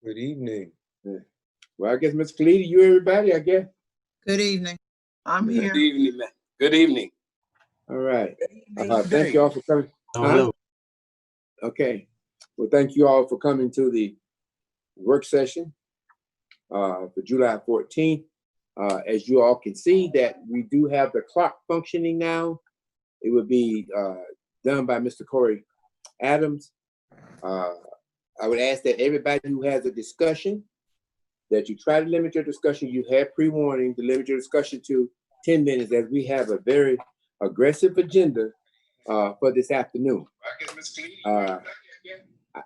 Good evening. Well, I guess Mr. Khalid, you everybody, I guess. Good evening. I'm here. Good evening, man. Good evening. All right. Thank you all for coming. Hello. Okay. Well, thank you all for coming to the work session for July 14th. As you all can see that we do have the clock functioning now. It would be done by Mr. Corey Adams. I would ask that everybody who has a discussion, that you try to limit your discussion. You have pre-warning to limit your discussion to 10 minutes, as we have a very aggressive agenda for this afternoon.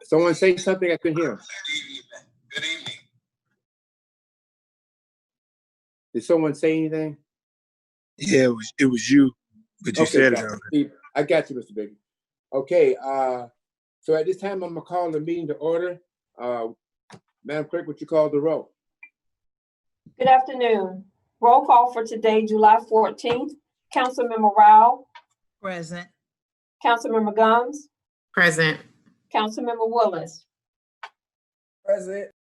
Someone say something, I couldn't hear. Good evening. Did someone say anything? Yeah, it was you, but you said it already. I got you, Mr. Baker. Okay, so at this time, I'm gonna call the meeting to order. Madam Clerk, would you call the roll? Good afternoon. Roll call for today, July 14th. Councilmember Rao. Present. Councilmember Gumbs. Present. Councilmember Willis. Present.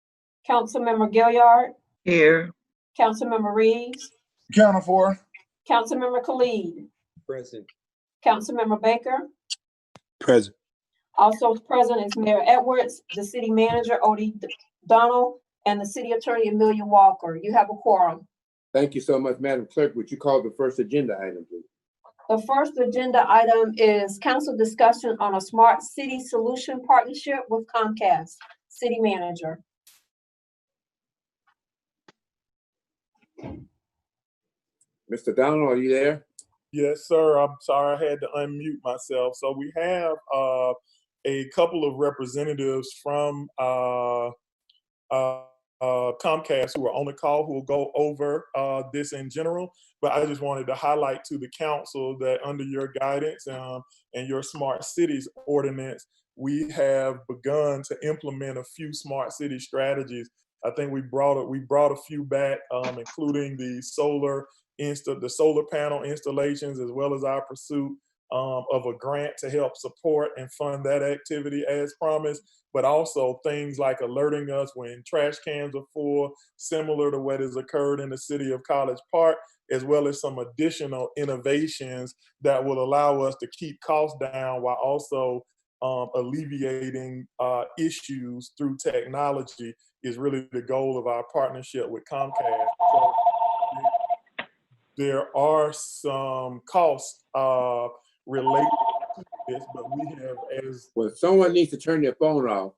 Councilmember Gilliard. Here. Councilmember Reeves. Counted for. Councilmember Khalid. Present. Councilmember Baker. Present. Also present is Mayor Edwards, the city manager, Odie Donald, and the city attorney, Amelia Walker. You have a quorum. Thank you so much, Madam Clerk. Would you call the first agenda item, please? The first agenda item is council discussion on a smart city solution partnership with Comcast. City manager. Mr. Donald, are you there? Yes, sir. I'm sorry I had to unmute myself. So we have a couple of representatives from Comcast who are on the call who will go over this in general. But I just wanted to highlight to the council that under your guidance and your smart cities ordinance, we have begun to implement a few smart city strategies. I think we brought a few back, including the solar panel installations, as well as our pursuit of a grant to help support and fund that activity as promised, but also things like alerting us when trash cans are full, similar to what has occurred in the city of College Park, as well as some additional innovations that will allow us to keep costs down while also alleviating issues through technology is really the goal of our partnership with Comcast. So there are some costs related to this, but we have Well, someone needs to turn their phone off.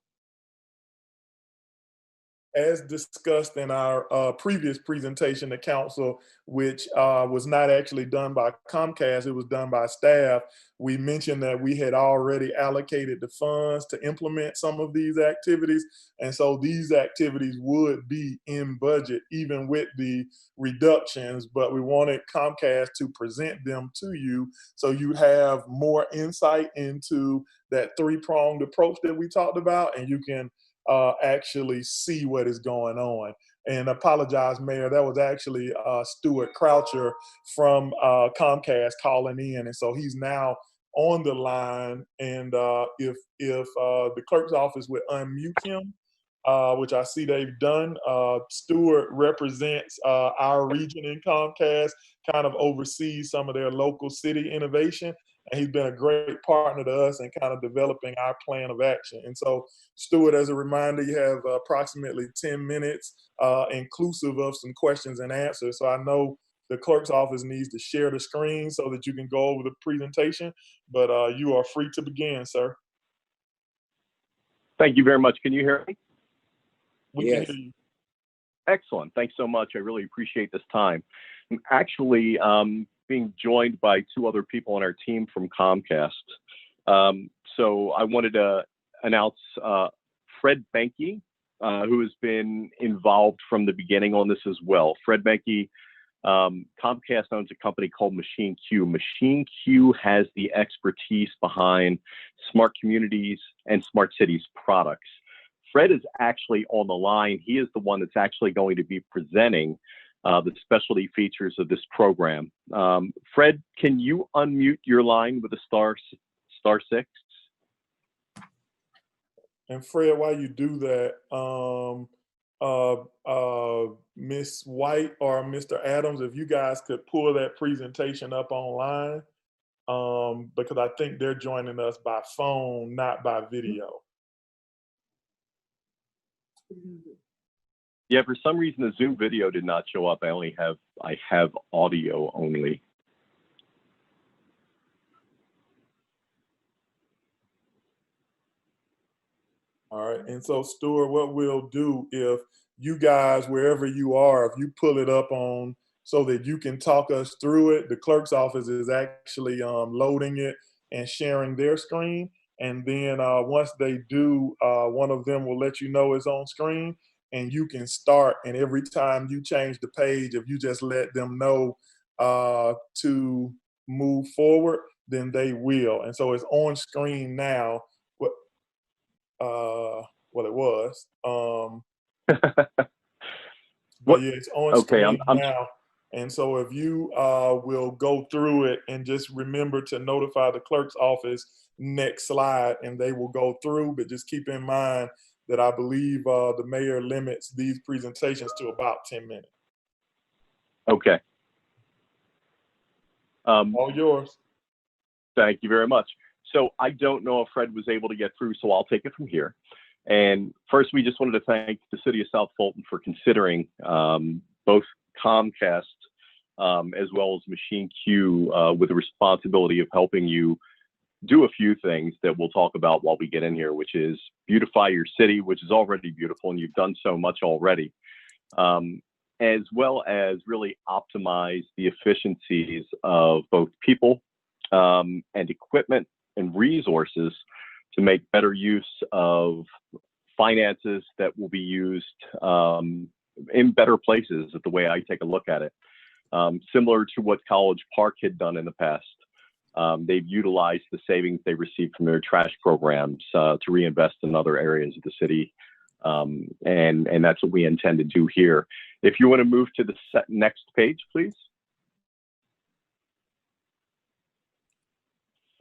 As discussed in our previous presentation to council, which was not actually done by Comcast, it was done by staff. We mentioned that we had already allocated the funds to implement some of these activities. And so these activities would be in budget, even with the reductions, but we wanted Comcast to present them to you so you have more insight into that three-pronged approach that we talked about, and you can actually see what is going on. And apologize, Mayor, that was actually Stuart Croucher from Comcast calling in. And so he's now on the line. And if the clerk's office would unmute him, which I see they've done. Stuart represents our region in Comcast, kind of oversees some of their local city innovation. And he's been a great partner to us in kind of developing our plan of action. And so, Stuart, as a reminder, you have approximately 10 minutes, inclusive of some questions and answers. So I know the clerk's office needs to share the screen so that you can go over the presentation, but you are free to begin, sir. Thank you very much. Can you hear me? We can hear you. Excellent. Thanks so much. I really appreciate this time. I'm actually being joined by two other people on our team from Comcast. So I wanted to announce Fred Benke, who has been involved from the beginning on this as well. Fred Benke, Comcast owns a company called Machine Q. Machine Q has the expertise behind smart communities and smart cities products. Fred is actually on the line. He is the one that's actually going to be presenting the specialty features of this program. Fred, can you unmute your line with a star six? And Fred, while you do that, Miss White or Mr. Adams, if you guys could pull that presentation up online, because I think they're joining us by phone, not by video. Yeah, for some reason the Zoom video did not show up. I have audio only. All right, and so Stuart, what we'll do, if you guys, wherever you are, if you pull it up on so that you can talk us through it, the clerk's office is actually loading it and sharing their screen. And then once they do, one of them will let you know it's on screen and you can start. And every time you change the page, if you just let them know to move forward, then they will. And so it's on screen now. Well, it was. But yeah, it's on screen now. And so if you will go through it and just remember to notify the clerk's office next slide, and they will go through. But just keep in mind that I believe the mayor limits these presentations to about 10 minutes. Okay. All yours. Thank you very much. So I don't know if Fred was able to get through, so I'll take it from here. And first, we just wanted to thank the city of South Fulton for considering both Comcast as well as Machine Q with the responsibility of helping you do a few things that we'll talk about while we get in here, which is beautify your city, which is already beautiful, and you've done so much already, as well as really optimize the efficiencies of both people and equipment and resources to make better use of finances that will be used in better places, is the way I take a look at it. Similar to what College Park had done in the past. They've utilized the savings they received from their trash programs to reinvest in other areas of the city. And that's what we intend to do here. If you want to move to the next page, please.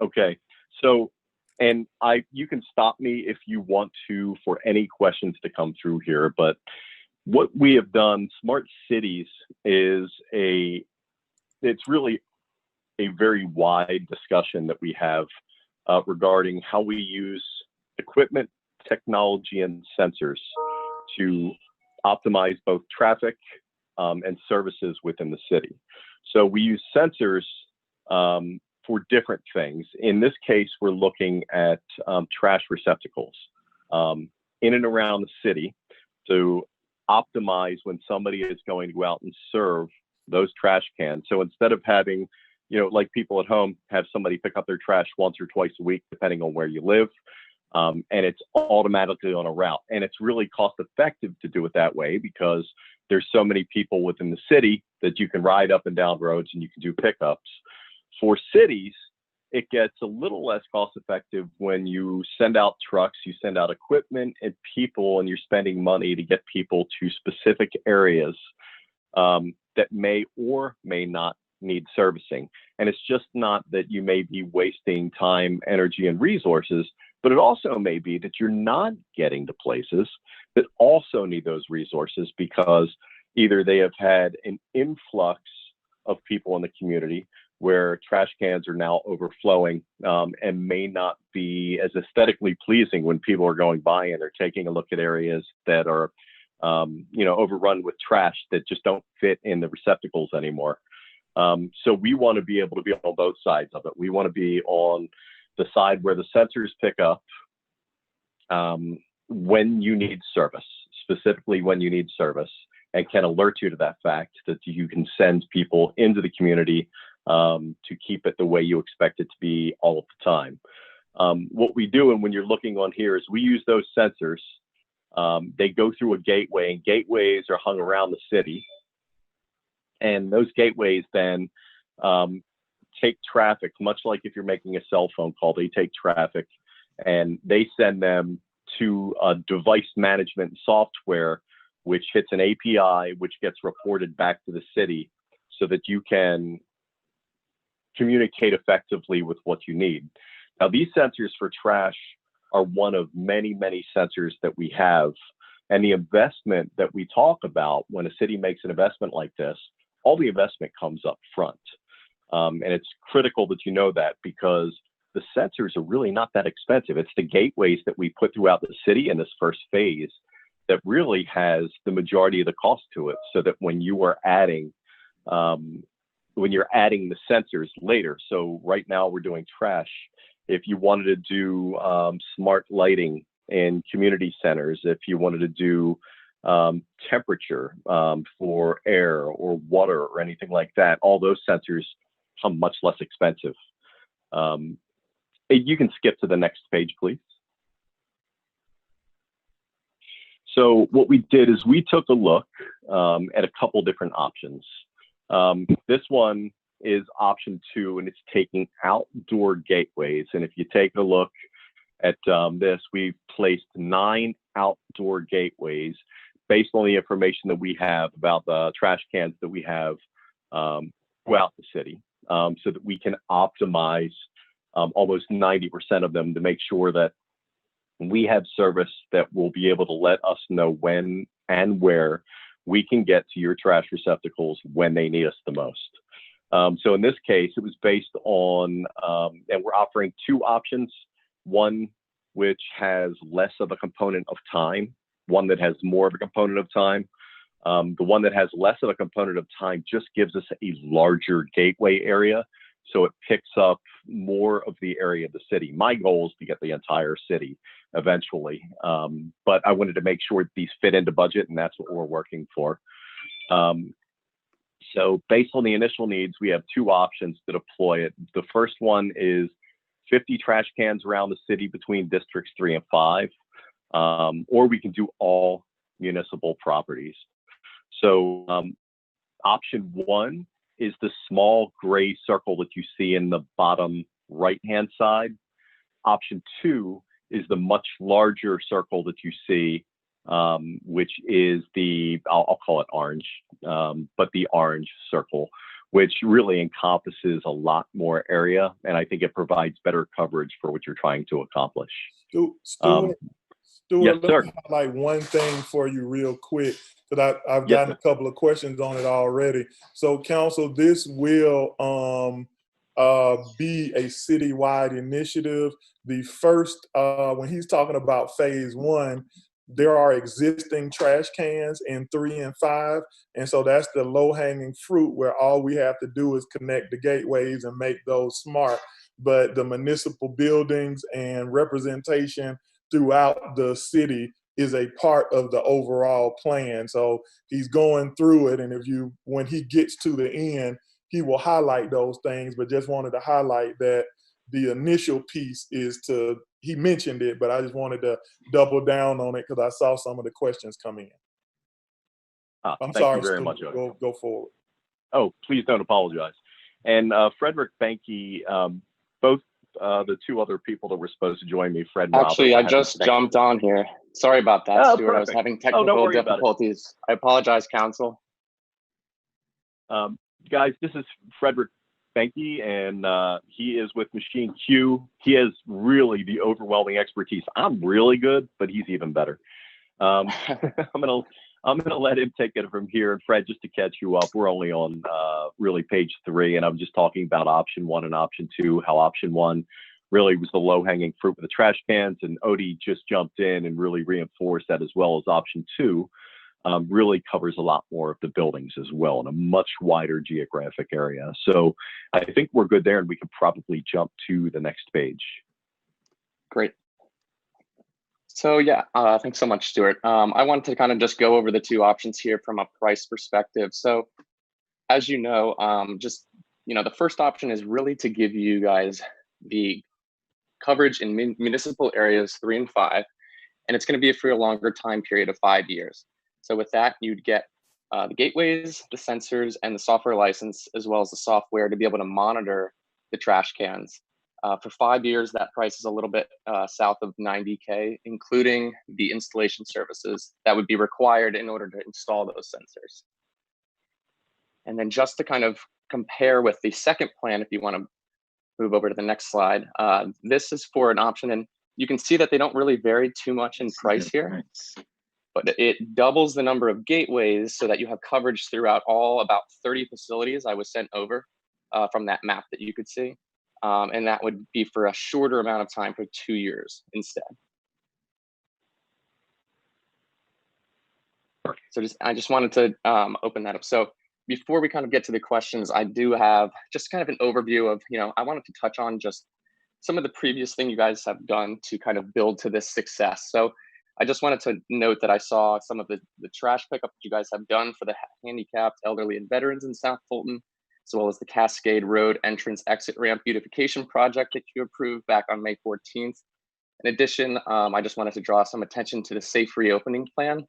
Okay, so, and you can stop me if you want to for any questions to come through here, but what we have done, Smart Cities is it's really a very wide discussion that we have regarding how we use equipment, technology, and sensors to optimize both traffic and services within the city. So we use sensors for different things. In this case, we're looking at trash receptacles in and around the city to optimize when somebody is going to go out and serve those trash cans. So instead of having, like people at home, have somebody pick up their trash once or twice a week, depending on where you live, and it's automatically on a route. And it's really cost effective to do it that way because there's so many people within the city that you can ride up and down roads and you can do pickups. For cities, it gets a little less cost effective when you send out trucks, you send out equipment and people, and you're spending money to get people to specific areas that may or may not need servicing. And it's just not that you may be wasting time, energy, and resources, but it also may be that you're not getting to places that also need those resources because either they have had an influx of people in the community where trash cans are now overflowing and may not be as aesthetically pleasing when people are going by and they're taking a look at areas that are, overrun with trash that just don't fit in the receptacles anymore. So we want to be able to be on both sides of it. We want to be on the side where the sensors pick up when you need service, specifically when you need service, and can alert you to that fact that you can send people into the community to keep it the way you expect it to be all of the time. What we do, and when you're looking on here, is we use those sensors. They go through a gateway, and gateways are hung around the city. And those gateways then take traffic, much like if you're making a cell phone call, they take traffic and they send them to a device management software, which hits an API, which gets reported back to the city so that you can communicate effectively with what you need. Now, these sensors for trash are one of many, many sensors that we have. And the investment that we talk about when a city makes an investment like this, all the investment comes up front. And it's critical that you know that, because the sensors are really not that expensive. It's the gateways that we put throughout the city in this first phase that really has the majority of the cost to it, so that when you are adding, when you're adding the sensors later. So right now we're doing trash. If you wanted to do smart lighting in community centers, if you wanted to do temperature for air or water or anything like that, all those sensors come much less expensive. You can skip to the next page, please. So what we did is we took a look at a couple different options. This one is option 2, and it's taking outdoor gateways. And if you take a look at this, we've placed 9 outdoor gateways based on the information that we have about the trash cans that we have throughout the city, so that we can optimize almost 90% of them to make sure that we have service that will be able to let us know when and where we can get to your trash receptacles when they need us the most. So in this case, it was based on, and we're offering 2 options, one which has less of a component of time, one that has more of a component of time. The one that has less of a component of time just gives us a larger gateway area, so it picks up more of the area of the city. My goal is to get the entire city eventually, but I wanted to make sure these fit into budget, and that's what we're working for. So based on the initial needs, we have 2 options to deploy it. The first one is 50 trash cans around the city between districts 3 and 5, or we can do all municipal properties. So option 1 is the small gray circle that you see in the bottom right-hand side. Option 2 is the much larger circle that you see, which is the, I'll call it orange, but the orange circle, which really encompasses a lot more area. And I think it provides better coverage for what you're trying to accomplish. Stuart, yes, let sir. me highlight one thing for you real quick, because I've gotten a couple of questions on it already. So council, this will be a citywide initiative. The first, when he's talking about phase 1, there are existing trash cans in 3 and 5. And so that's the low hanging fruit, where all we have to do is connect the gateways and make those smart. But the municipal buildings and representation throughout the city is a part of the overall plan. So he's going through it. And when he gets to the end, he will highlight those things, but just wanted to highlight that the initial piece is he mentioned it, but I just wanted to double down on it because I saw some of the questions come in. I'm sorry, you very much. Go forward. Oh, please don't apologize. And Frederick Benke, both the 2 other people that were supposed to join me, Fred. Actually, I just jumped on here. Sorry about that, Stuart. Perfect. I was having technical difficulties. I apologize, council. Guys, this is Frederick Benke, and he is with Machine Q. He has really the overwhelming expertise. I'm really good, but he's even better. I'm gonna let him take it from here. And Fred, just to catch you up, we're only on really page 3, and I'm just talking about option 1 and option 2. How option 1 really was the low-hanging fruit with the trash cans, and Odie just jumped in and really reinforced that, as well as option 2 really covers a lot more of the buildings as well in a much wider geographic area. So I think we're good there, and we could probably jump to the next page. Great. So yeah, thanks so much, Stuart. I wanted to kind of just go over the 2 options here from a price perspective. So as you know, the first option is really to give you guys the coverage in municipal areas 3 and 5, and it's going to be for a longer time period of 5 years. So with that, you'd get the gateways, the sensors, and the software license, as well as the software to be able to monitor the trash cans. For 5 years, that price is a little bit south of $90K, including the installation services that would be required in order to install those sensors. And then just to kind of compare with the second plan, if you want to move over to the next slide, this is for an option, and you can see that they don't really vary too much in price here, but it doubles the number of gateways so that you have coverage throughout all about 30 facilities I was sent over from that map that you could see. And that would be for a shorter amount of time, for 2 years instead. So I just wanted to open that up. So before we kind of get to the questions, I do have just kind of an overview of, I wanted to touch on just some of the previous thing you guys have done to kind of build to this success. So I just wanted to note that I saw some of the trash pickup that you guys have done for the handicapped, elderly, and veterans in South Fulton, as well as the Cascade Road entrance exit ramp beautification project that you approved back on May 14th. In addition, I just wanted to draw some attention to the safe reopening plan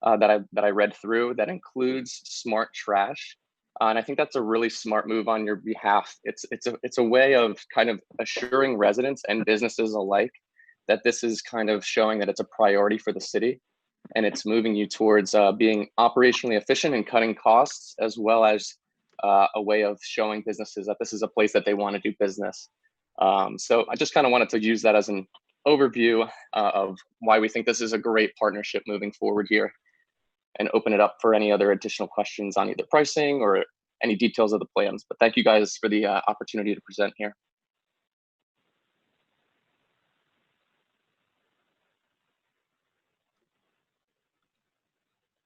that I read through that includes smart trash. And I think that's a really smart move on your behalf. It's a way of kind of assuring residents and businesses alike that this is kind of showing that it's a priority for the city, and it's moving you towards being operationally efficient and cutting costs, as well as a way of showing businesses that this is a place that they want to do business. So I just kind of wanted to use that as an overview of why we think this is a great partnership moving forward here, and open it up for any other additional questions on either pricing or any details of the plans. But thank you guys for the opportunity to present here.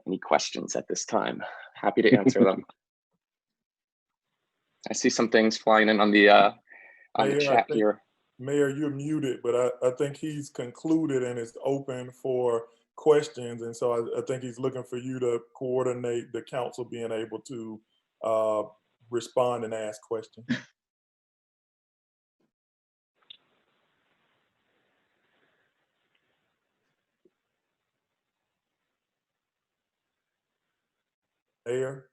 Any questions at this time? Happy to answer them. I see some things flying in on the chat here. Mayor, you're muted, but I think he's concluded and is open for questions. And so I think he's looking for you to coordinate the council being able to respond and ask questions. Mayor?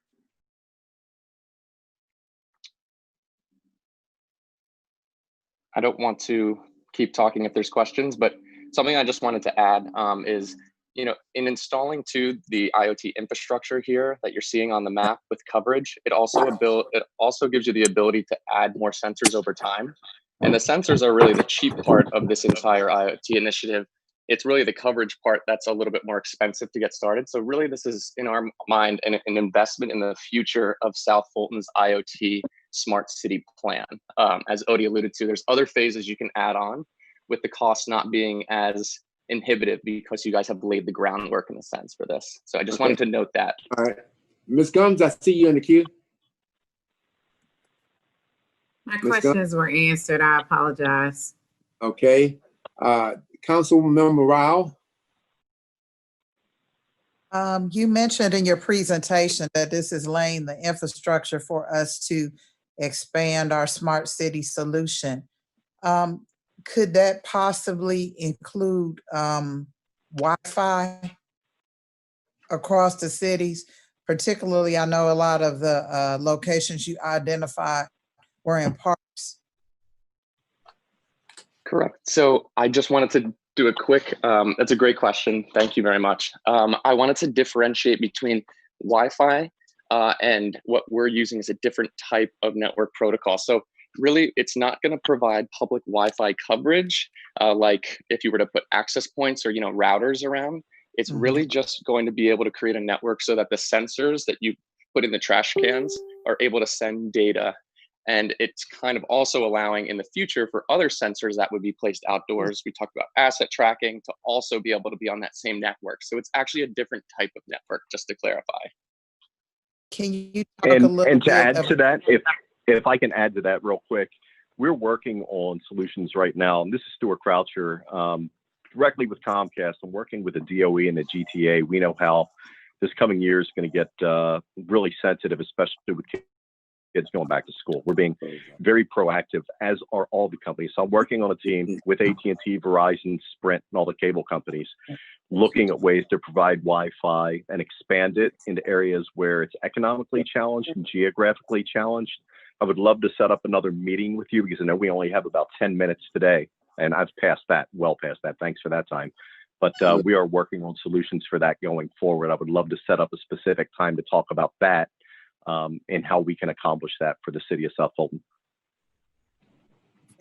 I don't want to keep talking if there's questions, but something I just wanted to add is, in installing the IoT infrastructure here that you're seeing on the map with coverage, it also gives you the ability to add more sensors over time. And the sensors are really the cheap part of this entire IoT initiative. It's really the coverage part that's a little bit more expensive to get started. So really, this is, in our mind, an investment in the future of South Fulton's IoT smart city plan. As Odie alluded to, there's other phases you can add on, with the cost not being as inhibitive because you guys have laid the groundwork in a sense for this. So I just wanted to note that. All right. Ms. Gumbs, I see you in the queue. My questions were answered. I apologize. Okay. Councilmember Rao. You mentioned in your presentation that this is laying the infrastructure for us to expand our smart city solution. Could that possibly include Wi-Fi across the cities? Particularly, I know a lot of the locations you identified were in parks. Correct. So I just wanted to do a quick, that's a great question. Thank you very much. I wanted to differentiate between Wi-Fi and what we're using as a different type of network protocol. So really, it's not going to provide public Wi-Fi coverage like if you were to put access points or routers around. It's really just going to be able to create a network so that the sensors that you put in the trash cans are able to send data. And it's kind of also allowing in the future for other sensors that would be placed outdoors. We talked about asset tracking to also be able to be on that same network. So it's actually a different type of network, just to clarify. Can you talk a little and to bit add to that, if I can add to that real quick, we're working on solutions right now. And this is Stuart Croucher, directly with Comcast. I'm working with the DOE and the GTA. We know how this coming year is going to get really sensitive, especially with kids going back to school. We're being very proactive, as are all the companies. So I'm working on a team with AT&T, Verizon, Sprint, and all the cable companies, looking at ways to provide Wi-Fi and expand it into areas where it's economically challenged and geographically challenged. I would love to set up another meeting with you because I know we only have about 10 minutes today, and I've passed that, well past that. Thanks for that time. But we are working on solutions for that going forward. I would love to set up a specific time to talk about that and how we can accomplish that for the city of South Fulton.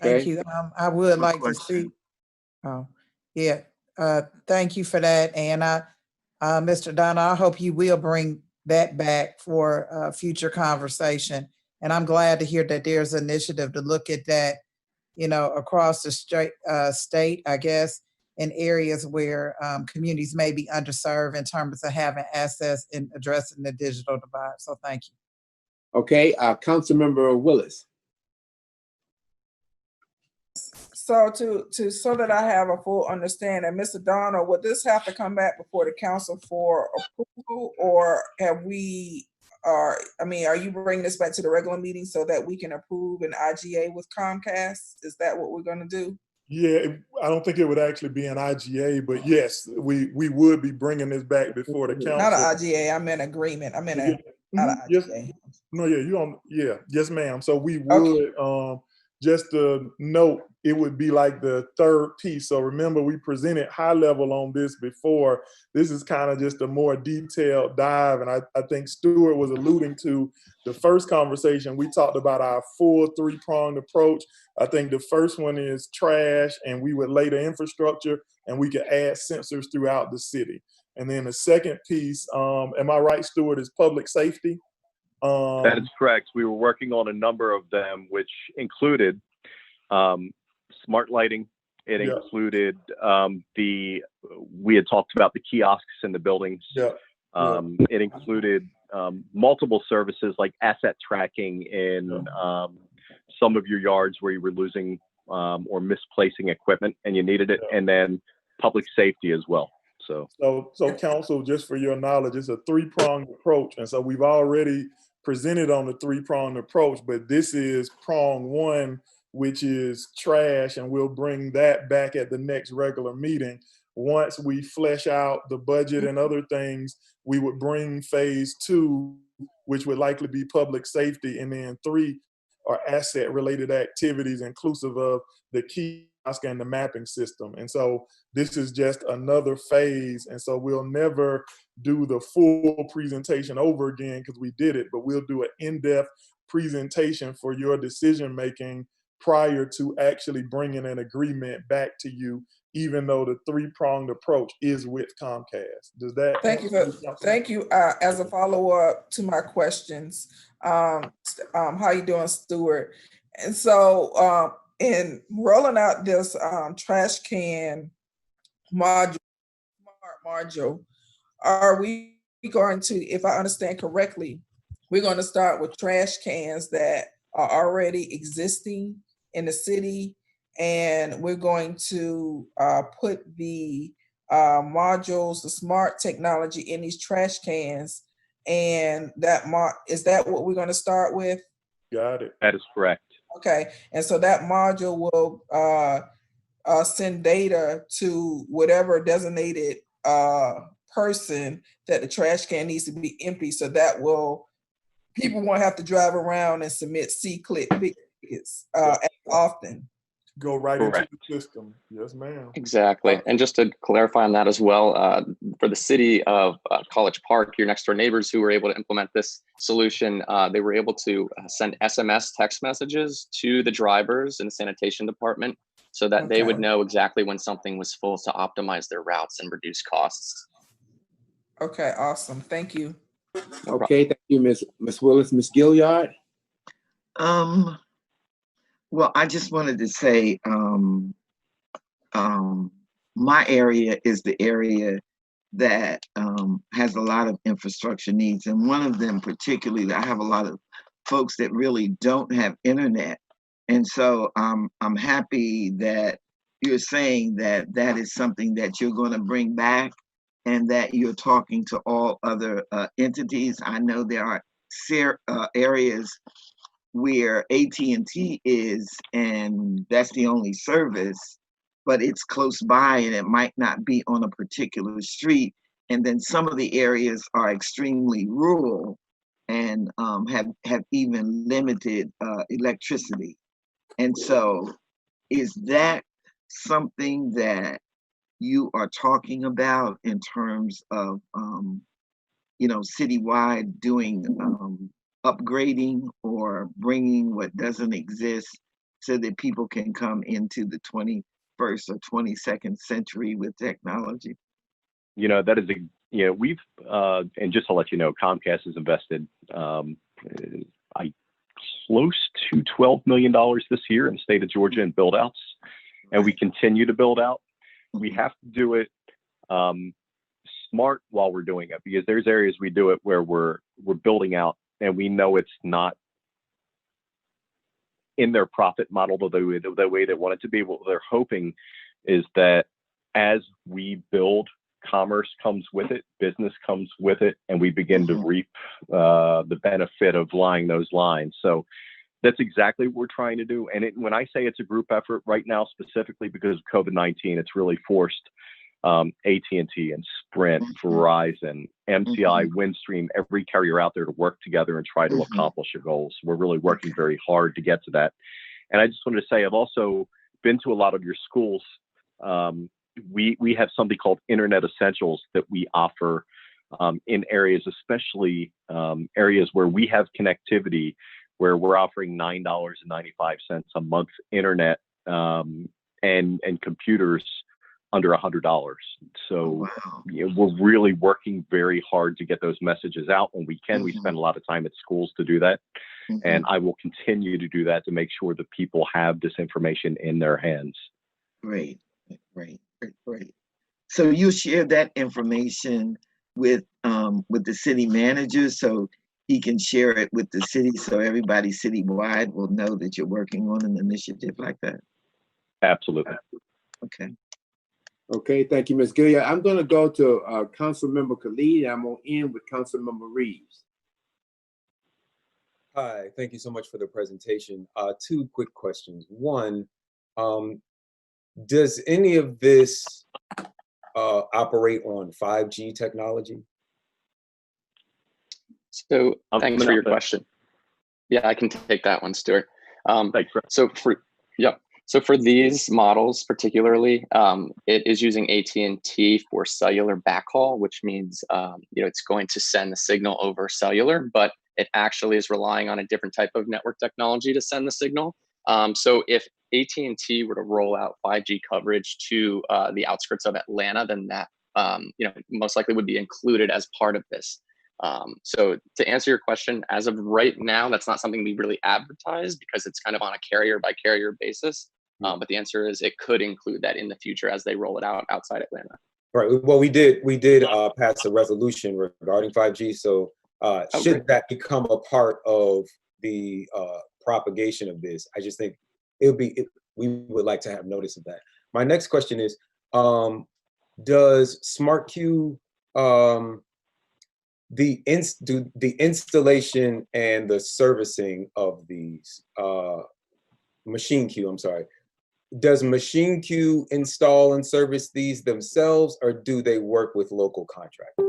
Thank you. I would like to see. Oh, Yeah, thank you for that. And Mr. Donna, I hope you will bring that back for future conversation. And I'm glad to hear that there's an initiative to look at that, you know, across the state, I guess, in areas where communities may be underserved in terms of having access and addressing the digital divide. So thank you. Okay, Councilmember Willis. So so that I have a full understanding, Mr. Donald, would this have to come back before the council for approval, or have we, are you bringing this back to the regular meeting so that we can approve an IGA with Comcast? Is that what we're gonna do? Yeah, I don't think it would actually be an IGA, but yes, we would be bringing this back before the council. Not an IGA, I'm in agreement. I'm in a, not an Yes. IGA. No, yeah, you on, yeah, yes, ma'am. So we would, just to note, it would be like the third piece. So remember, we presented high level on this before. This is kind of just a more detailed dive. And I think Stuart was alluding to the first conversation. We talked about our full three-pronged approach. I think the first one is trash, and we would lay the infrastructure, and we could add sensors throughout the city. And then the second piece, am I right, Stuart, is public safety? That is correct. We were working on a number of them, which included smart lighting. It included we had talked about the kiosks in the buildings. It included multiple services like asset tracking in some of your yards where you were losing or misplacing equipment and you needed it, and then public safety as well. So council, just for your knowledge, it's a three-pronged approach. And so we've already presented on the three-pronged approach, but this is prong one, which is trash, and we'll bring that back at the next regular meeting. Once we flesh out the budget and other things, we would bring phase two, which would likely be public safety, and then three are asset-related activities, inclusive of the kiosk and the mapping system. And so this is just another phase, and so we'll never do the full presentation over again because we did it, but we'll do an in-depth presentation for your decision-making prior to actually bringing an agreement back to you, even though the three-pronged approach is with Comcast. Does that? Thank you. As a follow-up to my questions, how you doing, Stuart? And so in rolling out this trash can module, smart module, are we going to, if I understand correctly, we're going to start with trash cans that are already existing in the city, and we're going to put the modules, the smart technology in these trash cans, and is that what we're going to start with? Got it. That is correct. Okay, and so that module will send data to whatever designated person that the trash can needs to be empty, so that people won't have to drive around and submit C-click tickets as often. Go right into the system. Yes, ma'am. Exactly. And just to clarify on that as well, for the city of College Park, your next door neighbors who were able to implement this solution, they were able to send SMS text messages to the drivers in the sanitation department so that they would know exactly when something was full to optimize their routes and reduce costs. Okay, awesome. Thank you. Okay, thank you, Ms. Willis. Ms. Gilliard? Well, I just wanted to say my area is the area that has a lot of infrastructure needs. And one of them particularly, I have a lot of folks that really don't have internet. And so I'm happy that you're saying that that is something that you're going to bring back and that you're talking to all other entities. I know there are areas where AT&T is, and that's the only service, but it's close by and it might not be on a particular street. And then some of the areas are extremely rural and have even limited electricity. And so is that something that you are talking about in terms of, citywide doing upgrading or bringing what doesn't exist so that people can come into the 21st or 22nd century with technology? You know, that is a, you know, we've, and just to let you know, Comcast has invested close to $12 million this year in the state of Georgia in build outs, and we continue to build out. We have to do it smart while we're doing it, because there's areas we do it where we're building out and we know it's not in their profit model the way they want it to be. What they're hoping is that as we build, commerce comes with it, business comes with it, and we begin to reap the benefit of laying those lines. So that's exactly what we're trying to do. And when I say it's a group effort right now, specifically because of COVID-19, it's really forced AT&T and Sprint, Verizon, MCI, Windstream, every carrier out there to work together and try to accomplish your goals. We're really working very hard to get to that. And I just wanted to say, I've also been to a lot of your schools. We have something called Internet Essentials that we offer in areas, especially areas where we have connectivity, where we're offering $9.95 a month internet and computers under $100. So you know, we're really working very hard to get those messages out when we can. We spend a lot of time at schools to do that. And I will continue to do that to make sure that people have this information in their hands. Great. So you share that information with the city manager so he can share it with the city, so everybody citywide will know that you're working on an initiative like that? Absolutely. Okay. Okay, thank you, Ms. Gilliard. I'm going to go to Councilmember Khalid, and I'm going to end with Councilmember Reeves. Hi, thank you so much for the presentation. Two quick questions. One, does any of this operate on 5G technology? So thanks for your question. Yeah, I can take that one, Stuart. So for these models particularly, it is using AT&T for cellular backhaul, which means you know, it's going to send the signal over cellular, but it actually is relying on a different type of network technology to send the signal. So if AT&T were to roll out 5G coverage to the outskirts of Atlanta, then that you know, most likely would be included as part of this. So to answer your question, as of right now, that's not something we really advertise because it's kind of on a carrier by carrier basis. But the answer is it could include that in the future as they roll it out outside Atlanta. Right. Well, we did pass a resolution regarding 5G. So should that become a part of the propagation of this, I just think we would like to have notice of that. My next question is, does SmartQ the installation and the servicing of these Machine Q, I'm sorry, does Machine Q install and service these themselves, or do they work with local contractors?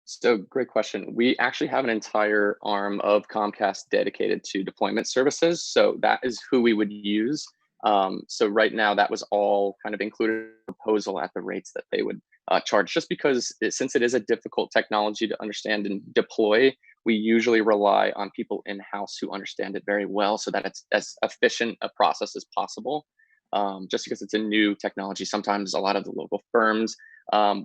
So great question. We actually have an entire arm of Comcast dedicated to deployment services. So that is who we would use. So right now that was all kind of included in the proposal at the rates that they would charge, just because since it is a difficult technology to understand and deploy, we usually rely on people in-house who understand it very well so that it's as efficient a process as possible. Just because it's a new technology, sometimes a lot of the local firms,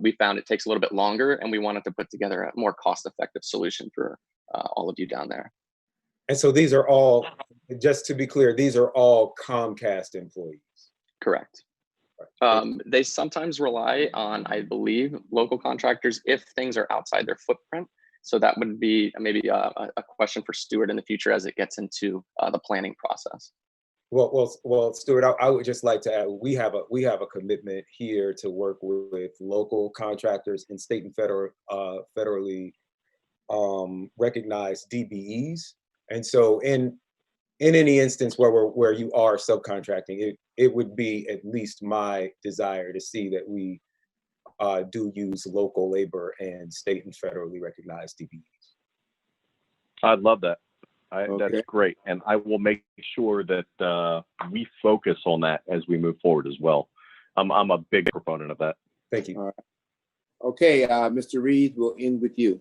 we found it takes a little bit longer, and we wanted to put together a more cost-effective solution for all of you down there. And so these are all, just to be clear, these are all Comcast employees? Correct. They sometimes rely on, I believe, local contractors if things are outside their footprint. So that would be maybe a question for Stuart in the future as it gets into the planning process. Well, Stuart, I would just like to add, we have a commitment here to work with local contractors and state and federally recognized DBEs. And so in any instance where you are subcontracting, it would be at least my desire to see that we do use local labor and state and federally recognized DBEs. I love that. That's great. And I will make sure that we focus on that as we move forward as well. I'm a big proponent of that. Thank you. All right. Okay, Mr. Reed, we'll end with you.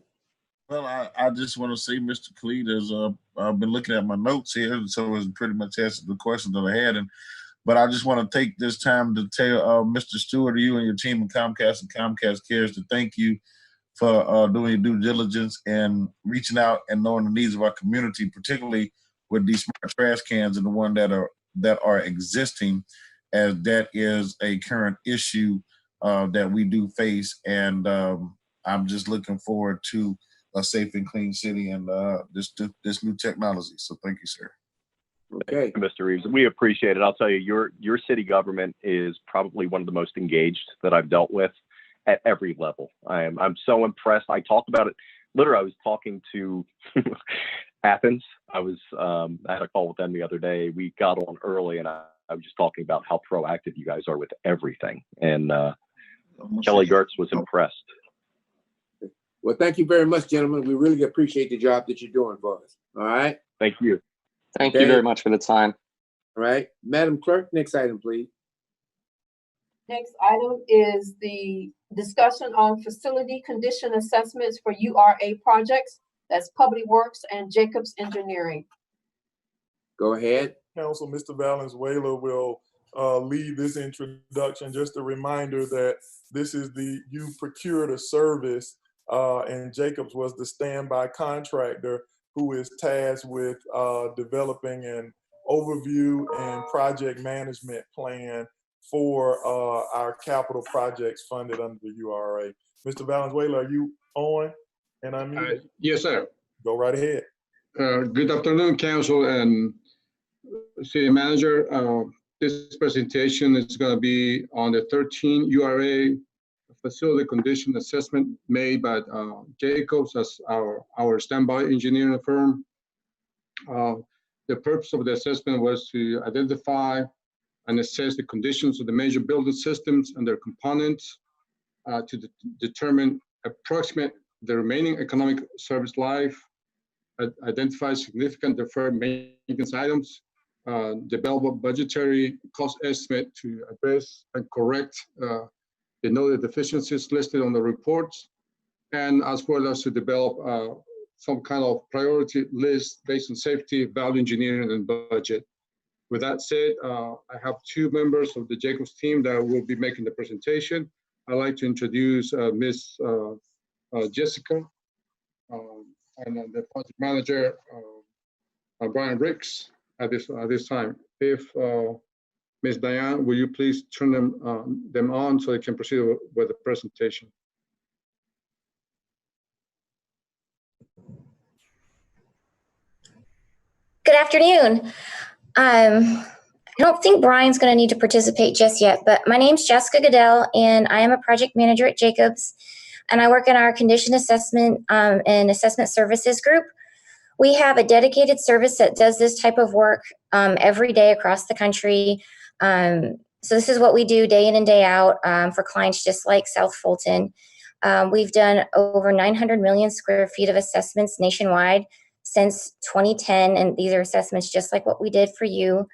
Well, I just want to say, Mr. Khalid, as I've been looking at my notes here, so it's pretty much answered the question that I had. And But I just want to take this time to tell Mr. Stewart, you and your team at Comcast and Comcast Cares to thank you for doing your due diligence and reaching out and knowing the needs of our community, particularly with these smart trash cans and the one that are existing, as that is a current issue that we do face. And I'm just looking forward to a safe and clean city and this new technology. So thank you, sir. Okay. Mr. Reeves, we appreciate it. I'll tell you, your city government is probably one of the most engaged that I've dealt with at every level. I'm so impressed. I talked about it. Literally, I was talking to Athens. I had a call with them the other day. We got on early, and I was just talking about how proactive you guys are with everything. And Kelly Gertz was impressed. Well, thank you very much, gentlemen. We really appreciate the job that you're doing for us. All right. Thank you. Thank you very much for the time. All right. Madam Clerk, next item, please. Next item is the discussion on facility condition assessments for URA projects. That's Public Works and Jacobs Engineering. Go ahead. Council, Mr. Valenzuela will lead this introduction. Just a reminder that this is you procured a service and Jacobs was the standby contractor who is tasked with developing an overview and project management plan for our capital projects funded under the URA. Mr. Valenzuela, are you on? And I mean, yes, sir. Go right ahead. Good afternoon, Council and City Manager. This presentation is going to be on the 13 URA facility condition assessment made by Jacobs as our standby engineering firm. The purpose of the assessment was to identify and assess the conditions of the major building systems and their components to determine approximate the remaining economic service life, identify significant deferred maintenance items, develop a budgetary cost estimate to address and correct the noted deficiencies listed on the reports, and as well as to develop some kind of priority list based on safety, value engineering, and budget. With that said, I have two members of the Jacobs team that will be making the presentation. I'd like to introduce Ms. Jessica and the project manager, Brian Ricks, at this time. If Ms. Diane, will you please turn them on so they can proceed with the presentation? Good afternoon. I don't think Brian's going to need to participate just yet, but my name's Jessica Goodell, and I am a project manager at Jacobs, and I work in our condition assessment and assessment services group. We have a dedicated service that does this type of work every day across the country. So this is what we do day in and day out for clients just like South Fulton. We've done over 900 million square feet of assessments nationwide since 2010, and these are assessments just like what we did for you.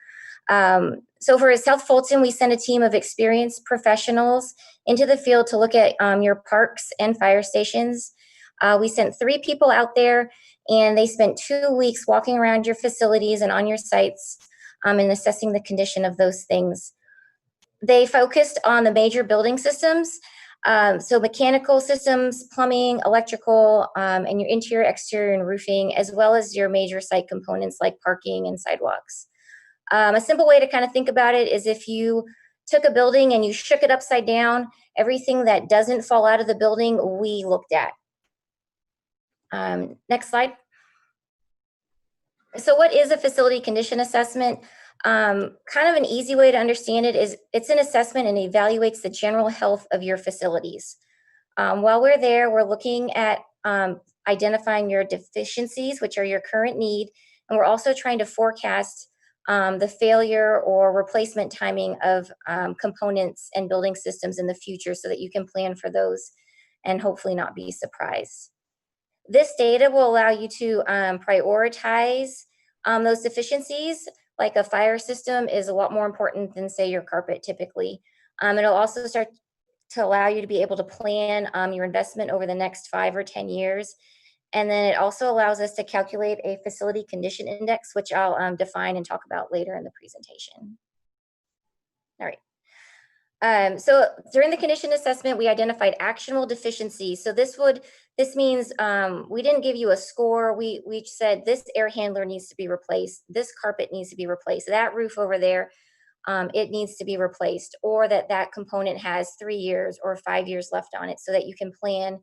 So for South Fulton, we sent a team of experienced professionals into the field to look at your parks and fire stations. We sent 3 people out there, and they spent 2 weeks walking around your facilities and on your sites and assessing the condition of those things. They focused on the major building systems, so mechanical systems, plumbing, electrical, and your interior, exterior, and roofing, as well as your major site components like parking and sidewalks. A simple way to kind of think about it is if you took a building and you shook it upside down, everything that doesn't fall out of the building, we looked at. Next slide. So what is a facility condition assessment? Kind of an easy way to understand it is it's an assessment and evaluates the general health of your facilities. While we're there, we're looking at identifying your deficiencies, which are your current need, and we're also trying to forecast the failure or replacement timing of components and building systems in the future so that you can plan for those and hopefully not be surprised. This data will allow you to prioritize those deficiencies. Like a fire system is a lot more important than, say, your carpet typically. It'll also start to allow you to be able to plan your investment over the next 5 or 10 years. And then it also allows us to calculate a facility condition index, which I'll define and talk about later in the presentation. All right. So during the condition assessment, we identified actionable deficiencies. So this means we didn't give you a score. We said this air handler needs to be replaced. This carpet needs to be replaced. That roof over there, it needs to be replaced, or that component has 3 years or 5 years left on it, so that you can plan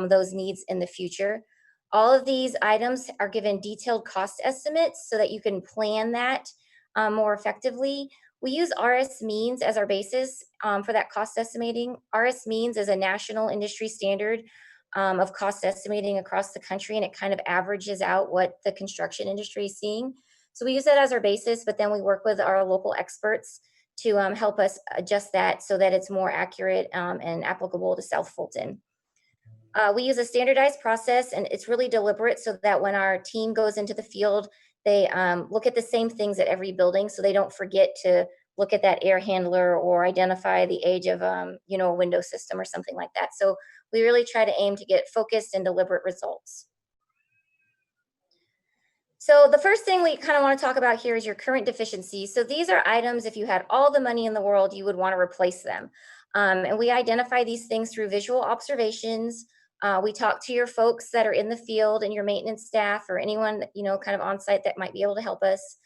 those needs in the future. All of these items are given detailed cost estimates so that you can plan that more effectively. We use RS means as our basis for that cost estimating. RS means is a national industry standard of cost estimating across the country, and it kind of averages out what the construction industry is seeing. So we use that as our basis, but then we work with our local experts to help us adjust that so that it's more accurate and applicable to South Fulton. We use a standardized process, and it's really deliberate so that when our team goes into the field, they look at the same things at every building, so they don't forget to look at that air handler or identify the age of a window system or something like that. So we really try to aim to get focused and deliberate results. So the first thing we kind of want to talk about here is your current deficiencies. So these are items, if you had all the money in the world, you would want to replace them. And we identify these things through visual observations. We talk to your folks that are in the field and your maintenance staff or anyone, kind of on site that might be able to help us.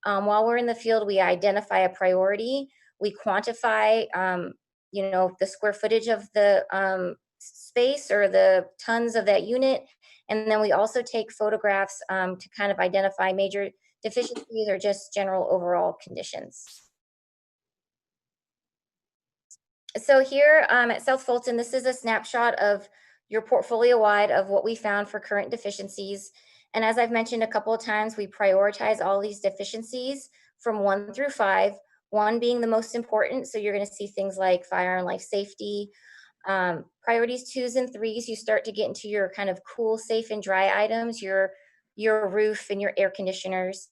While we're in the field, we identify a priority. We quantify, the square footage of the space or the tons of that unit. And then we also take photographs to kind of identify major deficiencies or just general overall conditions. So here at South Fulton, this is a snapshot of your portfolio wide of what we found for current deficiencies. And as I've mentioned a couple of times, we prioritize all these deficiencies from 1 through 5, 1 being the most important. So you're going to see things like fire and life safety. Priorities 2s and 3s, you start to get into your kind of cool, safe, and dry items, your roof and your air conditioners.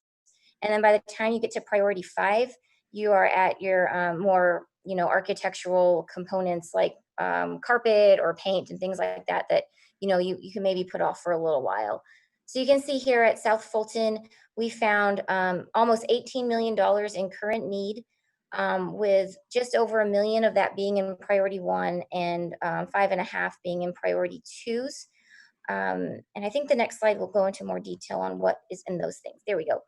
And then by the time you get to priority 5, you are at your more, architectural components like carpet or paint and things like that, you can maybe put off for a little while. So you can see here at South Fulton, we found almost $18 million in current need, with just over $1 million of that being in priority 1 and 5.5 being in priority 2s. And I think the next slide will go into more detail on what is in those things. There we go.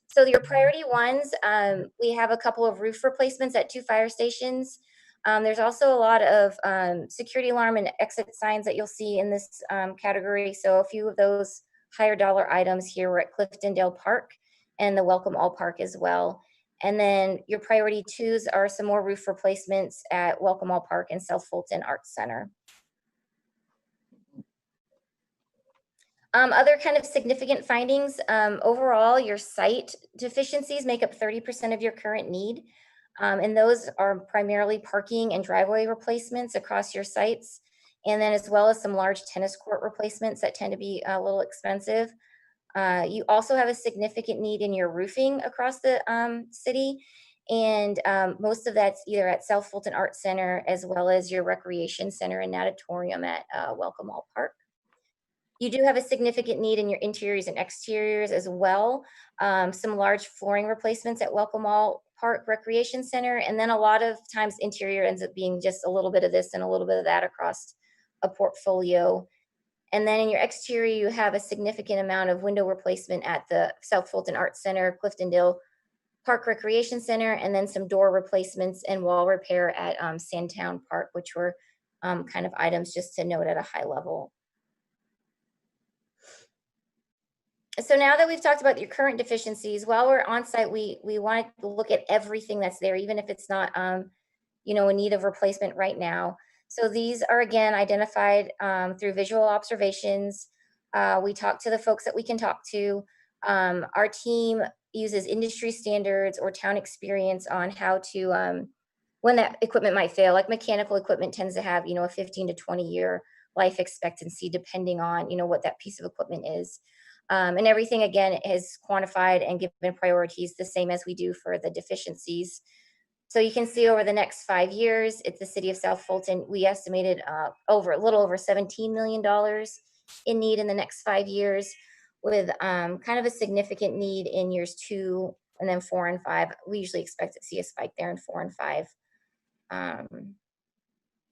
So your priority 1s, we have a couple of roof replacements at 2 fire stations. There's also a lot of security alarm and exit signs that you'll see in this category. So a few of those higher dollar items here were at Cliftondale Park and the Welcome All Park as well. And then your priority 2s are some more roof replacements at Welcome All Park and South Fulton Arts Center. Other kind of significant findings, overall, your site deficiencies make up 30% of your current need. And those are primarily parking and driveway replacements across your sites. And then as well as some large tennis court replacements that tend to be a little expensive. You also have a significant need in your roofing across the city. And most of that's either at South Fulton Arts Center as well as your recreation center and natatorium at Welcome All Park. You do have a significant need in your interiors and exteriors as well. Some large flooring replacements at Welcome All Park Recreation Center. And then a lot of times interior ends up being just a little bit of this and a little bit of that across a portfolio. And then in your exterior, you have a significant amount of window replacement at the South Fulton Arts Center, Cliftondale Park Recreation Center, and then some door replacements and wall repair at Sandtown Park, which were kind of items just to note at a high level. So now that we've talked about your current deficiencies, while we're on site, we want to look at everything that's there, even if it's not, in need of replacement right now. So these are, again, identified through visual observations. We talk to the folks that we can talk to. Our team uses industry standards or town experience on how to, when that equipment might fail, like mechanical equipment tends to have, a 15 to 20 year life expectancy, depending on, what that piece of equipment is. And everything, again, is quantified and given priorities the same as we do for the deficiencies. So you can see over the next 5 years, it's the city of South Fulton, we estimated a little over $17 million in need in the next 5 years, with kind of a significant need in years 2 and then 4 and 5. We usually expect to see a spike there in 4 and 5.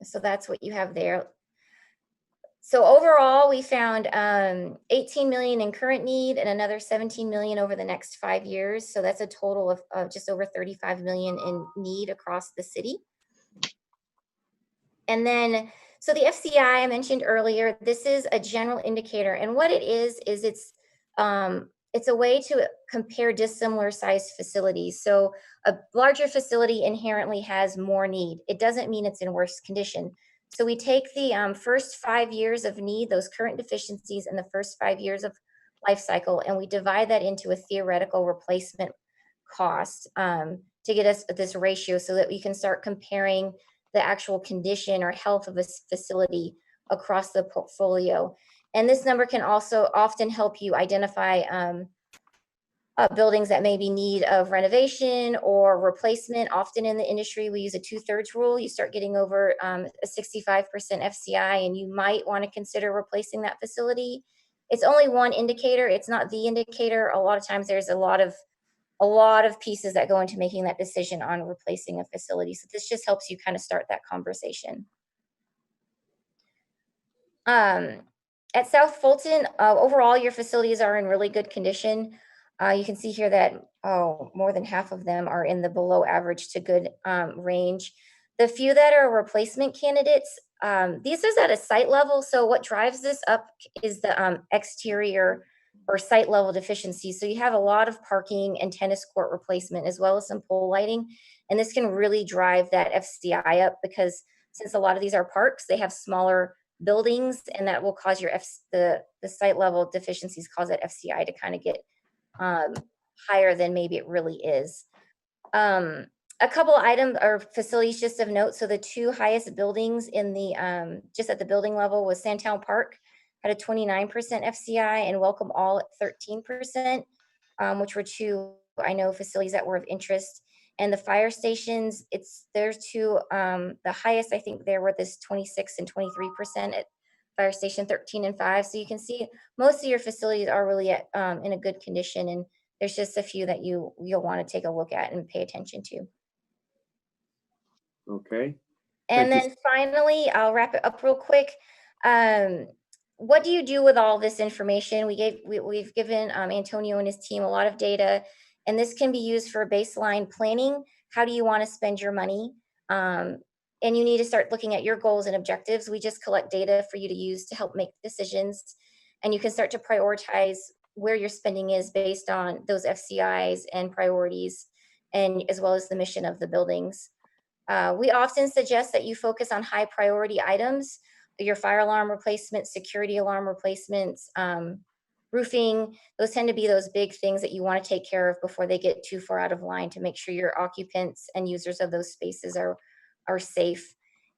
So that's what you have there. So overall, we found 18 million in current need and another 17 million over the next 5 years. So that's a total of just over 35 million in need across the city. And then, so the FCI I mentioned earlier, this is a general indicator. And what it is it's a way to compare dissimilar sized facilities. So a larger facility inherently has more need. It doesn't mean it's in worse condition. So we take the first 5 years of need, those current deficiencies, and the first 5 years of life cycle, and we divide that into a theoretical replacement cost to get us this ratio so that we can start comparing the actual condition or health of a facility across the portfolio. And this number can also often help you identify buildings that may be need of renovation or replacement. Often in the industry, we use a 2/3 rule. You start getting over a 65% FCI, and you might want to consider replacing that facility. It's only one indicator. It's not the indicator. A lot of times there's a lot of pieces that go into making that decision on replacing a facility. So this just helps you kind of start that conversation. At South Fulton, overall, your facilities are in really good condition. You can see here that more than half of them are in the below average to good range. The few that are replacement candidates, these are at a site level. So what drives this up is the exterior or site level deficiencies. So you have a lot of parking and tennis court replacement as well as some pole lighting. And this can really drive that FCI up because since a lot of these are parks, they have smaller buildings, and that will cause your the site level deficiencies cause that FCI to kind of get higher than maybe it really is. A couple items or facilities just of note. So the two highest buildings in the just at the building level was Sandtown Park had a 29% FCI and Welcome All at 13%, which were two I know facilities that were of interest. And the fire stations, there's two, the highest I think there were this 26 and 23% at Fire Station 13 and 5. So you can see most of your facilities are really at, in a good condition, and there's just a few that you'll want to take a look at and pay attention to. Okay. And then finally, I'll wrap it up real quick. What do you do with all this information? We've given Antonio and his team a lot of data, and this can be used for baseline planning. How do you want to spend your money? And you need to start looking at your goals and objectives. We just collect data for you to use to help make decisions, and you can start to prioritize where your spending is based on those FCIs and priorities, and as well as the mission of the buildings. We often suggest that you focus on high priority items, your fire alarm replacements, security alarm replacements, roofing. Those tend to be those big things that you want to take care of before they get too far out of line to make sure your occupants and users of those spaces are safe.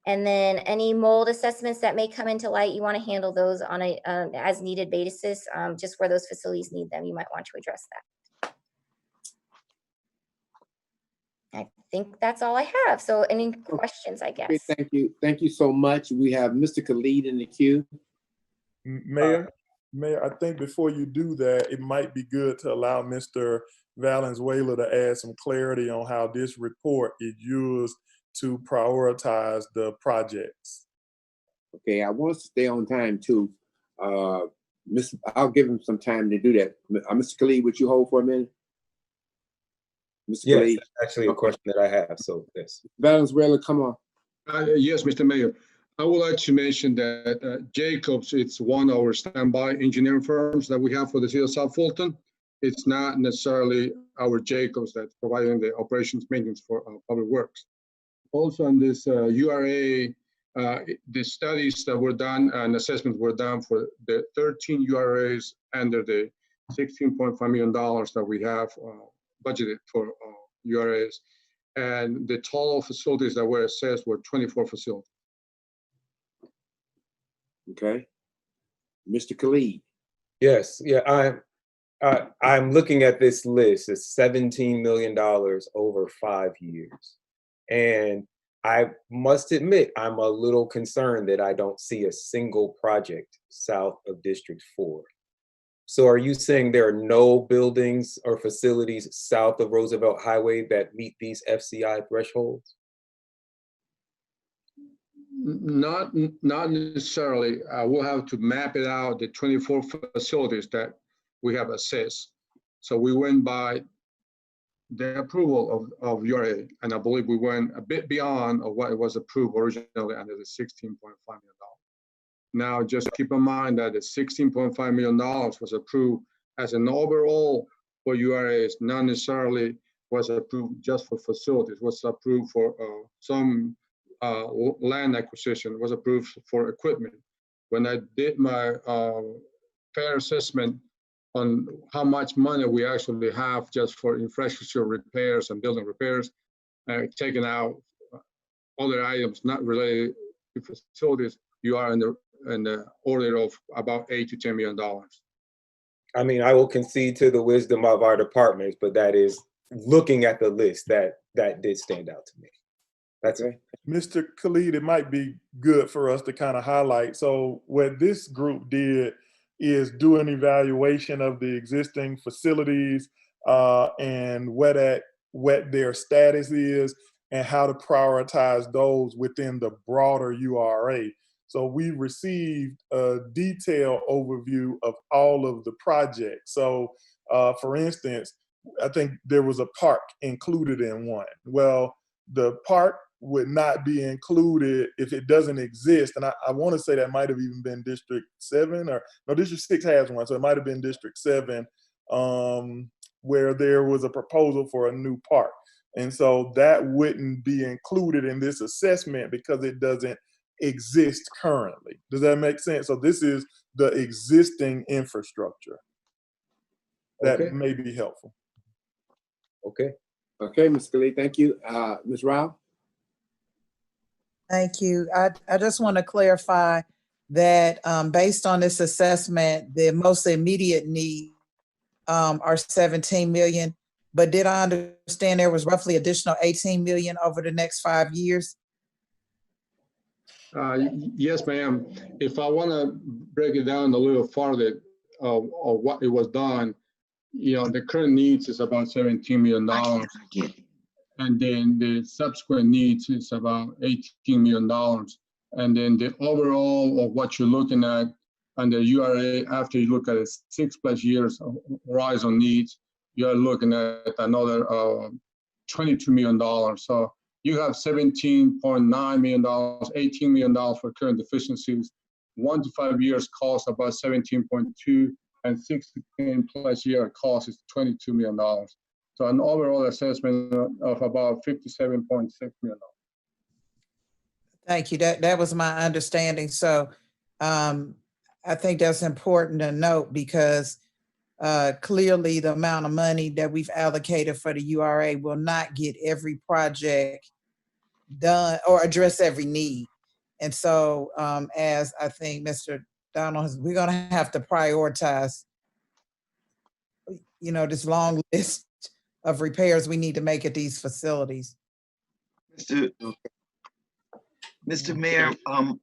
And then any mold assessments that may come into light, you want to handle those on a as needed basis, just where those facilities need them, you might want to address that. I think that's all I have. So any questions, I guess. Okay, thank you. Thank you so much. We have Mr. Khalid in the queue. Mayor, I think before you do that, it might be good to allow Mr. Valenzuela to add some clarity on how this report is used to prioritize the projects. Okay, I want us to stay on time too. I'll give him some time to do that. Mr. Khalid, would you hold for a minute? Mr. Yes, Khalid? that's actually a question that I have, so yes. Valenzuela, come on. Yes, Mr. Mayor. I would like to mention that Jacobs, it's one of our standby engineering firms that we have for the city of South Fulton. It's not necessarily our Jacobs that's providing the operations maintenance for public works. Also on this URA, the studies that were done and assessments were done for the 13 URAs under the $16.5 million that we have budgeted for URAs. And the total facilities that were assessed were 24 facilities. Okay. Mr. Khalid. Yes, yeah, I'm looking at this list. It's $17 million over 5 years. And I must admit, I'm a little concerned that I don't see a single project south of District 4. So are you saying there are no buildings or facilities south of Roosevelt Highway that meet these FCI thresholds? Not necessarily. We'll have to map it out, the 24 facilities that we have assessed. So we went by the approval of URA, and I believe we went a bit beyond of what was approved originally under the $16.5 million. Now, just keep in mind that the $16.5 million was approved as an overall for URAs, not necessarily was approved just for facilities, was approved for some land acquisition, was approved for equipment. When I did my fair assessment on how much money we actually have just for infrastructure repairs and building repairs, taking out other items not related to facilities, you are in the order of about $8 to $10 million. I mean, I will concede to the wisdom of our departments, but that is looking at the list that did stand out to me. That's Okay. Mr. Khalid, it might be good for us to kind of highlight. So what this group did is do an evaluation of the existing facilities and what their status is and how to prioritize those within the broader URA. So we received a detailed overview of all of the projects. So for instance, I think there was a park included in one. Well, the park would not be included if it doesn't exist. And I want to say that might have even been District 7 or no, District 6 has one. So it might have been District 7 where there was a proposal for a new park. And so that wouldn't be included in this assessment because it doesn't exist currently. Does that make sense? So this is the existing infrastructure. That Okay. may be helpful. Okay. Okay, Ms. Khalid, thank you. Ms. Rao? Thank you. I just want to clarify that based on this assessment, the most immediate need are 17 million, but did I understand there was roughly additional 18 million over the next 5 years? Yes, ma'am. If I want to break it down a little farther of what it was done, you know, the current needs is about $17 million. And then the subsequent needs is about $18 million. And then the overall of what you're looking at under URA, after you look at it 6+ years of horizon needs, you're looking at another $22 million. So you have $17.9 million, $18 million for current deficiencies. 1 to 5 years cost about 17.2, and 6 to 10+ year cost is $22 million. So an overall assessment of about $57.6 million. Thank you. That was my understanding. So I think that's important to note because clearly the amount of money that we've allocated for the URA will not get every project done or address every need. And so as I think Mr. Donald, we're going to have to prioritize, you know, this long list of repairs we need to make at these facilities. Mr. Mayor, I'm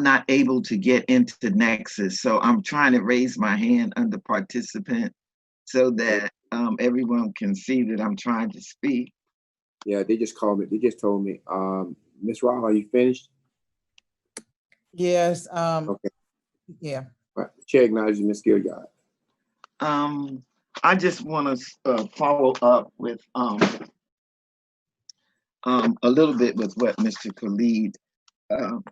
not able to get into Nexus, so I'm trying to raise my hand under participant so that everyone can see that I'm trying to speak. Yeah, they just called me. They just told me. Ms. Rao, are you finished? Yes. Okay. Yeah. All right. Chair acknowledges Ms. Gilliard. I just want to follow up with a little bit with what Mr. Khalid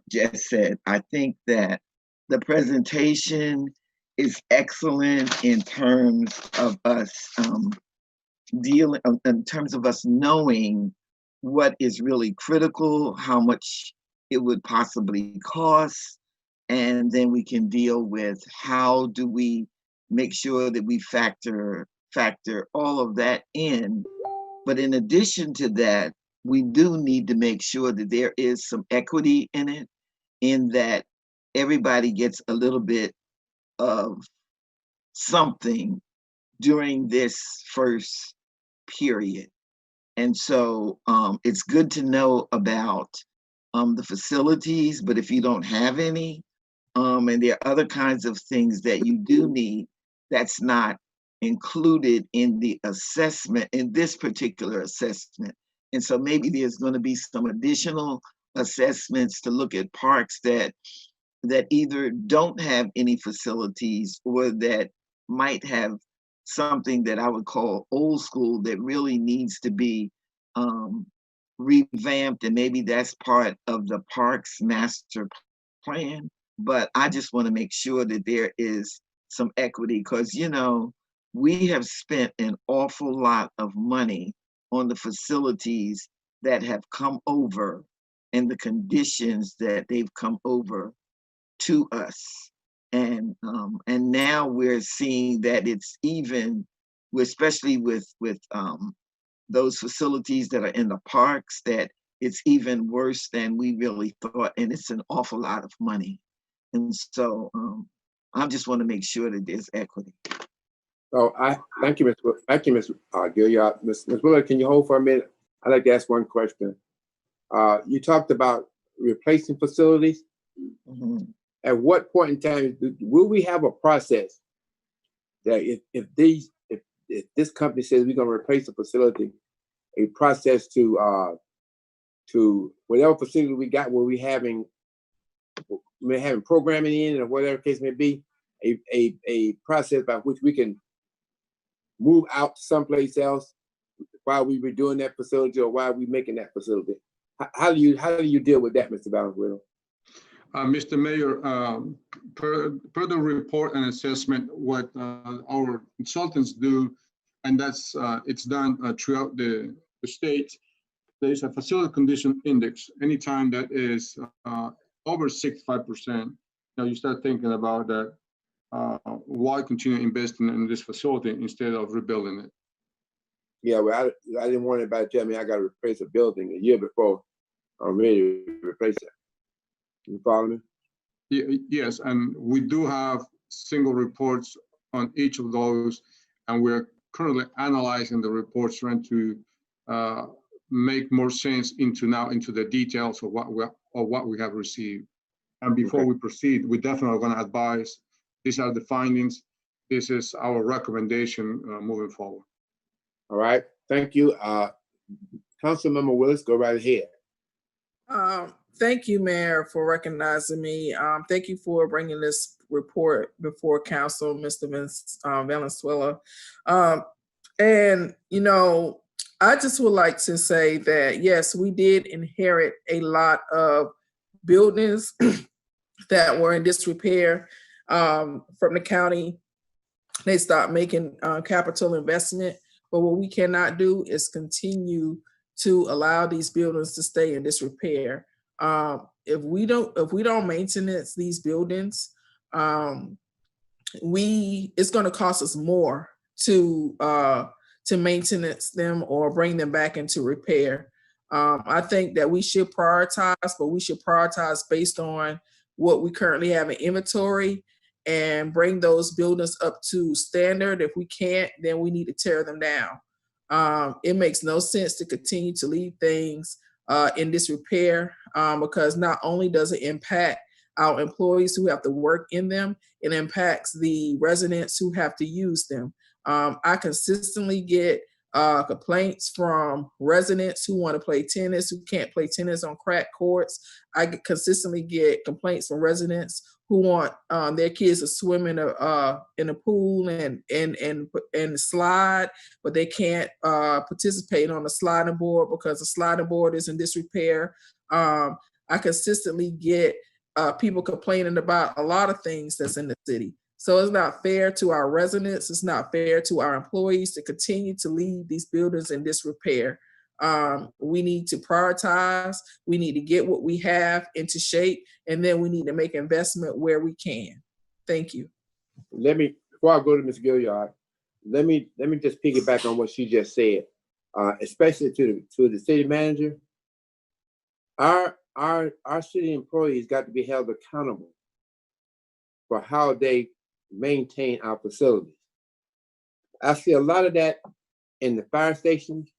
just said. I think that the presentation is excellent in terms of us in terms of us knowing what is really critical, how much it would possibly cost, and then we can deal with how do we make sure that we factor all of that in. But in addition to that, we do need to make sure that there is some equity in it, in that everybody gets a little bit of something during this first period. And so it's good to know about the facilities, but if you don't have any, And there are other kinds of things that you do need that's not included in the assessment, in this particular assessment. And so maybe there's going to be some additional assessments to look at parks that either don't have any facilities or that might have something that I would call old school that really needs to be revamped, and maybe that's part of the parks master plan. But I just want to make sure that there is some equity, because we have spent an awful lot of money on the facilities that have come over and the conditions that they've come over to us. And now we're seeing that it's even, especially with those facilities that are in the parks, that it's even worse than we really thought, and it's an awful lot of money. And so I just want to make sure that there's equity. So thank you, Ms. Gilliard. Ms. Willard, can you hold for a minute? I'd like to ask one question. You talked about replacing facilities. Mm-hmm. At what point in time will we have a process that if this company says we're going to replace a facility, a process to whatever facility we got where we're having programming in, or whatever case may be, a process by which we can move out to someplace else while we were doing that facility, or while we making that facility? How do you deal with that, Mr. Valenzuela? Mr. Mayor, per the report and assessment, what our consultants do, and that's it's done throughout the state. There is a facility condition index. Anytime that is over 65%, now you start thinking about that. Why continue investing in this facility instead of rebuilding it? Yeah, well, I didn't want anybody to tell me I got to replace a building a year before I'm ready to replace it. You follow me? Yes, and we do have single reports on each of those, and we're currently analyzing the reports, trying to make more sense into the details of what we have received. And before we proceed, we definitely are going to advise. These are the findings. This is our recommendation moving forward. All right, thank you. Councilmember Willis, go right ahead. Thank you, Mayor, for recognizing me. Thank you for bringing this report before Council, Mr. Valenzuela. And, I just would like to say that, yes, we did inherit a lot of buildings that were in disrepair from the county. They stopped making capital investment, but what we cannot do is continue to allow these buildings to stay in disrepair. If we don't maintenance these buildings, it's going to cost us more to maintenance them or bring them back into repair. I think that we should prioritize, but we should prioritize based on what we currently have in inventory and bring those buildings up to standard. If we can't, then we need to tear them down. It makes no sense to continue to leave things in disrepair because not only does it impact our employees who have to work in them, it impacts the residents who have to use them. I consistently get complaints from residents who want to play tennis, who can't play tennis on crack courts. I consistently get complaints from residents who want their kids to swim in a pool and slide, but they can't participate on the sliding board because the sliding board is in disrepair. I consistently get people complaining about a lot of things that's in the city. So it's not fair to our residents. It's not fair to our employees to continue to leave these buildings in disrepair. We need to prioritize. We need to get what we have into shape, and then we need to make investment where we can. Thank you. Before I go to Ms. Gilliard, let me just piggyback on what she just said, especially to the city manager. Our city employees got to be held accountable for how they maintain our facilities. I see a lot of that in the fire stations,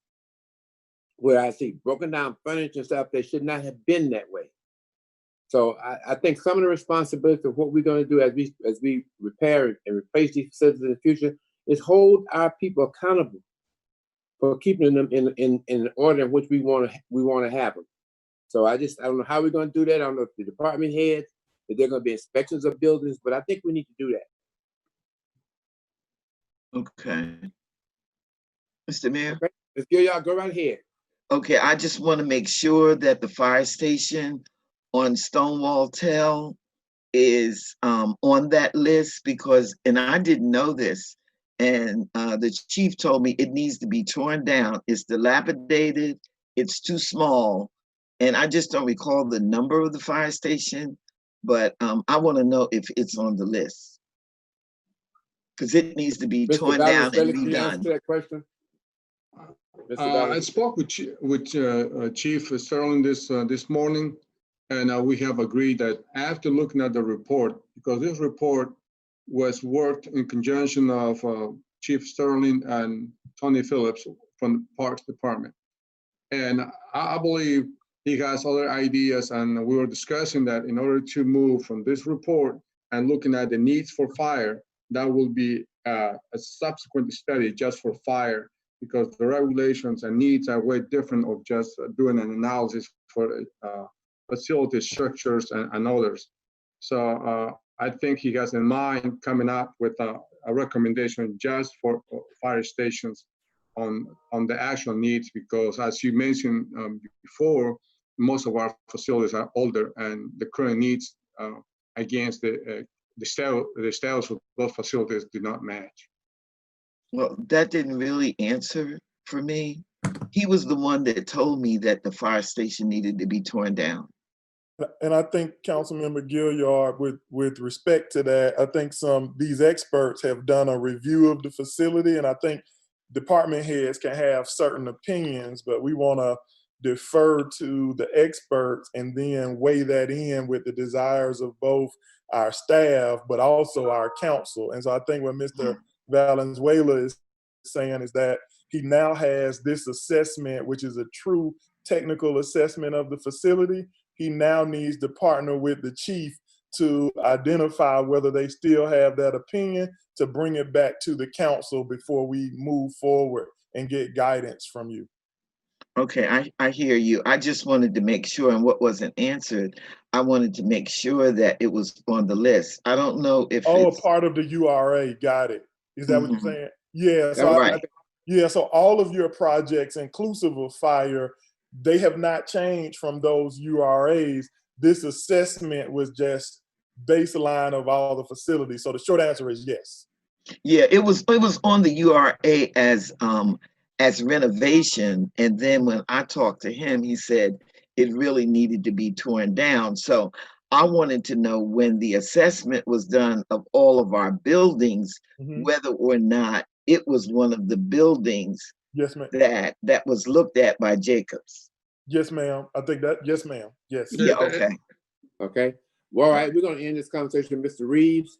where I see broken down furniture and stuff that should not have been that way. So I think some of the responsibility of what we're going to do as we repair and replace these facilities in the future is hold our people accountable for keeping them in the order in which we want to have them. So I don't know how we're going to do that. I don't know if the department heads, if they're going to be inspections of buildings, but I think we need to do that. Okay. Mr. Mayor? Okay. Let's go right ahead. Okay, I just want to make sure that the fire station on Stonewall Tell is on that list because, and I didn't know this, and the chief told me it needs to be torn down. It's dilapidated, it's too small, and I just don't recall the number of the fire station, but I want to know if it's on the list because it needs to be torn down and redone. Answer that question? I spoke with Chief Sterling this morning, and we have agreed that after looking at the report, because this report was worked in conjunction of Chief Sterling and Tony Phillips from the Parks Department, and I believe he has other ideas, and we were discussing that in order to move from this report and looking at the needs for fire, that will be a subsequent study just for fire, because the regulations and needs are way different of just doing an analysis for facility structures and others. So I think he has in mind coming up with a recommendation just for fire stations on the actual needs, because as you mentioned before, most of our facilities are older and the current needs against the status of those facilities do not match. Well, that didn't really answer for me. He was the one that told me that the fire station needed to be torn down. And I think Councilmember Gilliard, with respect to that, I think these experts have done a review of the facility, and I think department heads can have certain opinions, but we want to defer to the experts and then weigh that in with the desires of both our staff, but also our council. And so I think what Mr. Valenzuela is saying is that he now has this assessment, which is a true technical assessment of the facility. He now needs to partner with the chief to identify whether they still have that opinion to bring it back to the council before we move forward and get guidance from you. Okay, I hear you. I just wanted to make sure, and what wasn't answered, I wanted to make sure that it was on the list. I don't know if it's part of the URA. Got it. Is that what you're saying? Yeah. So right. So all of your projects, inclusive of fire, they have not changed from those URAs. This assessment was just baseline of all the facilities. So the short answer is yes. Yeah, it was on the URA as renovation, and then when I talked to him, he said it really needed to be torn down. So I wanted to know when the assessment was done of all of our buildings, whether or not it was one of the buildings yes, ma'am. that was looked at by Jacobs. Yes, ma'am. I think that, yes, ma'am. Yes. Yeah, okay. Okay. Well, all right, we're going to end this conversation with Mr. Reeves.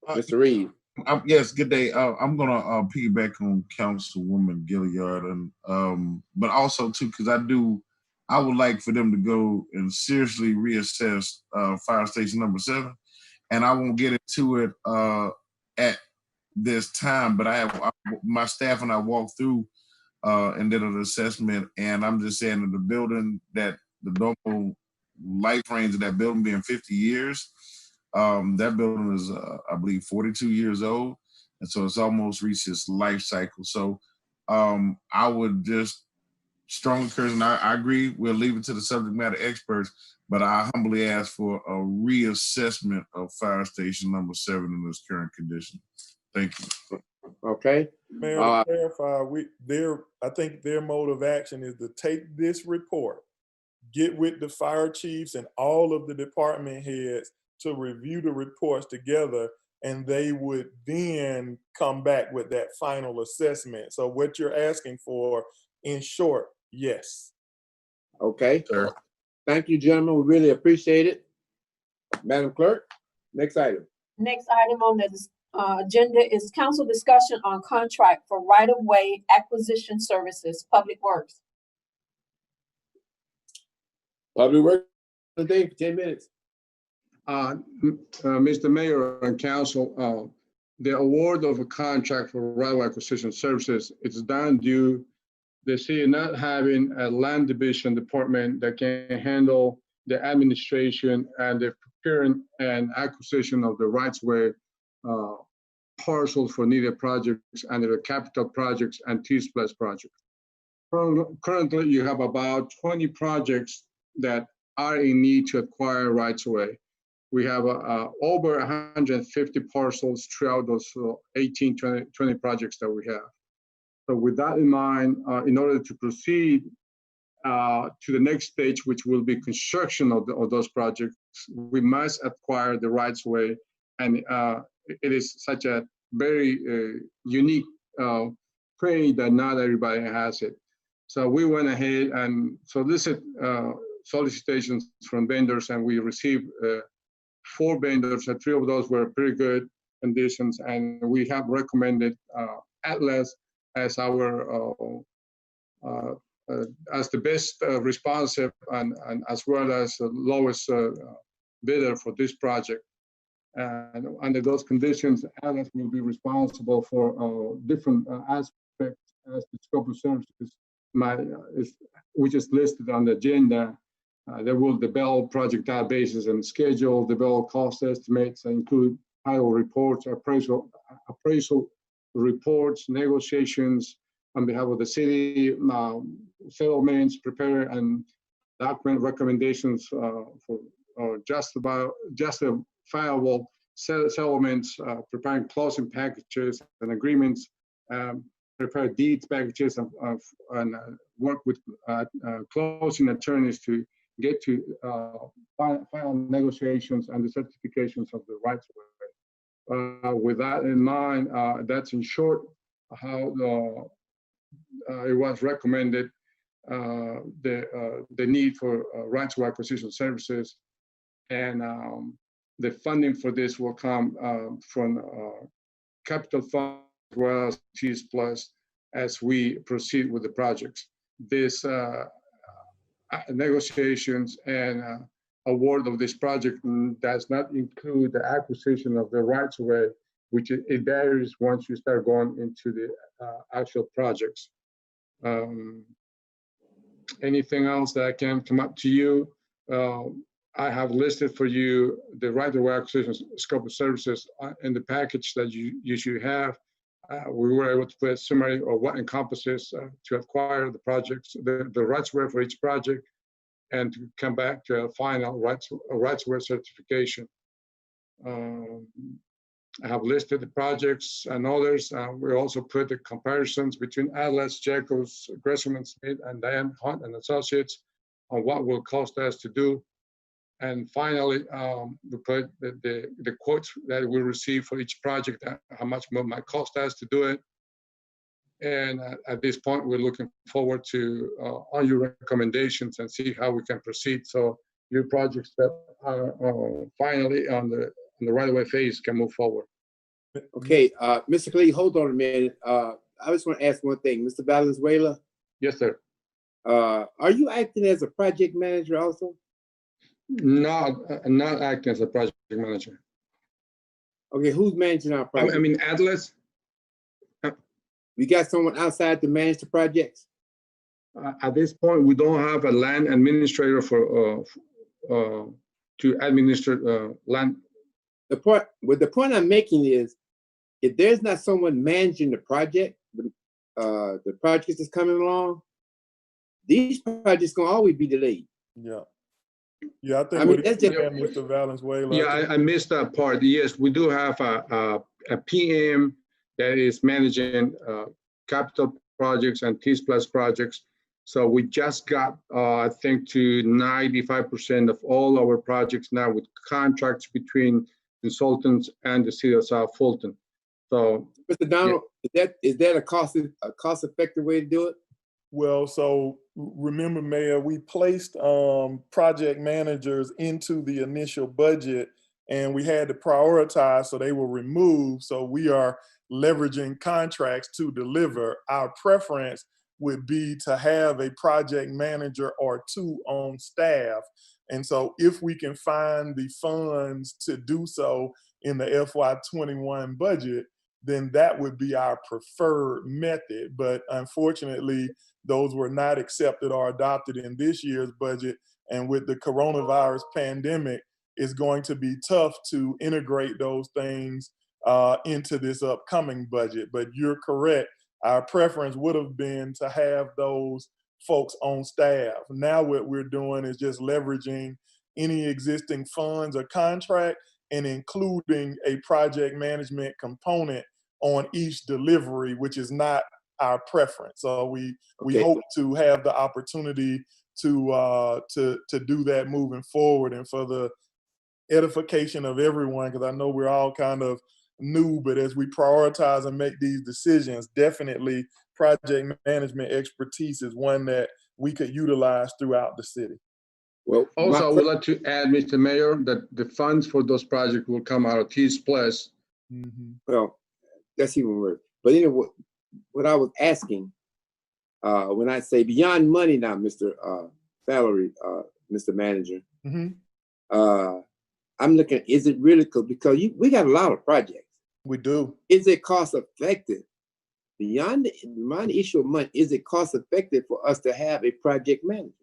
Mr. Reeves. Yes, good day. I'm gonna piggyback on Councilwoman Gilliard, and but also too, because I would like for them to go and seriously reassess fire station number 7, and I won't get into it at this time, but my staff and I walked through and did an assessment, and I'm just saying that the building, that the normal life range of that building being 50 years. That building is, I believe, 42 years old. And so it's almost reached its life cycle. So I would just strongly encourage, and I agree, we'll leave it to the subject matter experts, but I humbly ask for a reassessment of fire station number 7 in its current condition. Thank you. Okay. Mayor, to clarify, I think their mode of action is to take this report, get with the fire chiefs and all of the department heads to review the reports together, and they would then come back with that final assessment. So what you're asking for, in short, yes. Okay. Sure. Thank you, gentlemen. We really appreciate it. Madam Clerk, next item. Next item on the agenda is council discussion on contract for right-of-way acquisition services, Public Works. Public Works today for 10 minutes. Mr. Mayor and Council, the award of a contract for right-of-way acquisition services is done due the city not having a land division department that can handle the administration and the procuring and acquisition of the rights-of-way parcels for needed projects under the capital projects and T-Splash projects. Currently, you have about 20 projects that are in need to acquire rights-of-way. We have over 150 parcels throughout those 18, 20 projects that we have. So with that in mind, in order to proceed to the next stage, which will be construction of those projects, we must acquire the rights-of-way. And it is such a very unique trade that not everybody has it. So we went ahead and solicited solicitations from vendors, and we received 4 vendors, and 3 of those were pretty good conditions, and we have recommended Atlas as our as the best responsive and as well as the lowest bidder for this project. And under those conditions, Atlas will be responsible for different aspects as the scope of services, which is listed on the agenda. They will develop project databases and schedule, develop cost estimates, and include title reports, appraisal reports, negotiations on behalf of the city, settlements, prepare and document recommendations for justifiable settlements, preparing closing packages and agreements, prepare deeds packages, and work with closing attorneys to get to final negotiations and the certifications of the rights of way. With that in mind, that's in short how it was recommended, the need for rights of acquisition services, and the funding for this will come from capital funds as well as T's Plus as we proceed with the projects. This negotiations and award of this project does not include the acquisition of the rights of way, which it varies once you start going into the actual projects. Anything else that can come up to you? I have listed for you the right of way acquisition scope of services in the package that you should have. We were able to put a summary of what encompasses to acquire the projects, the rights of way for each project, and to come back to a final rights of way certification. I have listed the projects and others. We also put the comparisons between Atlas, Jacobs, Gressman Smith, and Diane Hunt and Associates on what will cost us to do. And finally, we put the quotes that we receive for each project, how much more might cost us to do it. And at this point, we're looking forward to all your recommendations and see how we can proceed. So your projects that are finally on the right-of-way phase can move forward. Okay, Mr. Khalid, hold on a minute. I just want to ask one thing. Mr. Valenzuela? Yes, sir. Are you acting as a project manager also? Not acting as a project manager. Okay, who's managing our project? I mean, Atlas. We got someone outside to manage the projects? At this point, we don't have a land administrator for to administer land. The point I'm making is, if there's not someone managing the project, the project is coming along, these projects gonna always be delayed. Yeah. Yeah, I think mean, that's just, Mr. Valenzuela. Yeah, I missed that part. Yes, we do have a PM that is managing capital projects and T-Plus projects. So we just got, I think, to 95% of all our projects now with contracts between consultants and the city of South Fulton. So, Mr. Donald, yeah. is that a cost-effective way to do it? Well, so remember, Mayor, we placed project managers into the initial budget, and we had to prioritize, so they were removed. So we are leveraging contracts to deliver. Our preference would be to have a project manager or two on staff. And so if we can find the funds to do so in the FY21 budget, then that would be our preferred method. But unfortunately, those were not accepted or adopted in this year's budget. And with the coronavirus pandemic, it's going to be tough to integrate those things into this upcoming budget. But you're correct. Our preference would have been to have those folks on staff. Now what we're doing is just leveraging any existing funds or contract and including a project management component on each delivery, which is not our preference. So we hope to have the opportunity to do that moving forward, and for the edification of everyone, because I know we're all kind of new, but as we prioritize and make these decisions, definitely project management expertise is one that we could utilize throughout the city. Well, also, I would like to add, Mr. Mayor, that the funds for those projects will come out of TS Plus. Well, that's even worse. But anyway, what I was asking, when I say beyond money now, Mr. Salary, Mr. Manager, I'm looking, is it really, because we got a lot of projects. We do. Is it cost effective? Beyond the issue of money, is it cost effective for us to have a project manager?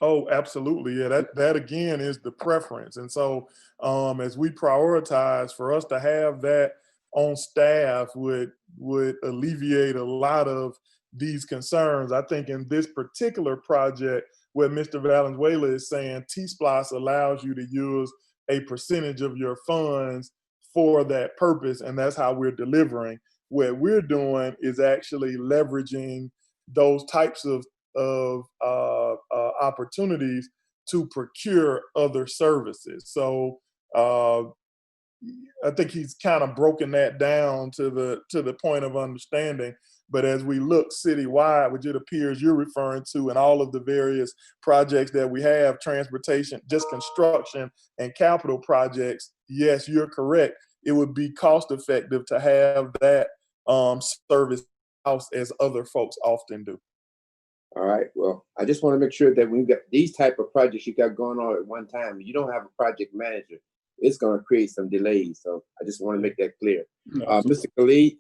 Oh, absolutely. Yeah, that again is the preference. And so as we prioritize, for us to have that on staff would alleviate a lot of these concerns. I think in this particular project, what Mr. Valenzuela is saying, T-Splosh allows you to use a percentage of your funds for that purpose, and that's how we're delivering. What we're doing is actually leveraging those types of opportunities to procure other services. So I think he's kind of broken that down to the point of understanding. But as we look citywide, which it appears you're referring to, and all of the various projects that we have, transportation, just construction and capital projects, yes, you're correct. It would be cost effective to have that service house as other folks often do. All right, well, I just want to make sure that when you got these type of projects you got going on at one time, you don't have a project manager, it's going to create some delays. So I just want to make that clear. Mr. Khalid.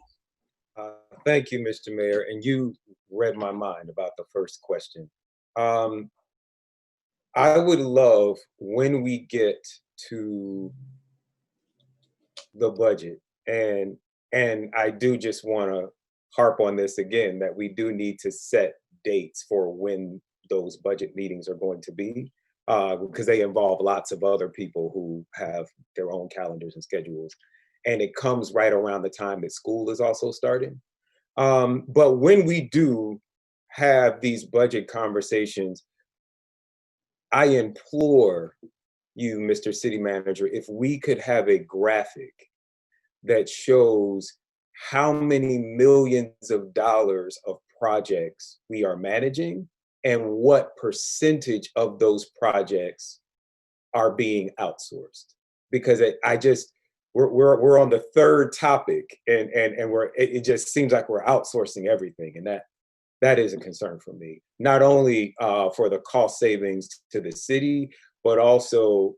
Thank you, Mr. Mayor. And you read my mind about the first question. I would love, when we get to the budget, and I do just want to harp on this again, that we do need to set dates for when those budget meetings are going to be, because they involve lots of other people who have their own calendars and schedules. And it comes right around the time that school is also starting. But when we do have these budget conversations, I implore you, Mr. City Manager, if we could have a graphic that shows how many millions of dollars of projects we are managing and what percentage of those projects are being outsourced. Because we're on the third topic, and it just seems like we're outsourcing everything, and that is a concern for me. Not only for the cost savings to the city, but also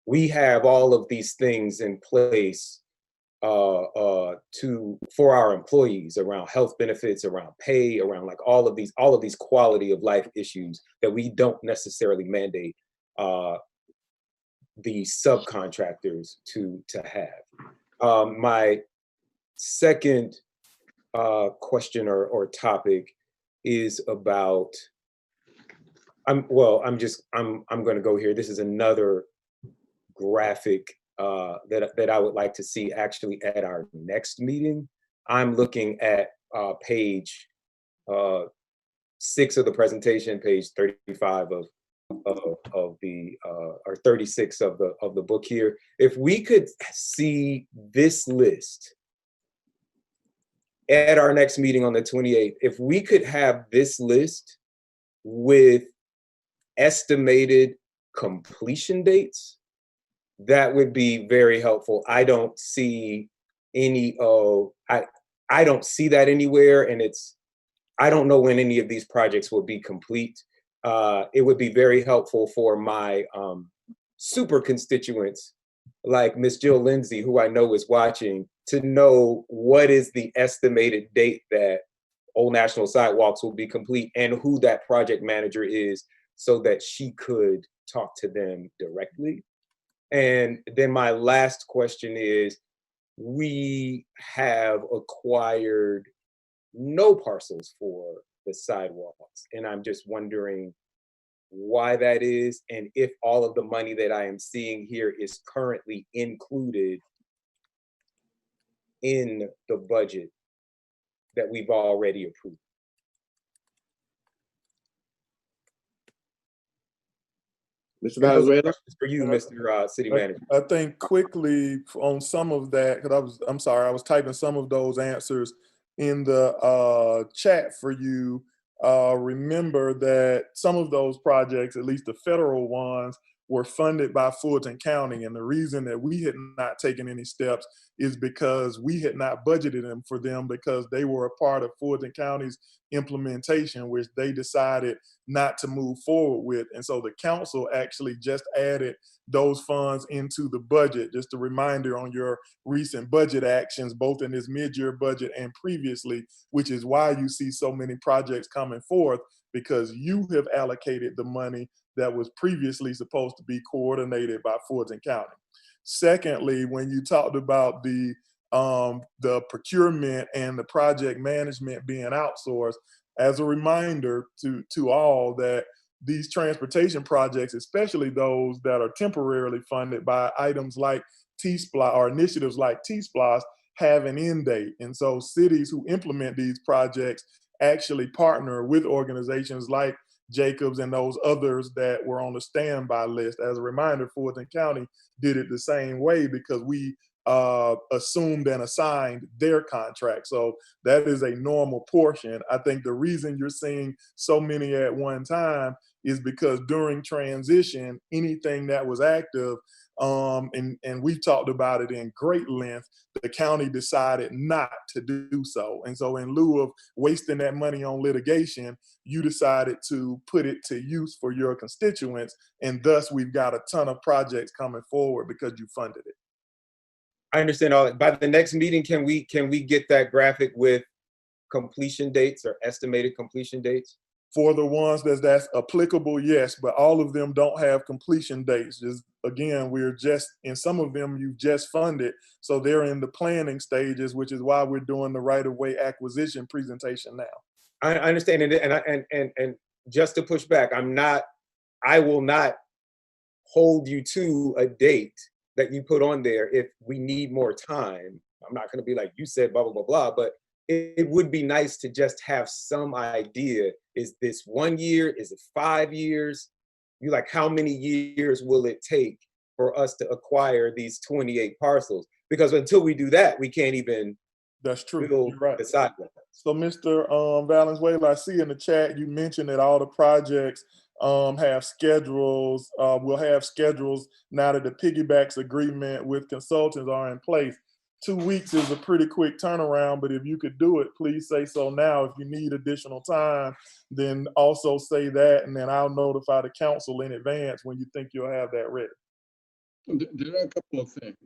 we have all of these things in place for our employees around health benefits, around pay, around like all of these quality of life issues that we don't necessarily mandate the subcontractors to have. My second question or topic is about, I'm going to go here. This is another graphic that I would like to see actually at our next meeting. I'm looking at page 6 of the presentation, page 35 of the or 36 of the book here. If we could see this list at our next meeting on the 28th, if we could have this list with estimated completion dates, that would be very helpful. I don't see any I don't see that anywhere, and it's I don't know when any of these projects will be complete. It would be very helpful for my super constituents like Miss Jill Lindsay, who I know is watching, to know what is the estimated date that Old National Sidewalks will be complete and who that project manager is, so that she could talk to them directly. And then my last question is, we have acquired no parcels for the sidewalks, and I'm just wondering why that is, and if all of the money that I am seeing here is currently included in the budget that we've already approved. Mr. Valenzuela? For you, Mr. City Manager. I think quickly on some of that, because I'm sorry, I was typing some of those answers in the chat for you. Remember that some of those projects, at least the federal ones, were funded by Fulton County. And the reason that we had not taken any steps is because we had not budgeted them for them, because they were a part of Fulton County's implementation, which they decided not to move forward with. And so the council actually just added those funds into the budget. Just a reminder on your recent budget actions, both in this mid-year budget and previously, which is why you see so many projects coming forth, because you have allocated the money that was previously supposed to be coordinated by Fulton County. Secondly, when you talked about the procurement and the project management being outsourced, as a reminder to all that these transportation projects, especially those that are temporarily funded by items like T-SPLOST or initiatives like T-SPLOST, have an end date. And so cities who implement these projects actually partner with organizations like Jacobs and those others that were on the standby list. As a reminder, Fulton County did it the same way because we assumed and assigned their contract. So that is a normal portion. I think the reason you're seeing so many at one time is because during transition, anything that was active, and we've talked about it in great length, the county decided not to do so. And so in lieu of wasting that money on litigation, you decided to put it to use for your constituents. And thus we've got a ton of projects coming forward because you funded it. I understand all that. By the next meeting, can we get that graphic with completion dates or estimated completion dates? For the ones that's applicable, yes, but all of them don't have completion dates. Just again, we're just, in some of them you've just funded, so they're in the planning stages, which is why we're doing the right-of-way acquisition presentation now. I understand it, and just to push back, I will not hold you to a date that you put on there if we need more time. I'm not going to be like, you said blah blah blah blah, but it would be nice to just have some idea. Is this 1 year? Is it 5 years? You like, how many years will it take for us to acquire these 28 parcels? Because until we do that, we can't even That's true. build You're right. the sidewalk. So Mr. Valenzuela, I see in the chat you mentioned that all the projects have schedules. We'll have schedules now that the piggybacks agreement with consultants are in place. 2 weeks is a pretty quick turnaround, but if you could do it, please say so now. If you need additional time, then also say that, and then I'll notify the council in advance when you think you'll have that ready. There are a couple of things.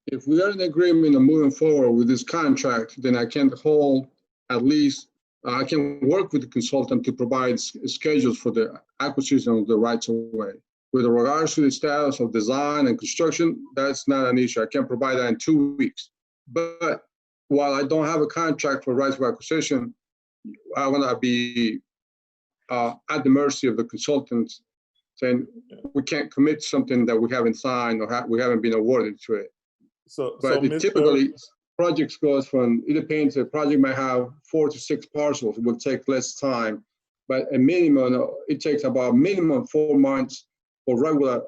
If we are in agreement on moving forward with this contract, then I can hold at least, I can work with the consultant to provide schedules for the acquisition of the rights of way. With regards to the status of design and construction, that's not an issue. I can provide that in 2 weeks. But while I don't have a contract for rights of acquisition, I want to be at the mercy of the consultants, saying we can't commit something that we haven't signed or we haven't been awarded to it. But typically, projects goes from, it depends, the project might have 4 to 6 parcels, it will take less time. But a minimum, it takes about minimum 4 months for regular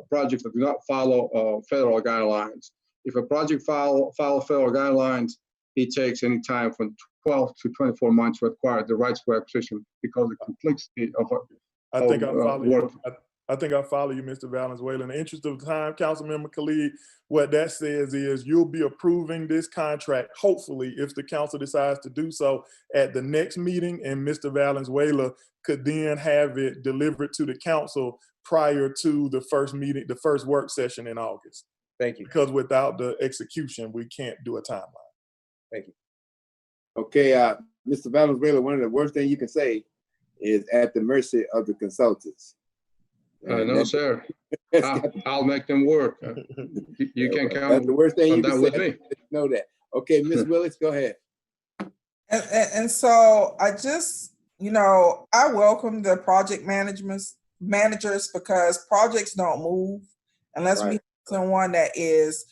projects that do not follow federal guidelines. If a project follow federal guidelines, it takes any time from 12 to 24 months to acquire the rights for acquisition because of the complexity of I think I follow work. I think I follow you, Mr. Valenzuela. In the interest of time, Councilmember Khalid, what that says is you'll be approving this contract, hopefully, if the council decides to do so at the next meeting, and Mr. Valenzuela could then have it delivered to the council prior to the first meeting, the first work session in August. Thank you. Because without the execution, we can't do a timeline. Thank you. Okay, Mr. Valenzuela, one of the worst things you can say is at the mercy of the consultants. No, sir. I'll make them work. You can count That's the worst thing on you that can with say. me. Know that. Okay, Ms. Willis, go ahead. And so I just, I welcome the project managers because projects don't move unless we have someone that is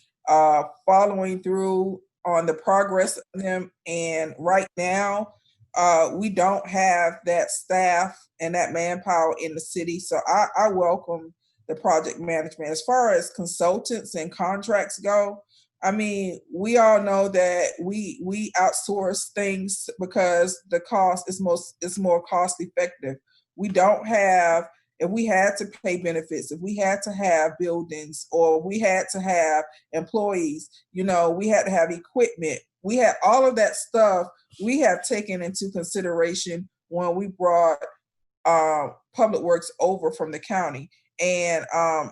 following through on the progress of them. And right now, we don't have that staff and that manpower in the city. So I welcome the project management. As far as consultants and contracts go, I mean, we all know that we outsource things because the cost is more cost effective. We don't have, if we had to pay benefits, if we had to have buildings, or we had to have employees, we had to have equipment. We had all of that stuff we have taken into consideration when we brought Public Works over from the county. And I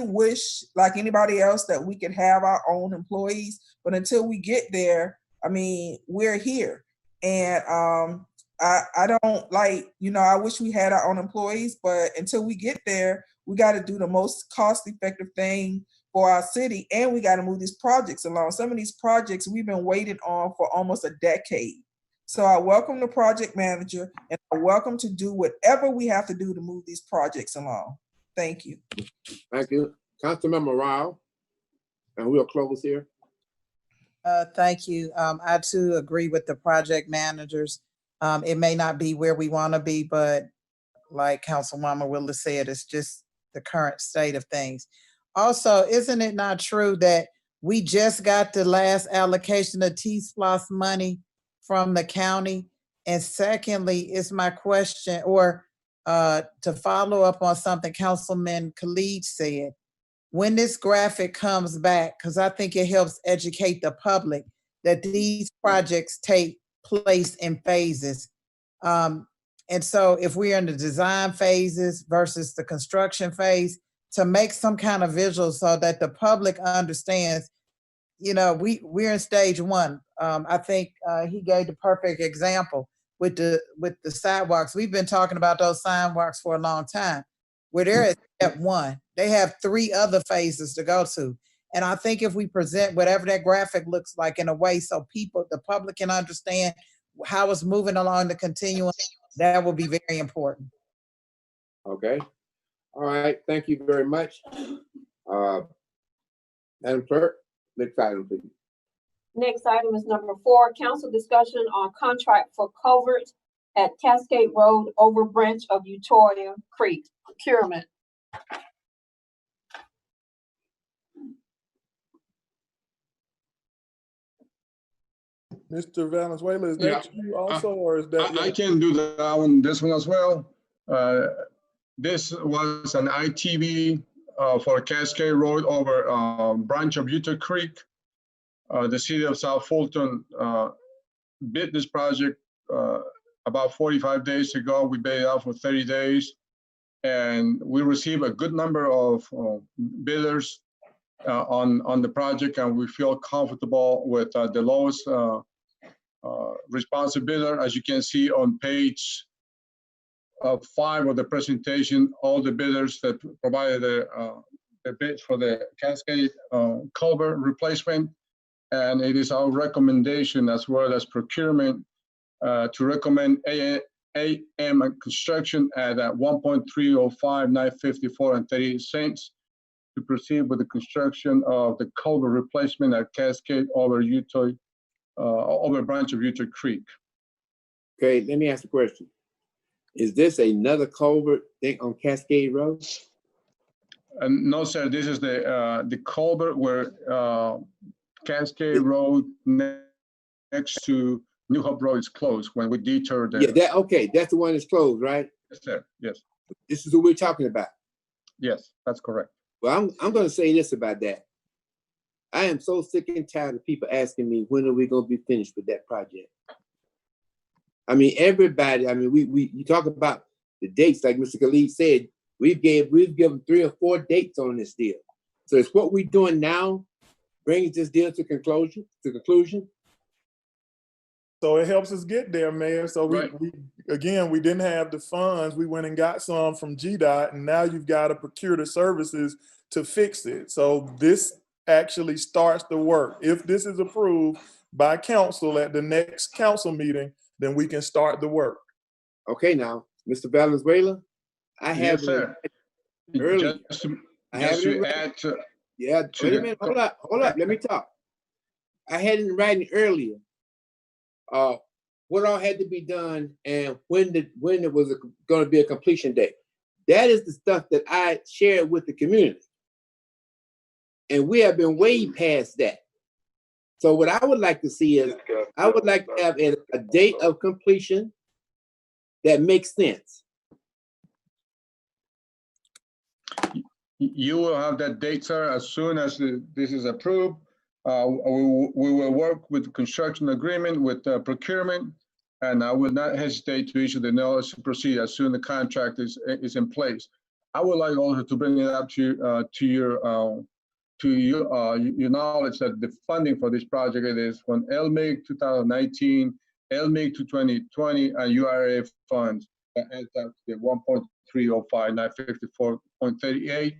wish, like anybody else, that we could have our own employees, but until we get there, I mean, we're here. And I don't like, I wish we had our own employees, but until we get there, we got to do the most cost-effective thing for our city, and we got to move these projects along. Some of these projects we've been waiting on for almost a decade. So I welcome the project manager, and I welcome to do whatever we have to do to move these projects along. Thank you. Thank you. Councilmember Rao, and we'll close here. Thank you. I too agree with the project managers. It may not be where we want to be, but like Councilwoman Willis said, it's just the current state of things. Also, isn't it not true that we just got the last allocation of T-SPLOS money from the county? And secondly, is my question, or to follow up on something Councilman Khalid said, when this graphic comes back, because I think it helps educate the public that these projects take place in phases. And so if we're in the design phases versus the construction phase, to make some kind of visual so that the public understands, we're in stage one. I think he gave the perfect example with the sidewalks. We've been talking about those sidewalks for a long time. Where they're at step one, they have 3 other phases to go to. And I think if we present whatever that graphic looks like in a way so the public can understand how it's moving along the continuum, that will be very important. Okay. All right. Thank you very much. Madam Clerk, next item, please. Next item is number 4, council discussion on contract for Culvert at Cascade Road over branch of Utoy Creek, procurement. Mr. Valenzuela, is that you also, or is that? I can do this one as well. This was an ITV for Cascade Road over branch of Utoy Creek. The city of South Fulton bid this project about 45 days ago. We bid it out for 30 days, and we received a good number of bidders on the project, and we feel comfortable with the lowest responsive bidder. As you can see on page 5 of the presentation, all the bidders that provided the bid for the Cascade culvert replacement. And it is our recommendation, as well as procurement, to recommend AM construction at $1.305954.38 to proceed with the construction of the culvert replacement at Cascade over Utoy, over branch of Utoy Creek. Okay, let me ask a question. Is this another culvert thing on Cascade Road? No, sir. This is the culvert where Cascade Road next to New Hope Road is closed when we detour there. Yeah, okay, that's the one that's closed, right? Yes, sir. Yes. This is what we're talking about. Yes, that's correct. Well, I'm going to say this about that. I am so sick and tired of people asking me, when are we going to be finished with that project? I mean, everybody, I mean, you talk about the dates, like Mr. Khalid said, we've given 3 or 4 dates on this deal. So it's what we're doing now brings this deal to conclusion. So it helps us get there, Mayor. So we didn't have the funds. We went and got some from GDOT, and now you've got to procure the services to fix it. So this actually starts the work. If this is approved by council at the next council meeting, then we can start the work. Okay, now, Mr. Valenzuela, I have Yes, sir. earlier. Just to add to, yeah, wait a minute, hold up, let me talk. I had it in writing earlier, what all had to be done and when it was going to be a completion date. That is the stuff that I shared with the community. And we have been way past that. So what I would like to see is, I would like to have a date of completion that makes sense. you will have that date, sir, as soon as this is approved. We will work with the construction agreement with procurement, and I will not hesitate to issue the notice to proceed as soon as the contract is in place. I would like also to bring it up to your knowledge that the funding for this project is from LMIG 2019, LMIG to 2020, and URA funds that adds up to the 1.305954.38,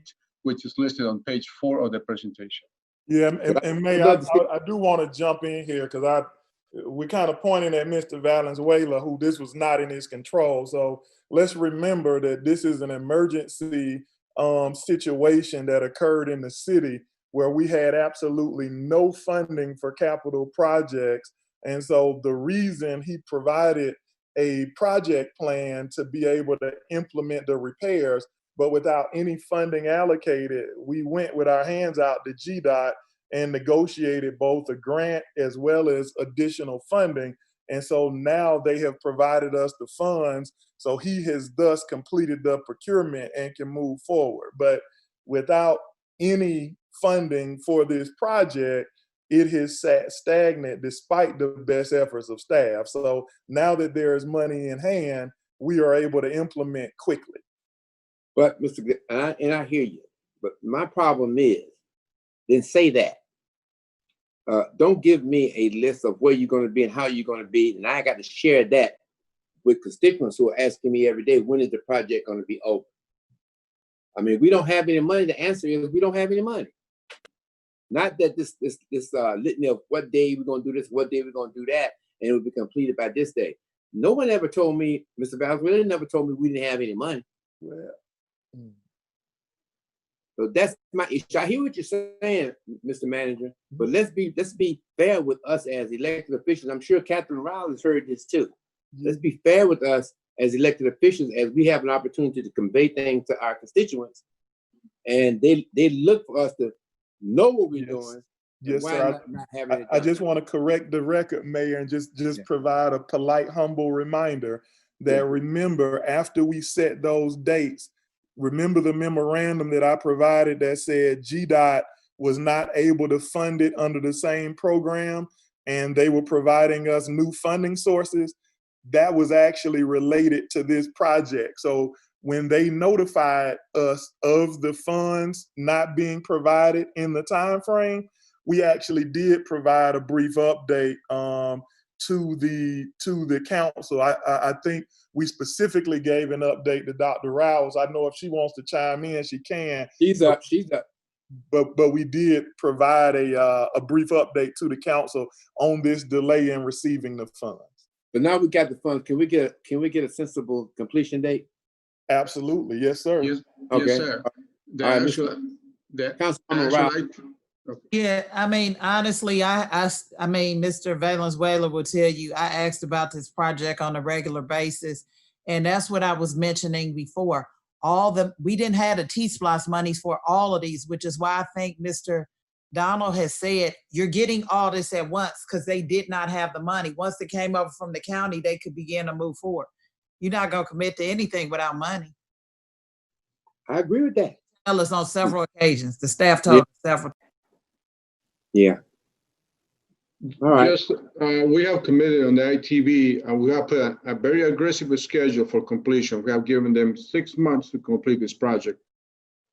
which is listed on page 4 of the presentation. Yeah, and May, I do want to jump in here because we're kind of pointing at Mr. Valenzuela, who this was not in his control. So let's remember that this is an emergency situation that occurred in the city where we had absolutely no funding for capital projects. And so the reason he provided a project plan to be able to implement the repairs, but without any funding allocated, we went with our hands out to GDOT and negotiated both a grant as well as additional funding. And so now they have provided us the funds. So he has thus completed the procurement and can move forward. But without any funding for this project, it has sat stagnant despite the best efforts of staff. So now that there is money in hand, we are able to implement quickly. But Mr. And I hear you, but my problem is, then say that. Don't give me a list of where you're going to be and how you're going to be, and I got to share that with constituents who are asking me every day, when is the project going to be over? I mean, we don't have any money. The answer is we don't have any money. Not that this litany of what day we're going to do this, what day we're going to do that, and it will be completed by this day. No one ever told me, Mr. Valenzuela never told me we didn't have any money. Well, so that's my issue. I hear what you're saying, Mr. Manager, but let's be fair with us as elected officials. I'm sure Catherine Rollins heard this too. Let's be fair with us as elected officials, as we have an opportunity to convey things to our constituents, and they look for us to know what we're doing. Yes, sir. I just want to correct the record, Mayor, and just provide a polite, humble reminder that remember, after we set those dates, remember the memorandum that I provided that said GDOT was not able to fund it under the same program, and they were providing us new funding sources. That was actually related to this project. So when they notified us of the funds not being provided in the time frame, we actually did provide a brief update to the council. I think we specifically gave an update to Dr. Rouse. I know if she wants to chime in, she can. She's up. But we did provide a brief update to the council on this delay in receiving the funds. But now we got the funds. Can we get a sensible completion date? Absolutely, yes, sir. Yes, Okay. Yes, sir. Yeah, I mean, honestly, I mean, Mr. Valenzuela will tell you, I asked about this project on a regular basis, and that's what I was mentioning before. We didn't have the T-SPLOST monies for all of these, which is why I think Mr. Donald has said, you're getting all this at once, because they did not have the money. Once they came over from the county, they could begin to move forward. You're not going to commit to anything without money. I agree with that. Tell us on several occasions. The staff told us several. Yeah. All right. Just, we have committed on the ITV, and we have put a very aggressive schedule for completion. We have given them 6 months to complete this project.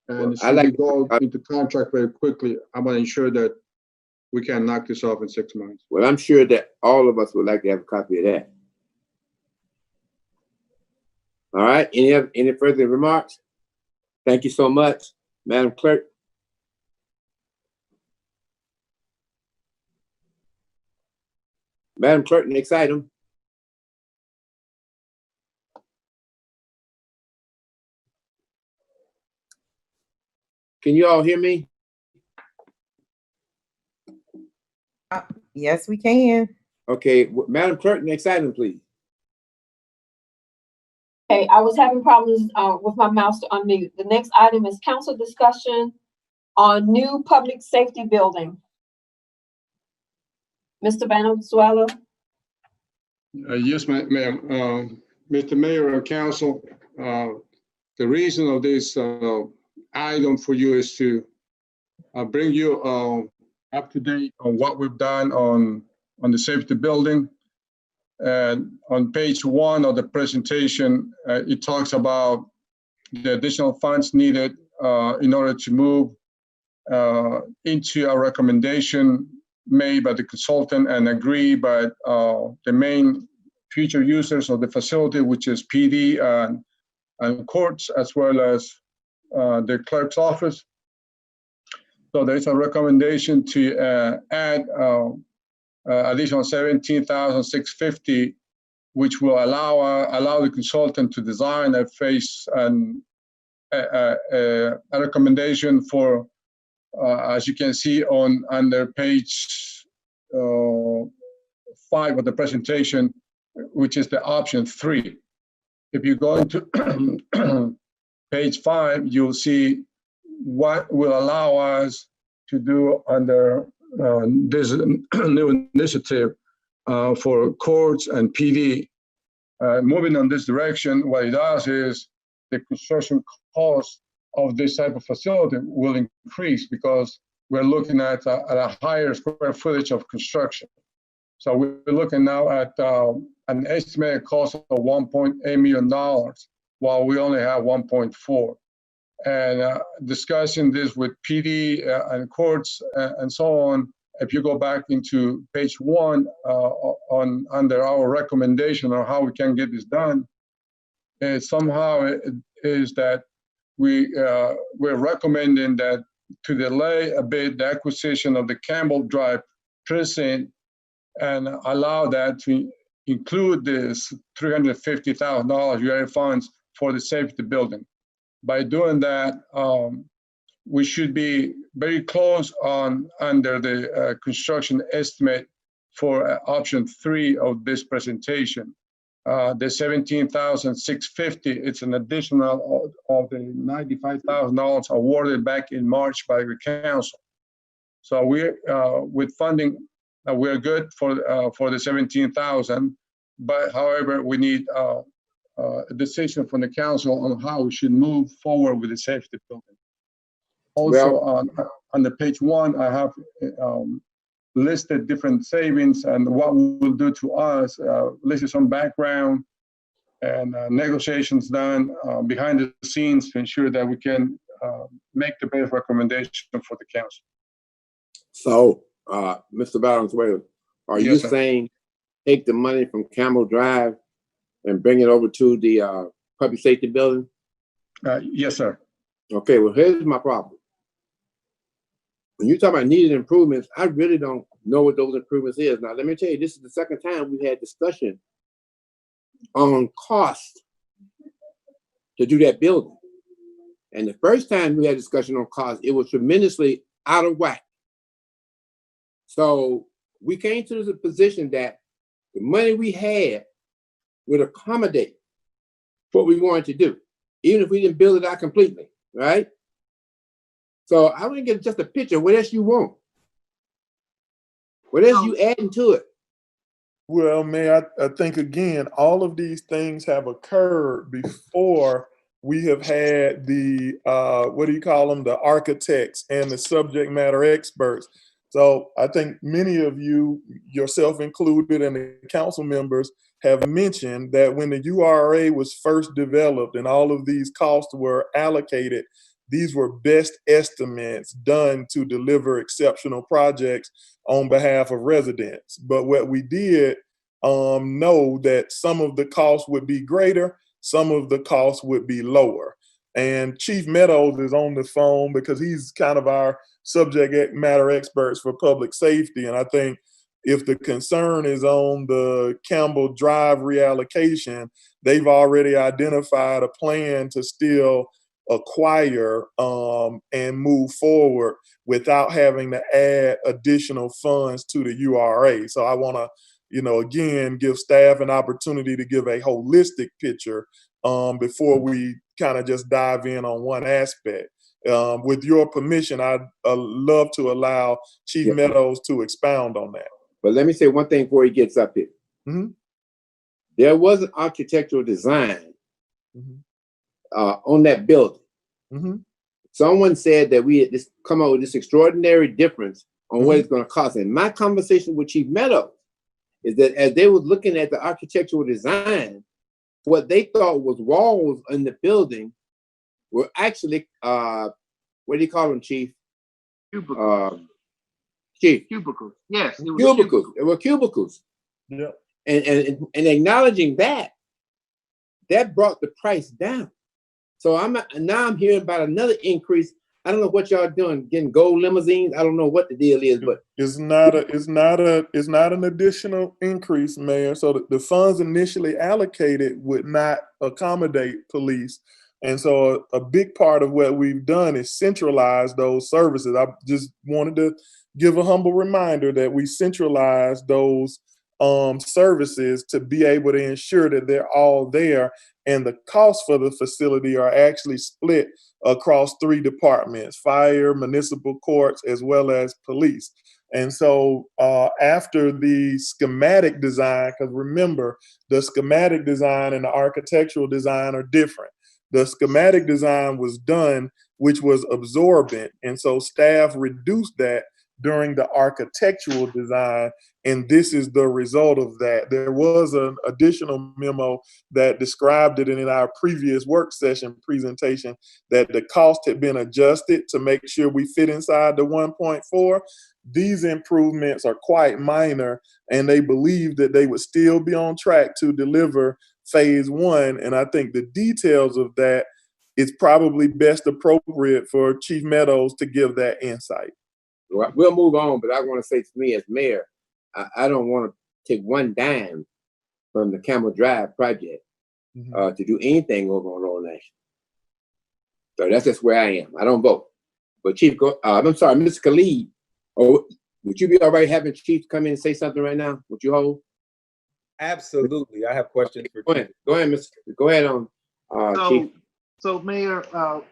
And Well, we go into contract very quickly, I want to ensure that we can knock this off in 6 months. Well, I'm sure that all of us would like to have a copy of that. All right, any further remarks? Thank you so much, Madam Clerk. Madam Clerk, next item. Can you all hear me? Yes, we can. Okay, Madam Clerk, next item, please. Okay, I was having problems with my mouse to unmute. The next item is council discussion on new public safety building. Mr. Valenzuela. Yes, ma'am. Mr. Mayor and Council, the reason of this item for you is to bring you up to date on what we've done on the safety building. And on page 1 of the presentation, it talks about the additional funds needed in order to move into a recommendation made by the consultant and agreed by the main future users of the facility, which is PD and courts, as well as the clerk's office. So there's a recommendation to add additional $17,650, which will allow the consultant to design a phase and a recommendation for, as you can see under page 5 of the presentation, which is the option 3. If you go into page 5, you'll see what will allow us to do under this new initiative for courts and PD. Moving on this direction, what it does is the construction cost of this type of facility will increase because we're looking at a higher square footage of construction. So we're looking now at an estimated cost of $1.8 million, while we only have 1.4. And discussing this with PD and courts and so on, if you go back into page 1 under our recommendation on how we can get this done, somehow it is that we're recommending that to delay a bit the acquisition of the Campbell Drive precinct and allow that to include this $350,000 URA funds for the safety building. By doing that, we should be very close under the construction estimate for option 3 of this presentation. The $17,650, it's an additional of the $95,000 awarded back in March by the council. So with funding, we're good for the $17,000, but however, we need a decision from the council on how we should move forward with the safety building. Also, on the page 1, I have listed different savings and what will do to us, listed some background and negotiations done behind the scenes to ensure that we can make the best recommendation for the council. So, Mr. Valenzuela, are you saying take the money from Campbell Drive and bring it over to the public safety building? Yes, sir. Okay, well, here's my problem. When you talk about needed improvements, I really don't know what those improvements is. Now, let me tell you, this is the second time we had discussion on cost to do that building. And the first time we had discussion on cost, it was tremendously out of whack. So we came to the position that the money we had would accommodate what we wanted to do, even if we didn't build it out completely, right? So I want to get just a picture. What else you want? What else you adding to it? Well, Mayor, I think again, all of these things have occurred before we have had the, what do you call them? The architects and the subject matter experts. So I think many of you, yourself included, and the council members have mentioned that when the URA was first developed and all of these costs were allocated, these were best estimates done to deliver exceptional projects on behalf of residents. But what we did know that some of the costs would be greater, some of the costs would be lower. And Chief Meadows is on the phone because he's kind of our subject matter experts for public safety. And I think if the concern is on the Campbell Drive reallocation, they've already identified a plan to still acquire and move forward without having to add additional funds to the URA. So I want to, again, give staff an opportunity to give a holistic picture before we kind of just dive in on one aspect. With your permission, I'd love to allow Chief Meadows to expound on that. But let me say one thing before he gets up here. Mm-hmm. There was an architectural design on that building. Mm-hmm. Someone said that we had come up with this extraordinary difference on what it's going to cost. And my conversation with Chief Meadows is that as they were looking at the architectural design, what they thought was walls in the building were actually, what do you call them, Chief? Chief. Cubicles. Yes. Cubicles. It were cubicles. Yeah. And acknowledging that brought the price down. So now I'm hearing about another increase. I don't know what y'all doing, getting gold limousines. I don't know what the deal is, but it's not an additional increase, Mayor. So the funds initially allocated would not accommodate police. And so a big part of what we've done is centralize those services. I just wanted to give a humble reminder that we centralize those services to be able to ensure that they're all there, and the costs for the facility are actually split across 3 departments: fire, municipal courts, as well as police. And so after the schematic design, because remember, the schematic design and the architectural design are different. The schematic design was done, which was absorbent, and so staff reduced that during the architectural design, and this is the result of that. There was an additional memo that described it in our previous work session presentation, that the cost had been adjusted to make sure we fit inside the 1.4. These improvements are quite minor, and they believe that they would still be on track to deliver phase 1. And I think the details of that, it's probably best appropriate for Chief Meadows to give that insight. We'll move on, but I want to say to me as mayor, I don't want to take one dime from the Camel Drive project to do anything over on Old National. So that's just where I am. I don't vote. But Chief, I'm sorry, Mr. Khalid, would you be all right having Chief come in and say something right now? Would you hold? Absolutely. I have questions for Go ahead, Mr. Go ahead on, Chief. So Mayor,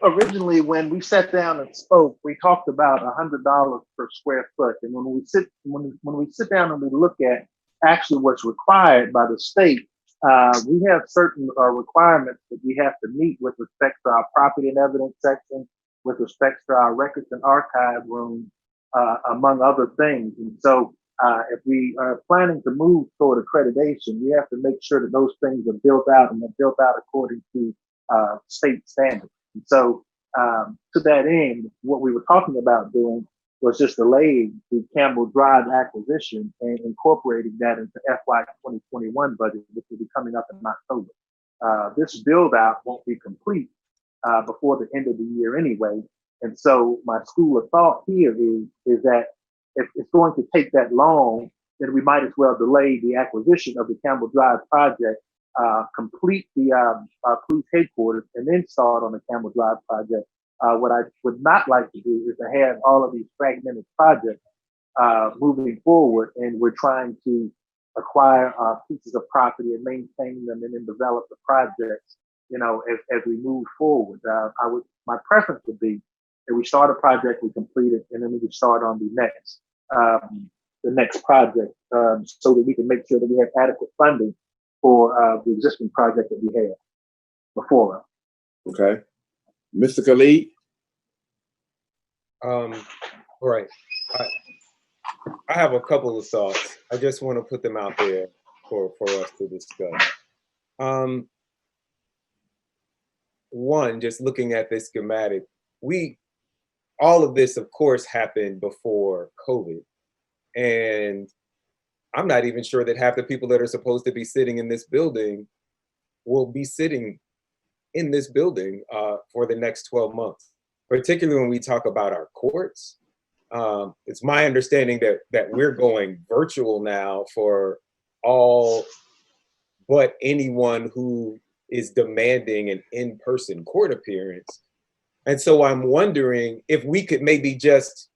originally when we sat down and spoke, we talked about $100 per square foot. And when we sit down and we look at actually what's required by the state, we have certain requirements that we have to meet with respect to our property and evidence section, with respect to our records and archive room, among other things. And so if we are planning to move toward accreditation, we have to make sure that those things are built out, and they're built out according to state standards. And so to that end, what we were talking about doing was just delaying the Campbell Drive acquisition and incorporating that into FY 2021 budget, which will be coming up in October. This build out won't be complete before the end of the year anyway. And so my school of thought here is that if it's going to take that long, then we might as well delay the acquisition of the Campbell Drive project, complete the police headquarters, and then start on the Campbell Drive project. What I would not like to do is to have all of these fragmented projects moving forward, and we're trying to acquire pieces of property and maintain them and then develop the projects, as we move forward. My preference would be that we start a project, we complete it, and then we can start on the next project, so that we can make sure that we have adequate funding for the existing project that we have before us. Okay. Mr. Khalid? All right. I have a couple of thoughts. I just want to put them out there for us to discuss. One, just looking at this schematic, all of this, of course, happened before COVID. And I'm not even sure that half the people that are supposed to be sitting in this building will be sitting in this building for the next 12 months, particularly when we talk about our courts. It's my understanding that we're going virtual now for all but anyone who is demanding an in-person court appearance. And so I'm wondering if we could maybe just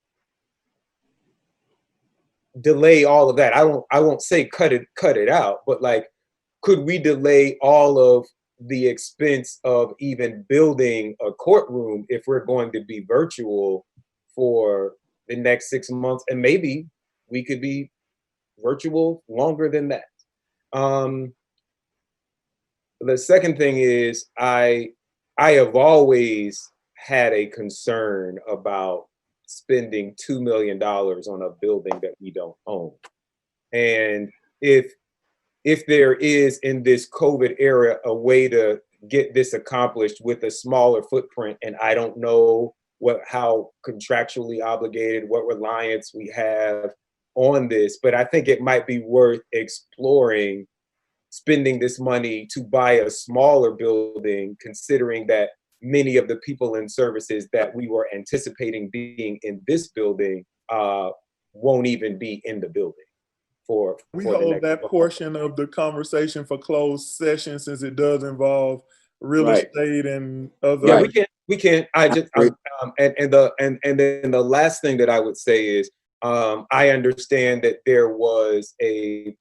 delay all of that. I won't say cut it out, but like, could we delay all of the expense of even building a courtroom if we're going to be virtual for the next 6 months? And maybe we could be virtual longer than that. The second thing is I have always had a concern about spending $2 million on a building that we don't own. And if there is in this COVID era a way to get this accomplished with a smaller footprint, and I don't know how contractually obligated, what reliance we have on this, but I think it might be worth exploring spending this money to buy a smaller building, considering that many of the people and services that we were anticipating being in this building won't even be in the building. We hold that portion of the conversation for closed session, since it does involve real estate and other. Yeah, we can. And then the last thing that I would say is, I understand that there was a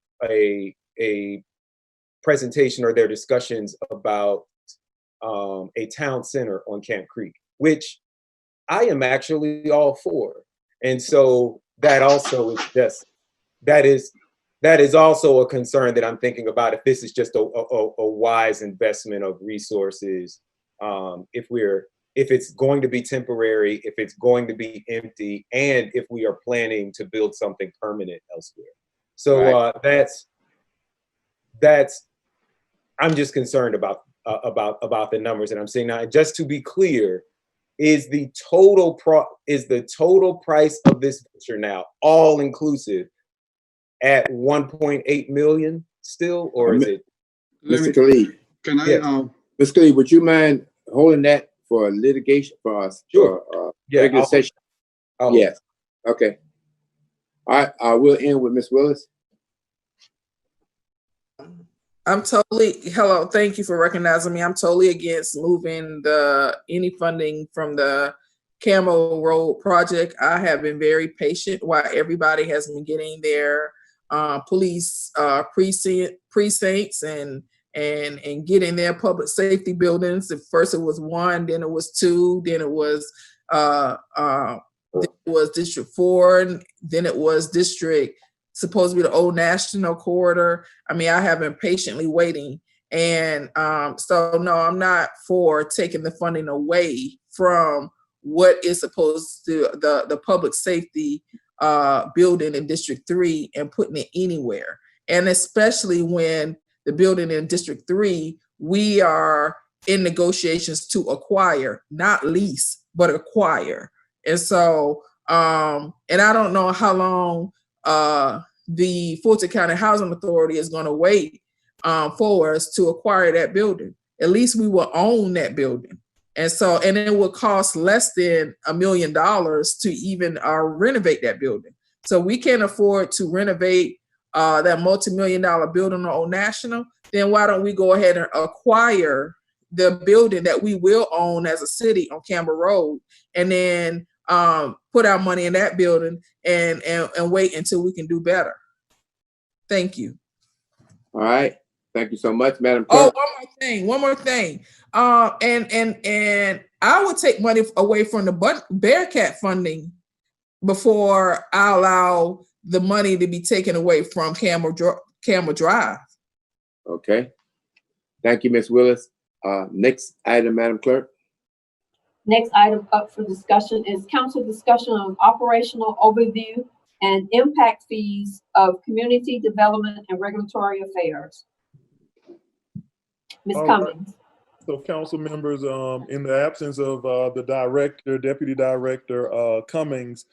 presentation, or their discussions about a town center on Camp Creek, which I am actually all for. And so that also is just, that is also a concern that I'm thinking about, if this is just a wise investment of resources, if it's going to be temporary, if it's going to be empty, and if we are planning to build something permanent elsewhere. So that's I'm just concerned about the numbers that I'm seeing now. And just to be clear, is the total price of this venture now, all inclusive, at 1.8 million still, or is it? Mr. Khalid, Can I? yes. Mr. Khalid, would you mind holding that for litigation for us? Sure. Regular session. Yes. Okay. All right. We'll end with Ms. Willis. Hello, thank you for recognizing me. I'm totally against moving any funding from the Camel Road project. I have been very patient while everybody has been getting their police precincts and getting their public safety buildings. At first it was 1, then it was 2, then it was District 4, then it was supposed to be the Old National Corridor. I mean, I have been patiently waiting. And so no, I'm not for taking the funding away from what is supposed to, the public safety building in District 3 and putting it anywhere. And especially when the building in District 3, we are in negotiations to acquire, not lease, but acquire. And so, and I don't know how long the Fulton County Housing Authority is going to wait for us to acquire that building. At least we will own that building. And so, and it will cost less than $1 million to even renovate that building. So we can't afford to renovate that multi-million-dollar building on Old National. Then why don't we go ahead and acquire the building that we will own as a city on Campbell Road, and then put our money in that building and wait until we can do better. Thank you. All right. Thank you so much, Madam Clerk. Oh, one more thing. And I would take money away from the Bearcat funding before I allow the money to be taken away from Camel Drive. Okay. Thank you, Ms. Willis. Next item, Madam Clerk. Next item up for discussion is council discussion on operational overview and impact fees of community development and regulatory affairs. Ms. All right. Cummings. So council members, in the absence of the director, deputy director Cummings,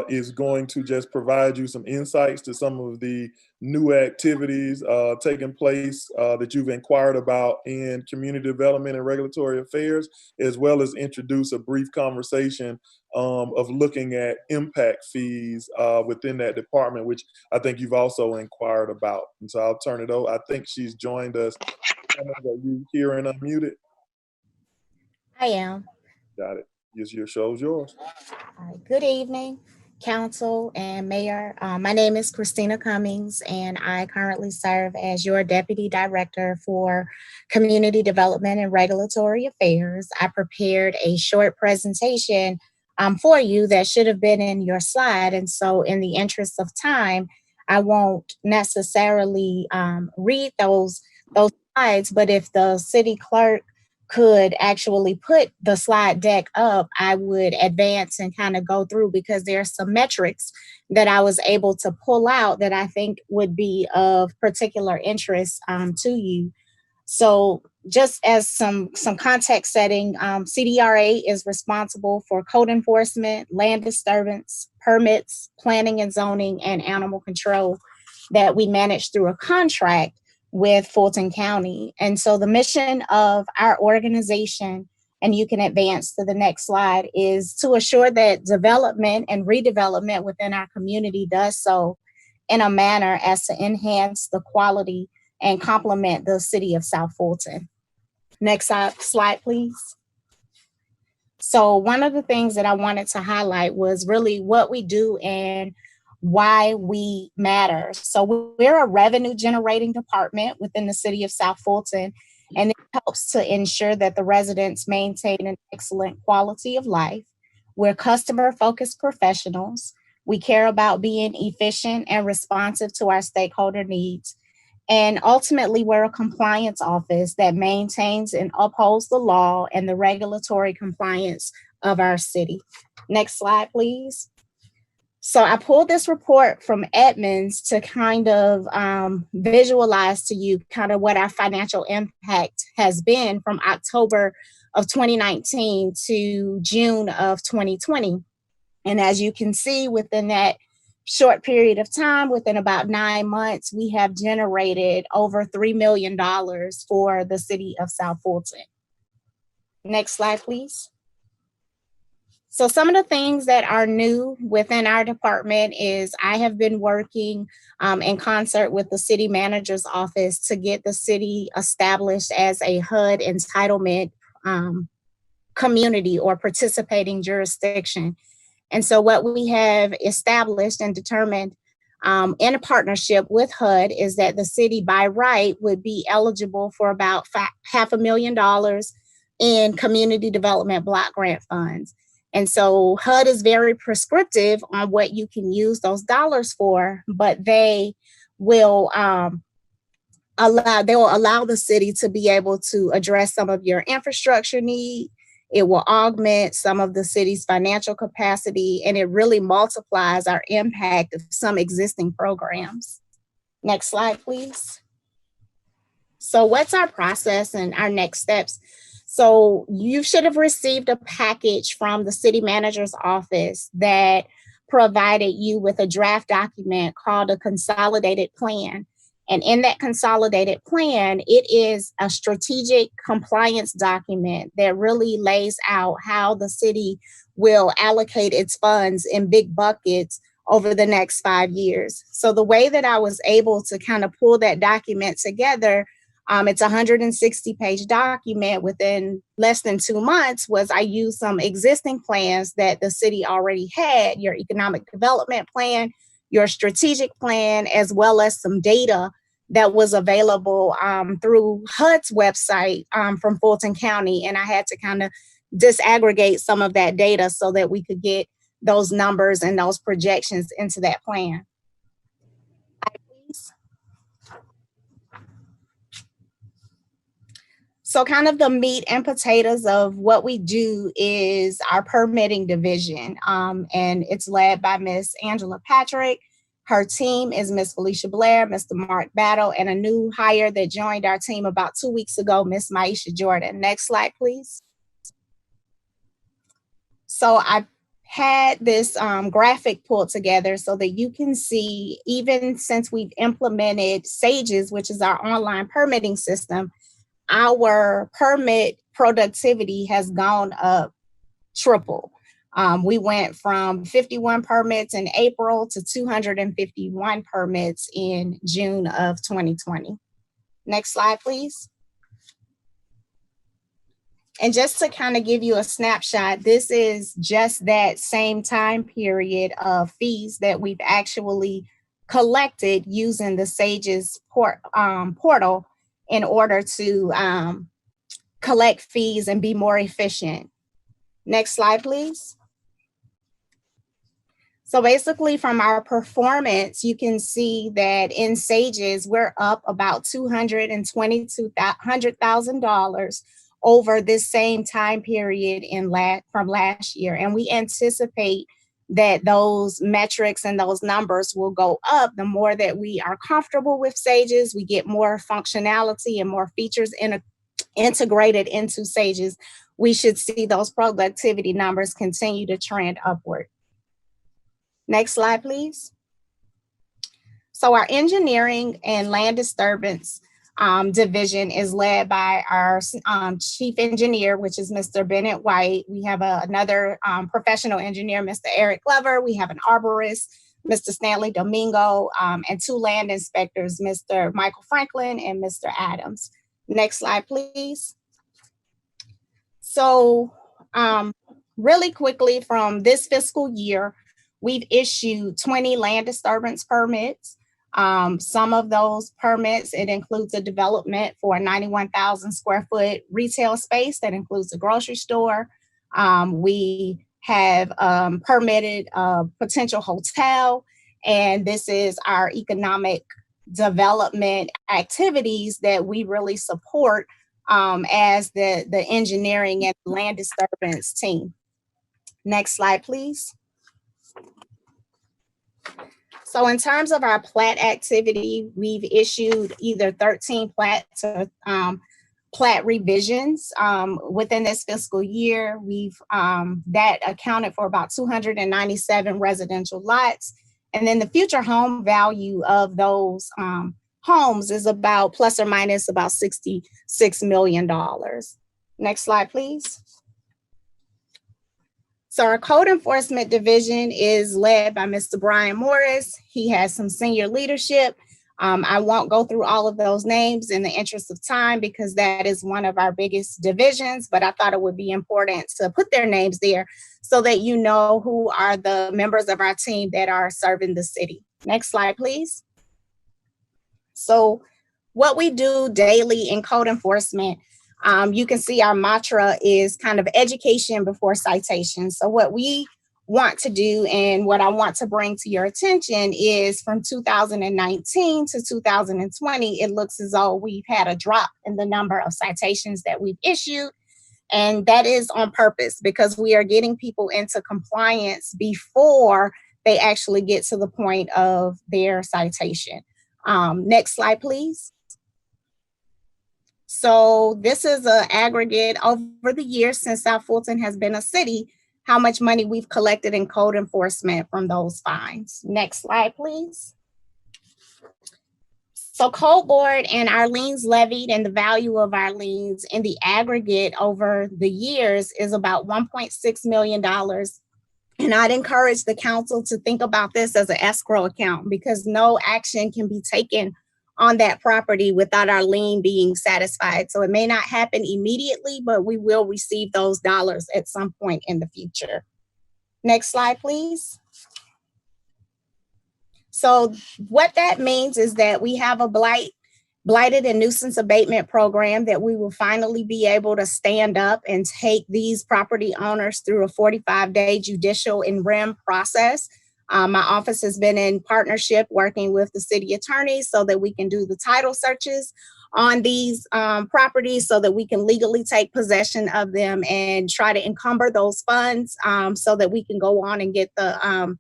is going to just provide you some insights to some of the new activities taking place that you've inquired about in community development and regulatory affairs, as well as introduce a brief conversation of looking at impact fees within that department, which I think you've also inquired about. And so I'll turn it over. I think she's joined us. Are you here and unmuted? I am. Got it. Your show's yours. All right. Good evening, council and mayor. My name is Christina Cummings, and I currently serve as your deputy director for community development and regulatory affairs. I prepared a short presentation for you that should have been in your slide. And so in the interest of time, I won't necessarily read those slides, but if the city clerk could actually put the slide deck up, I would advance and kind of go through, because there are some metrics that I was able to pull out that I think would be of particular interest to you. So just as some context setting, CDRA is responsible for code enforcement, land disturbance, permits, planning and zoning, and animal control that we manage through a contract with Fulton County. And so the mission of our organization, and you can advance to the next slide, is to assure that development and redevelopment within our community does so in a manner as to enhance the quality and complement the city of South Fulton. Next slide, please. So one of the things that I wanted to highlight was really what we do and why we matter. So we're a revenue generating department within the city of South Fulton, and it helps to ensure that the residents maintain an excellent quality of life. We're customer focused professionals. We care about being efficient and responsive to our stakeholder needs. And ultimately, we're a compliance office that maintains and upholds the law and the regulatory compliance of our city. Next slide, please. So I pulled this report from Edmonds to kind of visualize to you kind of what our financial impact has been from October of 2019 to June of 2020. And as you can see, within that short period of time, within about 9 months, we have generated over $3 million for the city of South Fulton. Next slide, please. So some of the things that are new within our department is I have been working in concert with the city manager's office to get the city established as a HUD entitlement community or participating jurisdiction. And so what we have established and determined in a partnership with HUD is that the city by right would be eligible for about $500,000 in community development block grant funds. And so HUD is very prescriptive on what you can use those dollars for, but they will allow the city to be able to address some of your infrastructure need. It will augment some of the city's financial capacity, and it really multiplies our impact of some existing programs. Next slide, please. So what's our process and our next steps? So you should have received a package from the city manager's office that provided you with a draft document called a consolidated plan. And in that consolidated plan, it is a strategic compliance document that really lays out how the city will allocate its funds in big buckets over the next 5 years. So the way that I was able to kind of pull that document together, it's a 160-page document within less than 2 months, was I used some existing plans that the city already had, your economic development plan, your strategic plan, as well as some data that was available through HUD's website from Fulton County. And I had to kind of disaggregate some of that data so that we could get those numbers and those projections into that plan. So kind of the meat and potatoes of what we do is our permitting division, and it's led by Miss Angela Patrick. Her team is Miss Felicia Blair, Mr. Mark Battle, and a new hire that joined our team about 2 weeks ago, Miss Maisha Jordan. Next slide, please. So I had this graphic pulled together so that you can see, even since we've implemented SAGES, which is our online permitting system, our permit productivity has gone up triple. We went from 51 permits in April to 251 permits in June of 2020. Next slide, please. And just to kind of give you a snapshot, this is just that same time period of fees that we've actually collected using the SAGES portal in order to collect fees and be more efficient. Next slide, please. So basically from our performance, you can see that in SAGES, we're up about $222,000 over this same time period from last year. And we anticipate that those metrics and those numbers will go up the more that we are comfortable with SAGES. We get more functionality and more features integrated into SAGES. We should see those productivity numbers continue to trend upward. Next slide, please. So our engineering and land disturbance division is led by our chief engineer, which is Mr. Bennett White. We have another professional engineer, Mr. Eric Glover. We have an arborist, Mr. Stanley Domingo, and two land inspectors, Mr. Michael Franklin and Mr. Adams. Next slide, please. So really quickly, from this fiscal year, we've issued 20 land disturbance permits. Some of those permits, it includes a development for a 91,000 square foot retail space that includes a grocery store. We have permitted a potential hotel, and this is our economic development activities that we really support as the engineering and land disturbance team. Next slide, please. So in terms of our plat activity, we've issued either 13 plats or plat revisions within this fiscal year. We've that accounted for about 297 residential lots. And then the future home value of those homes is about plus or minus about $66 million. Next slide, please. So our code enforcement division is led by Mr. Brian Morris. He has some senior leadership. I won't go through all of those names in the interest of time because that is one of our biggest divisions, but I thought it would be important to put their names there so that you know who are the members of our team that are serving the city. Next slide, please. So what we do daily in code enforcement, you can see our mantra is kind of education before citation. So what we want to do and what I want to bring to your attention is from 2019 to 2020, it looks as though we've had a drop in the number of citations that we've issued. And that is on purpose because we are getting people into compliance before they actually get to the point of their citation. Next slide, please. So this is an aggregate over the years since South Fulton has been a city, how much money we've collected in code enforcement from those fines. Next slide, please. So Code Board and our liens levied and the value of our liens in the aggregate over the years is about $1.6 million. And I'd encourage the council to think about this as an escrow account because no action can be taken on that property without our lien being satisfied. So it may not happen immediately, but we will receive those dollars at some point in the future. Next slide, please. So what that means is that we have a blighted and nuisance abatement program that we will finally be able to stand up and take these property owners through a 45-day judicial and REM process. My office has been in partnership working with the city attorney so that we can do the title searches on these properties so that we can legally take possession of them and try to encumber those funds so that we can go on and get the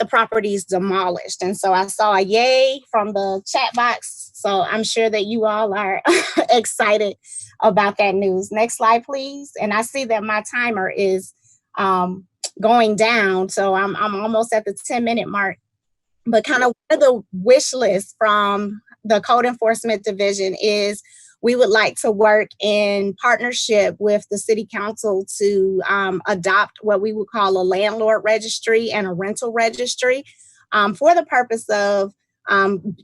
properties demolished. And so I saw a yay from the chat box. So I'm sure that you all are excited about that news. Next slide, please. And I see that my timer is going down. So I'm almost at the 10-minute mark. But kind of one of the wish lists from the Code Enforcement Division is we would like to work in partnership with the City Council to adopt what we would call a landlord registry and a rental registry for the purpose of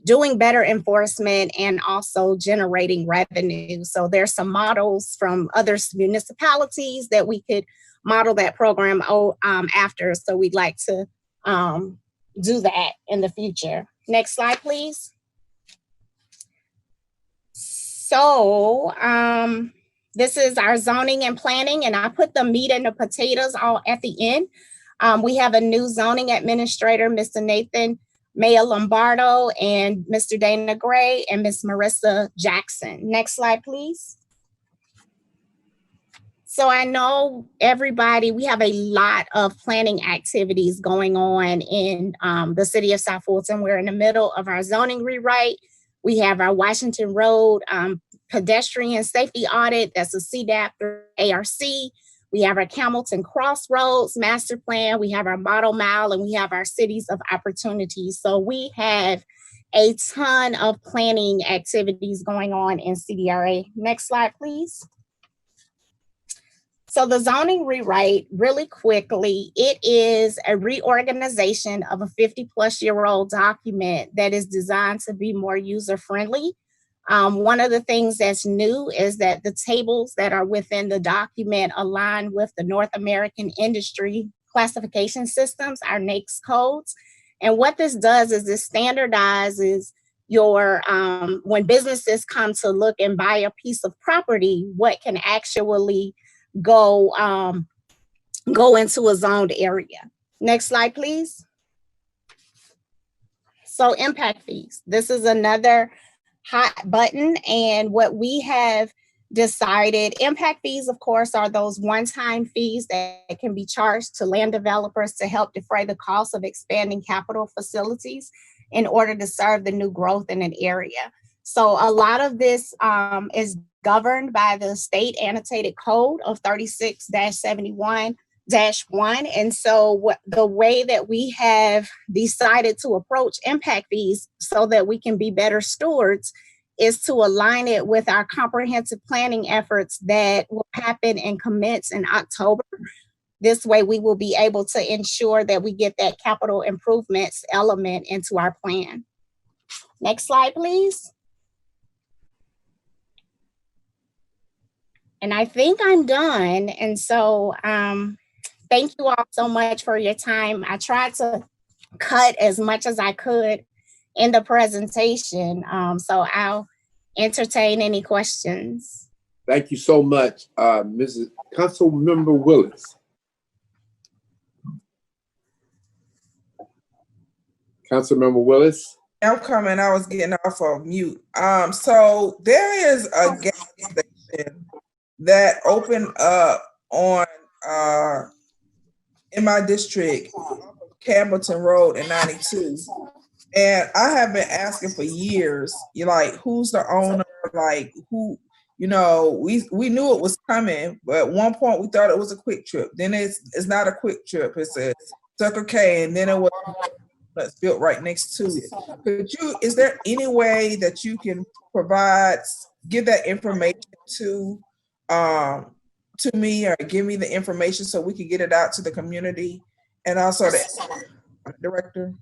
doing better enforcement and also generating revenue. So there's some models from other municipalities that we could model that program after. So we'd like to do that in the future. Next slide, please. So this is our zoning and planning, and I put the meat and the potatoes all at the end. We have a new zoning administrator, Mr. Nathan Maya Lombardo, and Mr. Dana Gray, and Ms. Marissa Jackson. Next slide, please. So I know everybody, we have a lot of planning activities going on in the city of South Fulton. We're in the middle of our zoning rewrite. We have our Washington Road pedestrian safety audit. That's a CDAP through ARC. We have our Hamilton Crossroads master plan. We have our model mile, and we have our cities of opportunity. So we have a ton of planning activities going on in CDRA. Next slide, please. So the zoning rewrite, really quickly, it is a reorganization of a 50-plus-year-old document that is designed to be more user-friendly. One of the things that's new is that the tables that are within the document align with the North American Industry Classification Systems, our NAICS codes. And what this does is this standardizes your, when businesses come to look and buy a piece of property, what can actually go into a zoned area. Next slide, please. So impact fees. This is another hot button, and what we have decided, impact fees, of course, are those one-time fees that can be charged to land developers to help defray the cost of expanding capital facilities in order to serve the new growth in an area. So a lot of this is governed by the state annotated code of 36-71-1. And so the way that we have decided to approach impact fees so that we can be better stewards is to align it with our comprehensive planning efforts that will happen and commence in October. This way we will be able to ensure that we get that capital improvements element into our plan. Next slide, please. And I think I'm done. And so thank you all so much for your time. I tried to cut as much as I could in the presentation. So I'll entertain any questions. Thank you so much, Mrs. Councilmember Willis. Councilmember Willis. I'm coming. I was getting off of mute. So there is a gas station that opened up on in my district, Campbellton Road in 92. And I have been asking for years, like, who's the owner? Like, who, we knew it was coming, but at one point we thought it was a quick trip. Then it's not a quick trip. It's a Circle K, and then it was that's built right next to it. Is there any way that you can give that information to me, or give me the information so we can get it out to the community and also the director?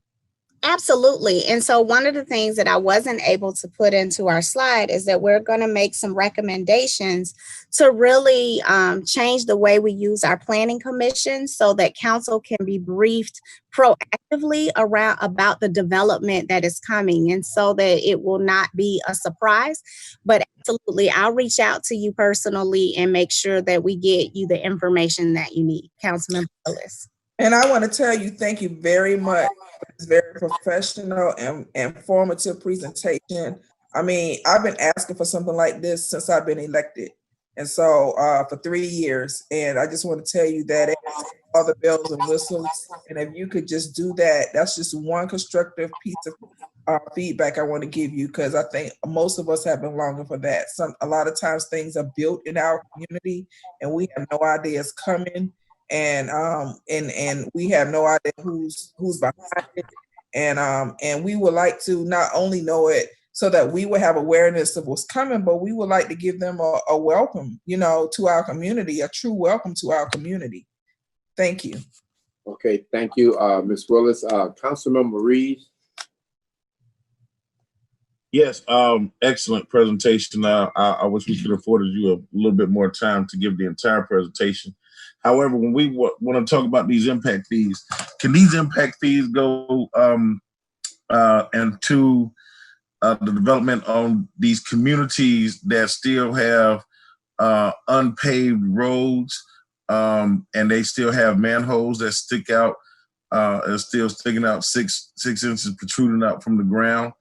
Absolutely. And so one of the things that I wasn't able to put into our slide is that we're going to make some recommendations to really change the way we use our planning commission so that council can be briefed proactively about the development that is coming, and so that it will not be a surprise. But absolutely, I'll reach out to you personally and make sure that we get you the information that you need. Councilmember Willis. And I want to tell you, thank you very much. It's very professional and informative presentation. I mean, I've been asking for something like this since I've been elected. And so for 3 years, and I just want to tell you that all the bells and whistles, and if you could just do that, that's just one constructive piece of feedback I want to give you, because I think most of us have been longing for that. A lot of times things are built in our community and we have no idea it's coming, and we have no idea who's behind it, and we would like to not only know it so that we will have awareness of what's coming, but we would like to give them a welcome, to our community, a true welcome to our community. Thank you. Okay, thank you, Ms. Willis. Councilmember Reed. Yes, excellent presentation. I wish we could have afforded you a little bit more time to give the entire presentation. However, when we want to talk about these impact fees, can these impact fees go into the development on these communities that still have unpaved roads, and they still have manholes that stick out, are still sticking out six inches protruding out from the ground,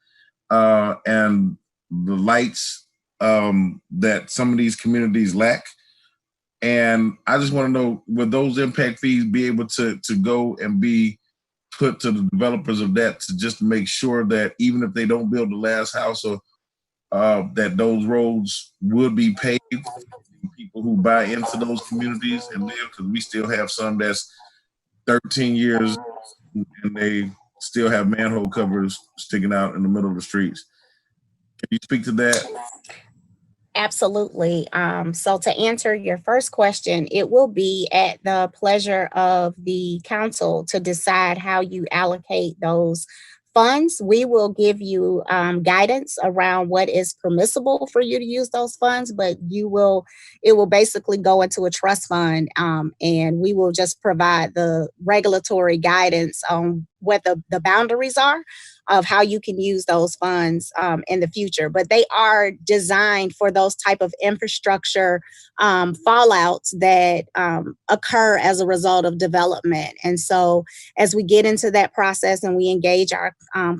and the lights that some of these communities lack? And I just want to know, will those impact fees be able to go and be put to the developers of that, to just make sure that even if they don't build the last house, or that those roads would be paved for people who buy into those communities and live? Because we still have some that's 13 years and they still have manhole covers sticking out in the middle of the streets. Can you speak to that? Absolutely. So to answer your first question, it will be at the pleasure of the council to decide how you allocate those funds. We will give you guidance around what is permissible for you to use those funds, but it will basically go into a trust fund, and we will just provide the regulatory guidance on what the boundaries are of how you can use those funds in the future. But they are designed for those type of infrastructure fallouts that occur as a result of development. And so as we get into that process and we engage our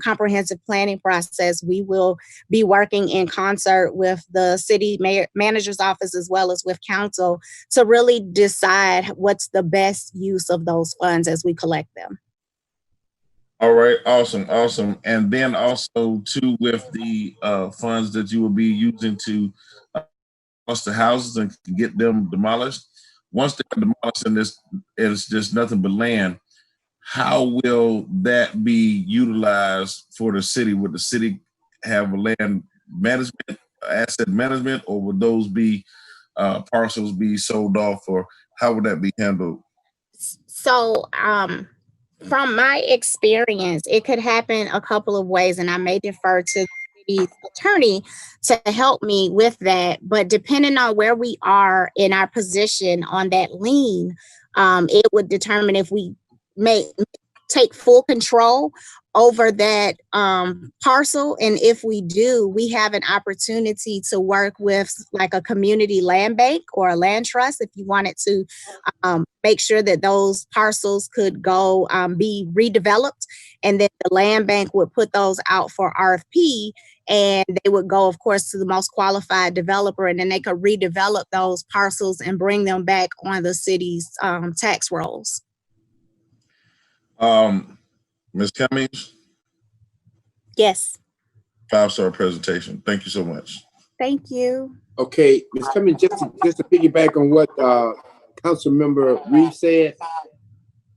comprehensive planning process, we will be working in concert with the city manager's office as well as with council to really decide what's the best use of those funds as we collect them. All right, awesome. And then also too, with the funds that you will be using to bust the houses and get them demolished, once they're demolished and it's just nothing but land, how will that be utilized for the city? Would the city have a land management, asset management, or would those be parcels be sold off, or how would that be handled? So, from my experience, it could happen a couple of ways, and I may defer to the attorney to help me with that. But depending on where we are in our position on that lien, it would determine if we may take full control over that parcel. And if we do, we have an opportunity to work with like a community land bank or a land trust if you wanted to make sure that those parcels could go be redeveloped. And then the land bank would put those out for RFP, and they would go, of course, to the most qualified developer, and then they could redevelop those parcels and bring them back on the city's tax rolls. Ms. Cummings? Yes. 5-star presentation. Thank you so much. Thank you. Okay, Ms. Cummings, just to piggyback on what Councilmember Reed said,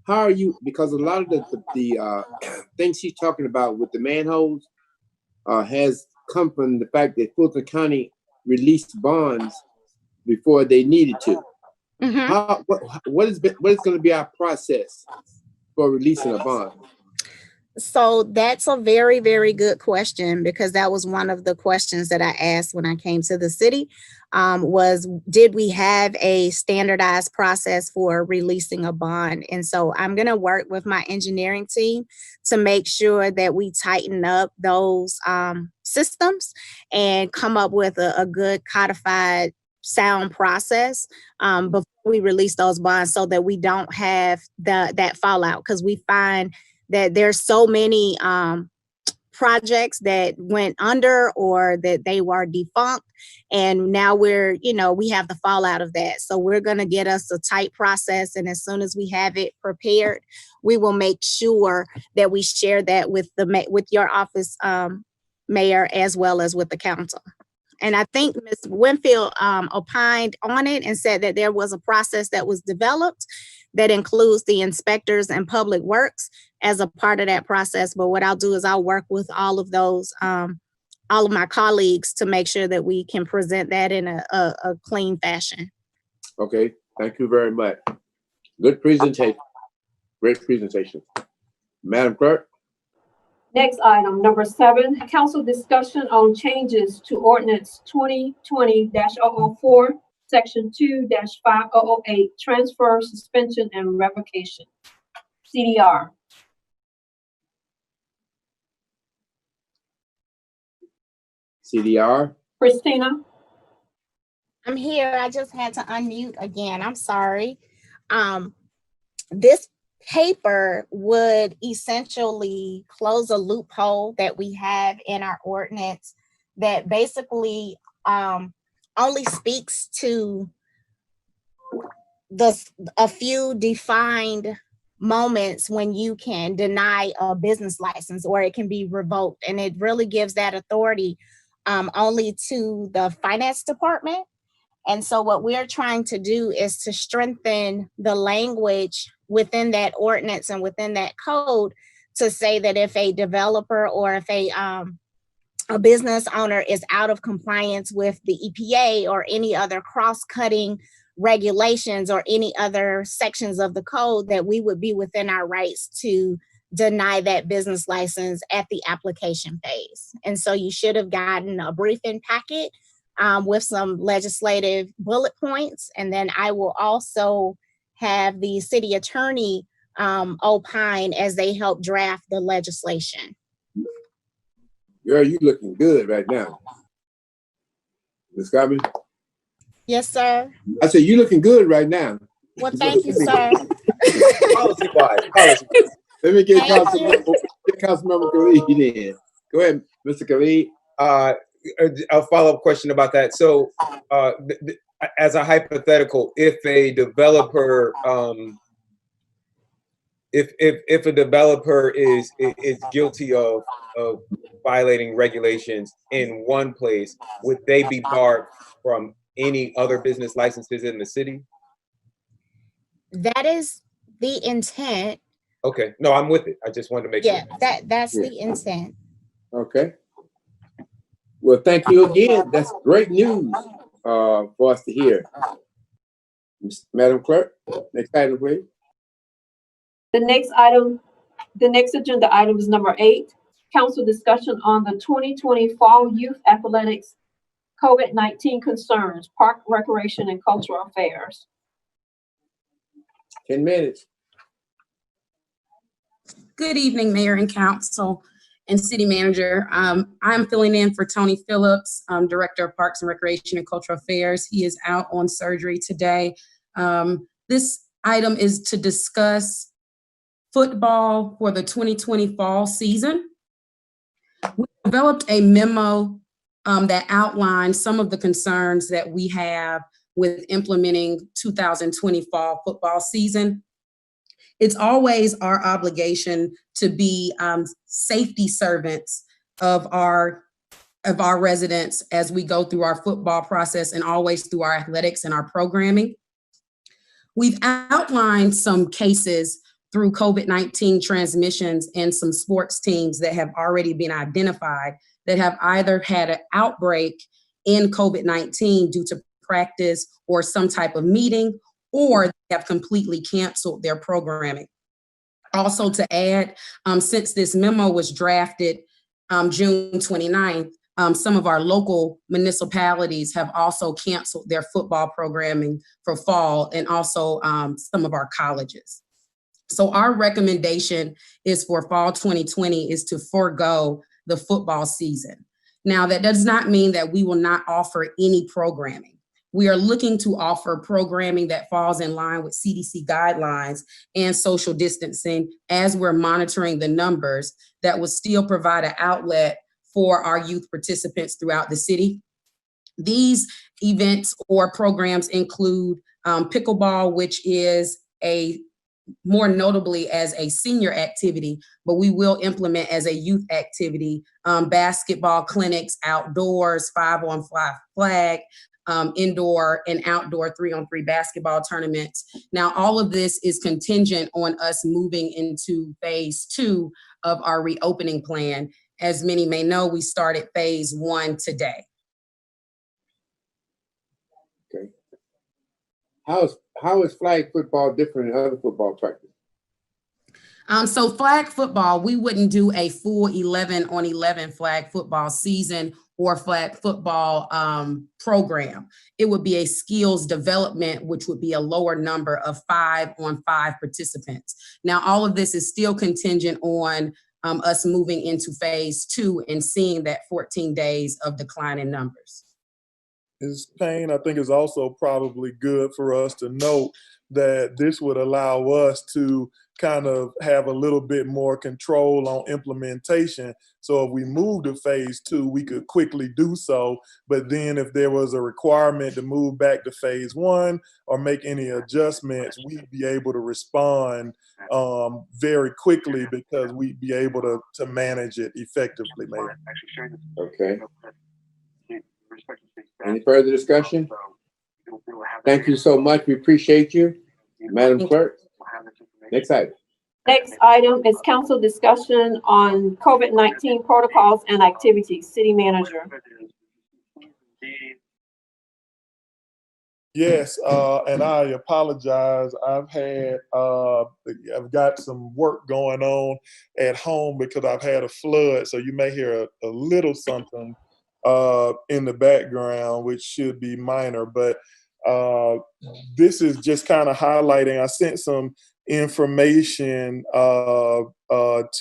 how are you, because a lot of the things she's talking about with the manholes has come from the fact that Fulton County released bonds before they needed to. Mm-hmm. What is going to be our process for releasing a bond? So that's a very, very good question, because that was one of the questions that I asked when I came to the city, was did we have a standardized process for releasing a bond? And so I'm going to work with my engineering team to make sure that we tighten up those systems and come up with a good codified sound process before we release those bonds, so that we don't have that fallout, because we find that there's so many projects that went under or that they were defunct, and now we're, we have the fallout of that. So we're going to get us a tight process, and as soon as we have it prepared, we will make sure that we share that with your office, Mayor, as well as with the council. And I think Ms. Winfield opined on it and said that there was a process that was developed that includes the inspectors and public works as a part of that process. But what I'll do is I'll work with all of those, all of my colleagues, to make sure that we can present that in a clean fashion. Okay, thank you very much. Good presentation. Great presentation. Madam Clerk. Next item, number 7, council discussion on changes to ordinance 2020-004, section 2-5008, transfer, suspension, and revocation. CDR. CDR. Christina. I'm here. I just had to unmute again. I'm sorry. This paper would essentially close a loophole that we have in our ordinance that basically only speaks to a few defined moments when you can deny a business license or it can be revoked. And it really gives that authority only to the finance department. And so what we're trying to do is to strengthen the language within that ordinance and within that code to say that if a developer or if a business owner is out of compliance with the EPA or any other cross-cutting regulations or any other sections of the code, that we would be within our rights to deny that business license at the application phase. And so you should have gotten a briefing packet with some legislative bullet points. And then I will also have the city attorney opine as they help draft the legislation. Girl, you looking good right now. Ms. Garvin? Yes, sir. I said, you looking good right now. Well, thank you, sir. Policy-wise. Let me get Councilmember Khalid in. Go ahead, Mr. Khalid. A follow-up question about that. So, as a hypothetical, if a developer, if a developer is guilty of violating regulations in one place, would they be barred from any other business licenses in the city? That is the intent. Okay, no, I'm with it. I just wanted to make sure. Yeah, that's the intent. Okay. Well, thank you again. That's great news for us to hear. Madam Clerk, next item, please. The next agenda item is number 8, council discussion on the 2020 Fall Youth Athletics COVID-19 concerns, Park, Recreation, and Cultural Affairs. 10 minutes. Good evening, Mayor and Council and City Manager. I'm filling in for Tony Phillips, Director of Parks and Recreation and Cultural Affairs. He is out on surgery today. This item is to discuss football for the 2020 fall season. We developed a memo that outlines some of the concerns that we have with implementing 2020 fall football season. It's always our obligation to be safety servants of our residents as we go through our football process and always through our athletics and our programming. We've outlined some cases through COVID-19 transmissions and some sports teams that have already been identified that have either had an outbreak in COVID-19 due to practice or some type of meeting, or they have completely canceled their programming. Also to add, since this memo was drafted June 29th, some of our local municipalities have also canceled their football programming for fall, and also some of our colleges. So our recommendation is for fall 2020 is to forego the football season. Now, that does not mean that we will not offer any programming. We are looking to offer programming that falls in line with CDC guidelines and social distancing as we're monitoring the numbers that will still provide an outlet for our youth participants throughout the city. These events or programs include pickleball, which is more notably as a senior activity, but we will implement as a youth activity, basketball clinics, outdoors, 5-on-5 flag, indoor and outdoor 3-on-3 basketball tournaments. Now, all of this is contingent on us moving into phase 2 of our reopening plan. As many may know, we started phase 1 today. Okay. How is flag football different than other football practice? So flag football, we wouldn't do a full 11-on-11 flag football season or flag football program. It would be a skills development, which would be a lower number of 5-on-5 participants. Now, all of this is still contingent on us moving into phase 2 and seeing that 14 days of decline in numbers. Ms. Payne, I think it's also probably good for us to note that this would allow us to kind of have a little bit more control on implementation. So if we move to phase 2, we could quickly do so. But then if there was a requirement to move back to phase 1 or make any adjustments, we'd be able to respond very quickly because we'd be able to manage it effectively, Mayor. Okay. Any further discussion? Thank you so much. We appreciate you. Madam Clerk, next item. Next item is council discussion on COVID-19 protocols and activities. City Manager. Yes, and I apologize. I've got some work going on at home because I've had a flood, so you may hear a little something in the background, which should be minor, but this is just kind of highlighting. I sent some information to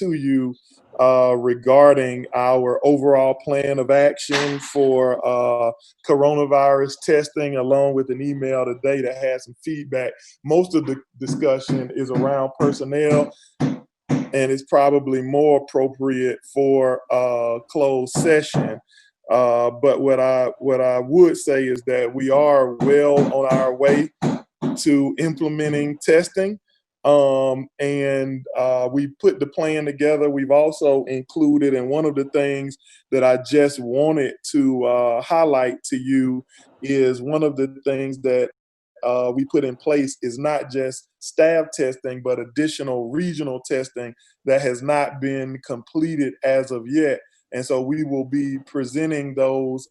you regarding our overall plan of action for coronavirus testing, along with an email today that has some feedback. Most of the discussion is around personnel, and it's probably more appropriate for closed session. But what I would say is that we are well on our way to implementing testing. And we put the plan together. We've also included, and one of the things that I just wanted to highlight to you is one of the things that we put in place is not just staff testing, but additional regional testing that has not been completed as of yet. And so we will be presenting those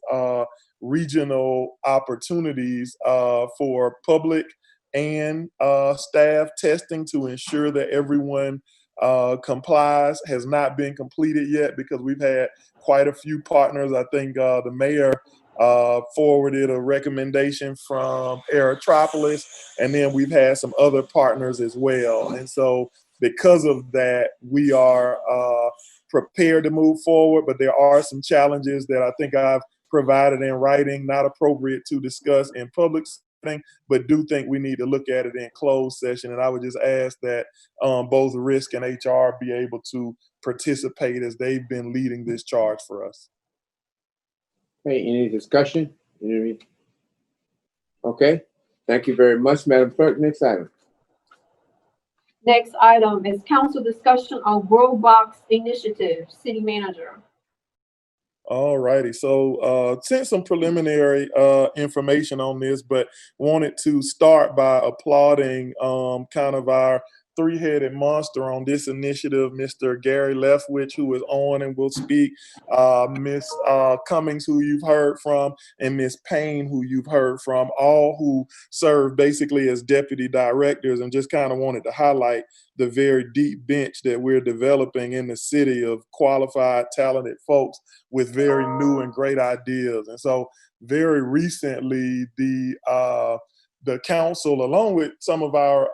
regional opportunities for public and staff testing to ensure that everyone complies. Has not been completed yet because we've had quite a few partners. I think the mayor forwarded a recommendation from Aerotropolis, and then we've had some other partners as well. And so because of that, we are prepared to move forward, but there are some challenges that I think I've provided in writing, not appropriate to discuss in public setting, but do think we need to look at it in closed session. And I would just ask that both risk and HR be able to participate as they've been leading this charge for us. Hey, any discussion? Okay, thank you very much, Madam Clerk. Next item. Next item is council discussion on Grow Box Initiative. City Manager. All righty. So sent some preliminary information on this, but wanted to start by applauding kind of our three-headed monster on this initiative, Mr. Gary Leftwich, who is on and will speak, Ms. Cummings, who you've heard from, and Ms. Payne, who you've heard from, all who serve basically as deputy directors, and just kind of wanted to highlight the very deep bench that we're developing in the city of qualified, talented folks with very new and great ideas. And so very recently, the council, along with some of our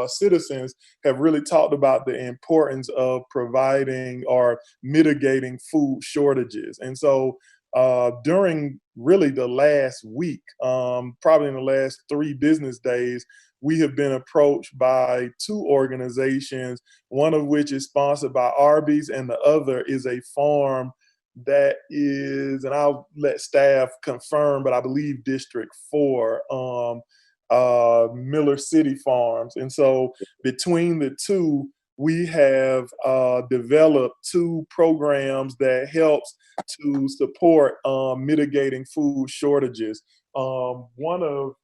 citizens, have really talked about the importance of providing or mitigating food shortages. And so during really the last week, probably in the last 3 business days, we have been approached by 2 organizations, one of which is sponsored by Arby's and the other is a farm that is, and I'll let staff confirm, but I believe District 4, Miller City Farms. And so between the 2, we have developed 2 programs that helps to support mitigating food shortages. One of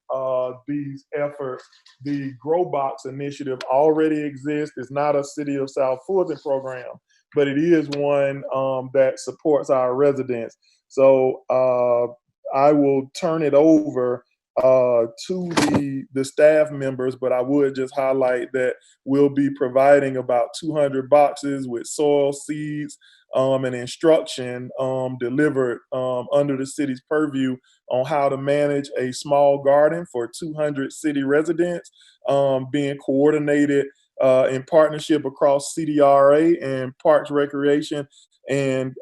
these efforts, the Grow Box Initiative, already exists. It's not a City of South Fulton program, but it is one that supports our residents. So I will turn it over to the staff members, but I would just highlight that we'll be providing about 200 boxes with soil, seeds, and instruction delivered under the city's purview on how to manage a small garden for 200 city residents, being coordinated in partnership across CDRA and Parks, Recreation, and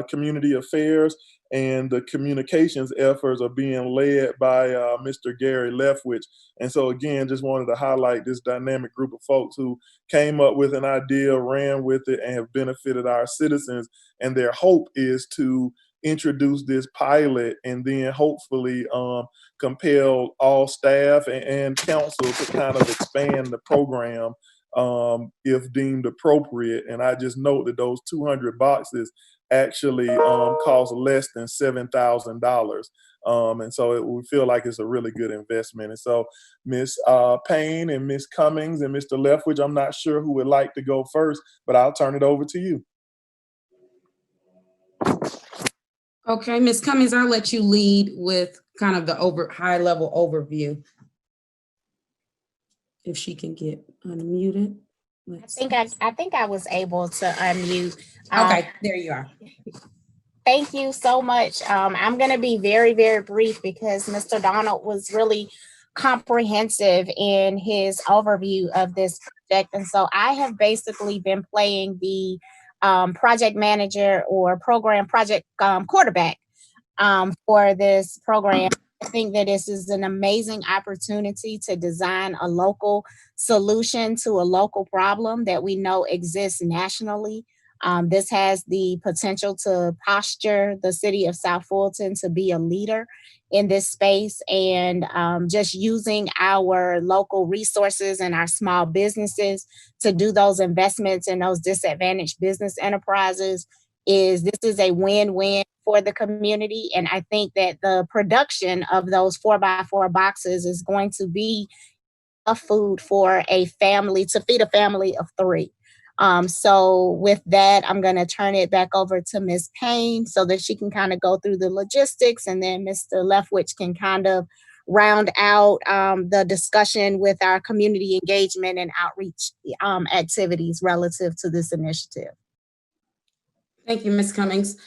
Community Affairs. And the communications efforts are being led by Mr. Gary Leftwich. And so again, just wanted to highlight this dynamic group of folks who came up with an idea, ran with it, and have benefited our citizens. And their hope is to introduce this pilot and then hopefully compel all staff and council to kind of expand the program if deemed appropriate. And I just note that those 200 boxes actually cost less than $7,000. And so we feel like it's a really good investment. And so Ms. Payne and Ms. Cummings and Mr. Leftwich, I'm not sure who would like to go first, but I'll turn it over to you. Okay, Ms. Cummings, I'll let you lead with kind of the high level overview. If she can get unmuted. I think I was able to unmute. Okay, there you are. Thank you so much. I'm going to be very, very brief because Mr. Donald was really comprehensive in his overview of this project. And so I have basically been playing the project manager or program project quarterback for this program. I think that this is an amazing opportunity to design a local solution to a local problem that we know exists nationally. This has the potential to posture the city of South Fulton to be a leader in this space, and just using our local resources and our small businesses to do those investments in those disadvantaged business enterprises this is a win-win for the community. And I think that the production of those 4x4 boxes is going to be a food for a family, to feed a family of 3. So with that, I'm going to turn it back over to Ms. Payne so that she can kind of go through the logistics, and then Mr. Leftwich can kind of round out the discussion with our community engagement and outreach activities relative to this initiative. Thank you, Ms. Cummings.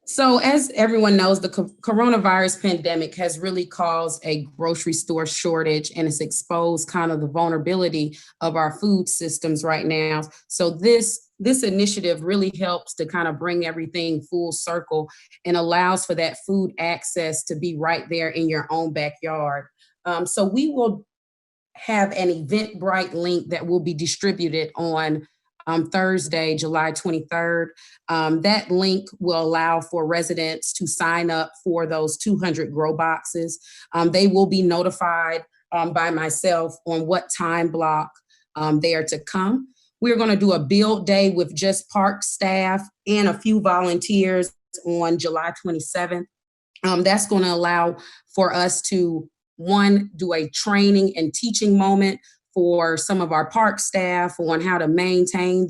So as everyone knows, the coronavirus pandemic has really caused a grocery store shortage, and it's exposed kind of the vulnerability of our food systems right now. So this initiative really helps to kind of bring everything full circle and allows for that food access to be right there in your own backyard. So we will have an Eventbrite link that will be distributed on Thursday, July 23rd. That link will allow for residents to sign up for those 200 grow boxes. They will be notified by myself on what time block they are to come. We're going to do a build day with just park staff and a few volunteers on July 27th. That's going to allow for us to, one, do a training and teaching moment for some of our park staff on how to maintain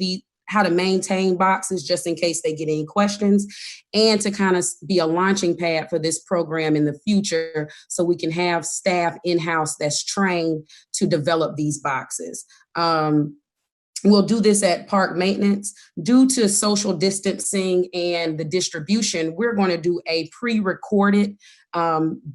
boxes just in case they get any questions, and to kind of be a launching pad for this program in the future so we can have staff in-house that's trained to develop these boxes. We'll do this at park maintenance. Due to social distancing and the distribution, we're going to do a pre-recorded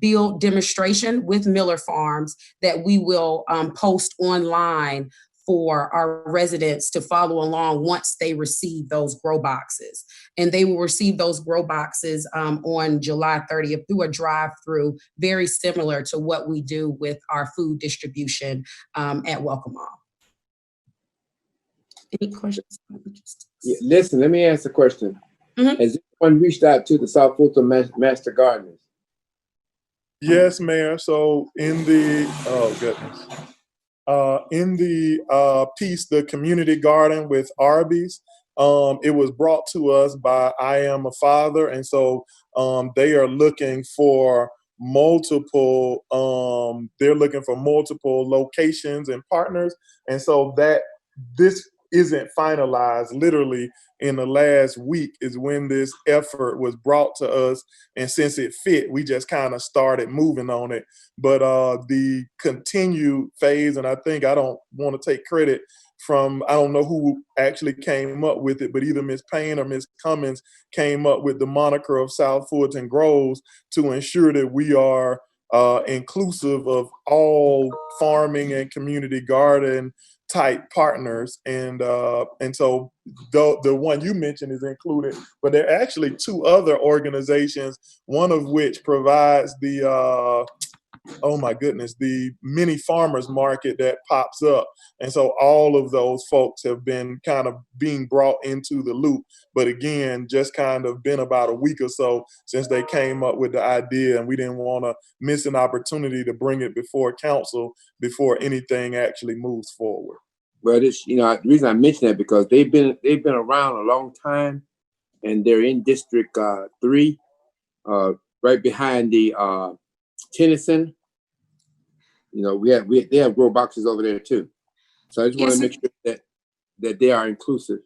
build demonstration with Miller Farms that we will post online for our residents to follow along once they receive those grow boxes. And they will receive those grow boxes on July 30th through a drive-through, very similar to what we do with our food distribution at Welcome All. Any questions? Yeah, listen, let me ask a question. Mm-hmm. Has anyone reached out to the South Fulton Master Gardeners? Yes, Mayor. So in the, in the piece, The Community Garden with Arby's, it was brought to us by I Am a Father. And so they are looking for multiple, locations and partners. And so that this isn't finalized. Literally in the last week is when this effort was brought to us. And since it fit, we just kind of started moving on it. But the continued phase, and I think I don't want to take credit from, I don't know who actually came up with it, but either Ms. Payne or Ms. Cummins came up with the moniker of South Fulton Grows to ensure that we are inclusive of all farming and community garden type partners. And so the one you mentioned is included, but there are actually two other organizations, one of which provides the, oh my goodness, the mini farmers market that pops up. And so all of those folks have been kind of being brought into the loop. But again, just kind of been about a week or so since they came up with the idea, and we didn't want to miss an opportunity to bring it before council before anything actually moves forward. Well, this, the reason I mention that because they've been around a long time, and they're in District 3, right behind the Tennyson. They have grow boxes over there too. So I just want to make sure that they are inclusive.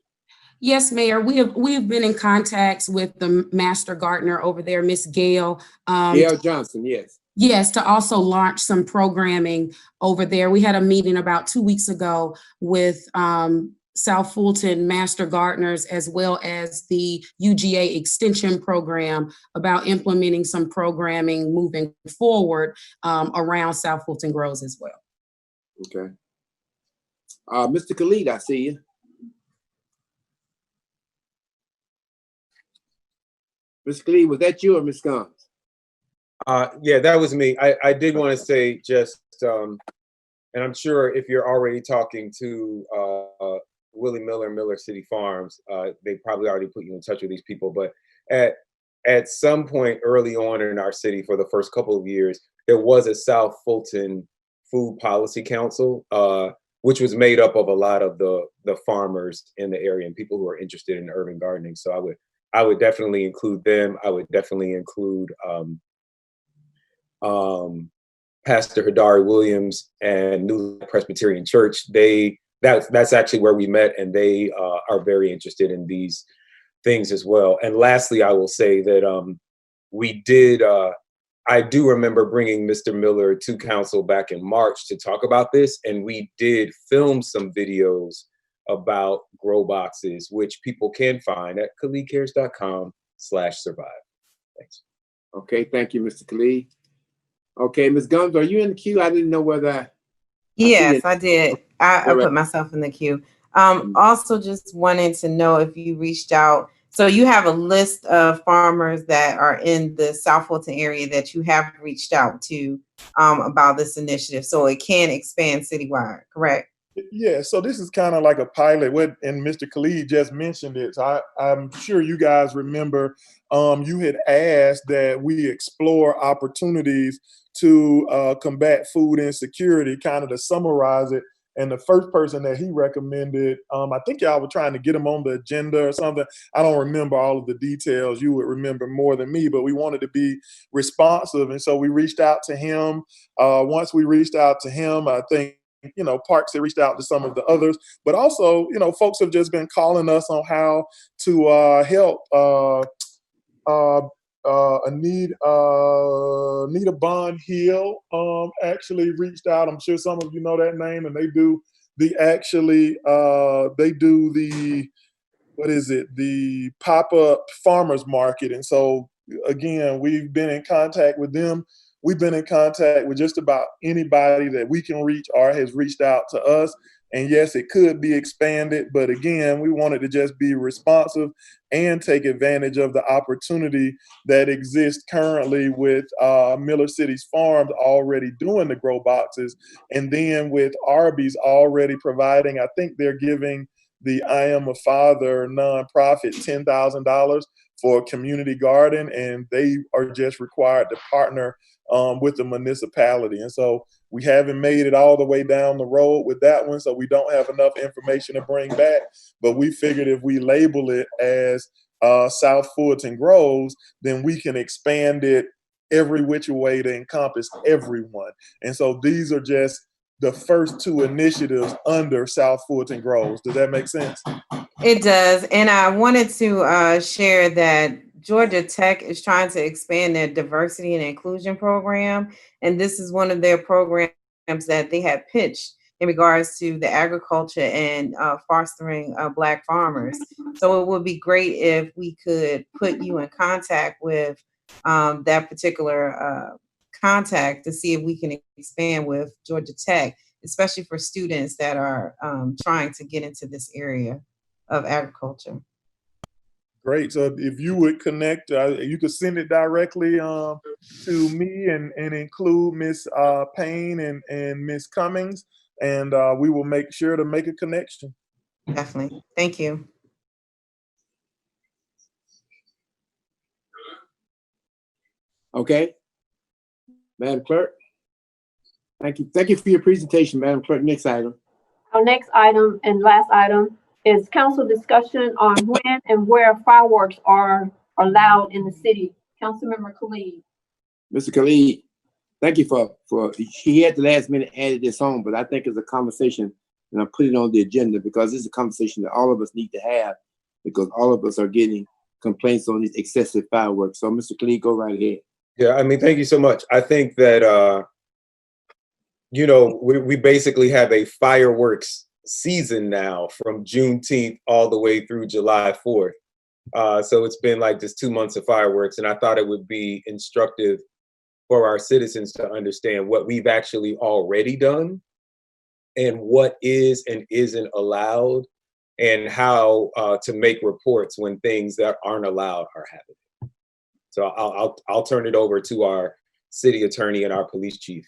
Yes, Mayor. We have been in contact with the Master Gardener over there, Miss Gail. Gail Johnson, yes. Yes, to also launch some programming over there. We had a meeting about 2 weeks ago with South Fulton Master Gardeners as well as the UGA Extension Program about implementing some programming moving forward around South Fulton Grows as well. Okay. Mr. Khalid, I see you. Mr. Khalid, was that you or Ms. Guns? Yeah, that was me. I did want to say just, and I'm sure if you're already talking to Willie Miller City Farms, they probably already put you in touch with these people. But at some point early on in our city, for the first couple of years, there was a South Fulton Food Policy Council, which was made up of a lot of the farmers in the area and people who are interested in urban gardening. So I would definitely include them. I would definitely include Pastor Hadari Williams and New Presbyterian Church. That's actually where we met, and they are very interested in these things as well. And lastly, I will say that we did. I do remember bringing Mr. Miller to council back in March to talk about this, and we did film some videos about grow boxes, which people can find at khalidcares.com/survive. Thanks. Okay, thank you, Mr. Khalid. Okay, Ms. Gums, are you in the queue? I didn't know whether. Yes, I did. I put myself in the queue. Also just wanted to know if you reached out. So you have a list of farmers that are in the South Fulton area that you have reached out to about this initiative, so it can expand citywide, correct? Yeah, so this is kind of like a pilot, and Mr. Khalid just mentioned it. So I'm sure you guys remember you had asked that we explore opportunities to combat food insecurity, kind of to summarize it. And the first person that he recommended, I think y'all were trying to get him on the agenda or something. I don't remember all of the details. You would remember more than me, but we wanted to be responsive. And so we reached out to him. Once we reached out to him, I think, Parks had reached out to some of the others, but also, folks have just been calling us on how to help. Anita Bond Hill actually reached out. I'm sure some of you know that name, and they do the the pop-up farmers market. And so again, we've been in contact with them. We've been in contact with just about anybody that we can reach or has reached out to us. And yes, it could be expanded, but again, we wanted to just be responsive and take advantage of the opportunity that exists currently with Miller City's Farms already doing the grow boxes, and then with Arby's already providing, I think they're giving the I Am a Father nonprofit $10,000 for a community garden, and they are just required to partner with the municipality. And so we haven't made it all the way down the road with that one, so we don't have enough information to bring back. But we figured if we label it as South Fulton Grows, then we can expand it every which way to encompass everyone. And so these are just the first two initiatives under South Fulton Grows. Does that make sense? It does. And I wanted to share that Georgia Tech is trying to expand their diversity and inclusion program. And this is one of their programs that they had pitched in regards to the agriculture and fostering Black farmers. So it would be great if we could put you in contact with that particular contact to see if we can expand with Georgia Tech, especially for students that are trying to get into this area of agriculture. Great. So if you would connect, you could send it directly to me and include Miss Payne and Miss Cummings, and we will make sure to make a connection. Definitely. Thank you. Okay. Madam Clerk. Thank you. Thank you for your presentation, Madam Clerk. Next item. Our next item and last item is council discussion on when and where fireworks are allowed in the city. Councilmember Khalid. Mr. Khalid, thank you for he at the last minute added this on, but I think it's a conversation, and I put it on the agenda because it's a conversation that all of us need to have, because all of us are getting complaints on these excessive fireworks. So Mr. Khalid, go right ahead. Yeah, I mean, thank you so much. I think that, you know, we basically have a fireworks season now from Juneteenth all the way through July 4th. So it's been like just 2 months of fireworks. And I thought it would be instructive for our citizens to understand what we've actually already done and what is and isn't allowed, and how to make reports when things that aren't allowed are happening. So I'll turn it over to our city attorney and our police chief.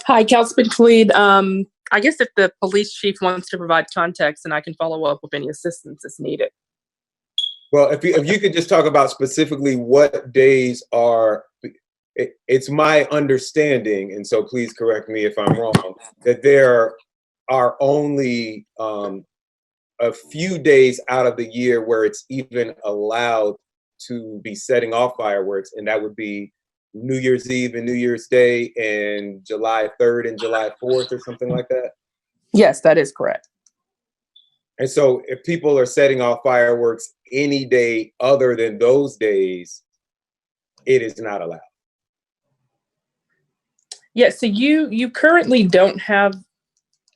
Hi, Councilman Khalid. I guess if the police chief wants to provide context, and I can follow up with any assistance that's needed. Well, if you could just talk about specifically what days are, it's my understanding, and so please correct me if I'm wrong, that there are only a few days out of the year where it's even allowed to be setting off fireworks, and that would be New Year's Eve and New Year's Day and July 3rd and July 4th or something like that? Yes, that is correct. And so if people are setting off fireworks any day other than those days, it is not allowed. Yeah, so you currently don't have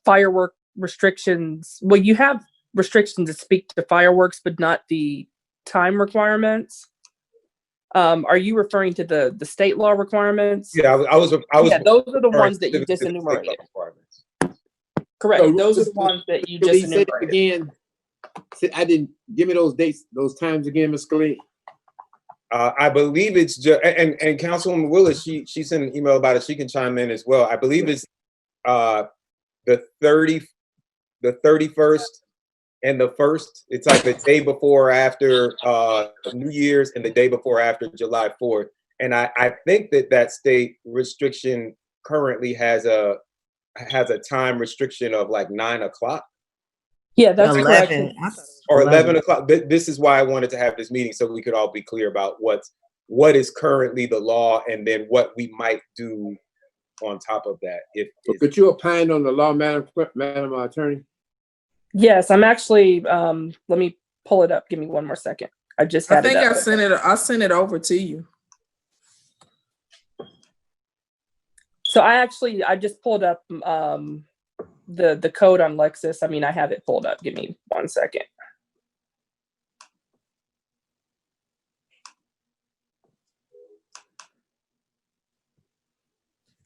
firework restrictions. Well, you have restrictions that speak to fireworks, but not the time requirements. Are you referring to the state law requirements? Yeah, I was. Yeah, those are the ones that you just enumerated. Correct. So, those are the ones that you just enumerated. Again, I didn't give me those dates, those times again, Ms. Khalid. I believe it's just, and Councilwoman Willis, she sent an email about it. She can chime in as well. I believe it's the 31st and the 1st. It's like the day before or after New Year's and the day before or after July 4th. And I think that state restriction currently has a time restriction of like 9 o'clock. Yeah, that's 11. correct. Or 11 o'clock. This is why I wanted to have this meeting, so we could all be clear about what is currently the law, and then what we might do on top of that. Could you opine on the law, Madam Attorney? Yes, I'm actually, let me pull it up. Give me one more second. I just had it up. I sent it over to you. So I just pulled up the code on Lexis. I mean, I have it pulled up. Give me 1 second.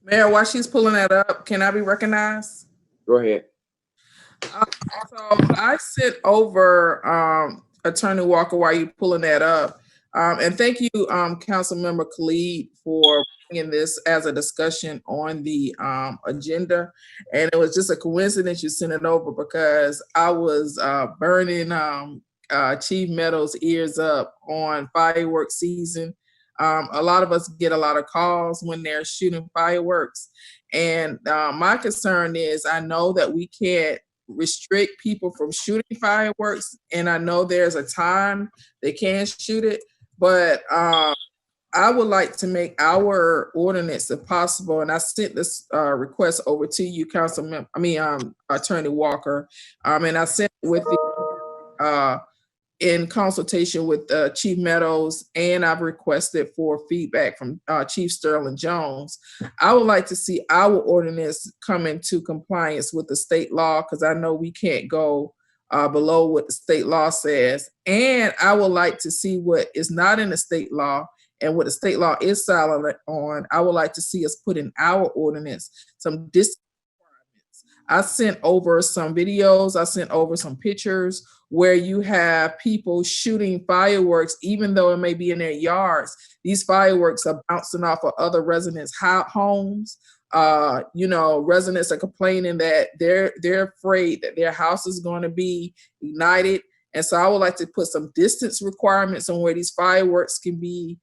Mayor, while she's pulling that up, can I be recognized? Go ahead. So I sent over Attorney Walker while you pulling that up. And thank you, Councilmember Khalid, for bringing this as a discussion on the agenda. And it was just a coincidence you sent it over because I was burning Chief Meadows' ears up on fireworks season. A lot of us get a lot of calls when they're shooting fireworks. And my concern is I know that we can't restrict people from shooting fireworks, and I know there's a time they can shoot it, but I would like to make our ordinance, if possible, and I sent this request over to you, Attorney Walker, and I sent it with the in consultation with Chief Meadows, and I've requested for feedback from Chief Sterling Jones. I would like to see our ordinance come into compliance with the state law, because I know we can't go below what the state law says. And I would like to see what is not in the state law and what the state law is silent on. I would like to see us put in our ordinance some distance requirements. I sent over some videos, I sent over some pictures where you have people shooting fireworks, even though it may be in their yards. These fireworks are bouncing off of other residents' homes. Residents are complaining that they're afraid that their house is going to be ignited. And so I would like to put some distance requirements on where these fireworks can be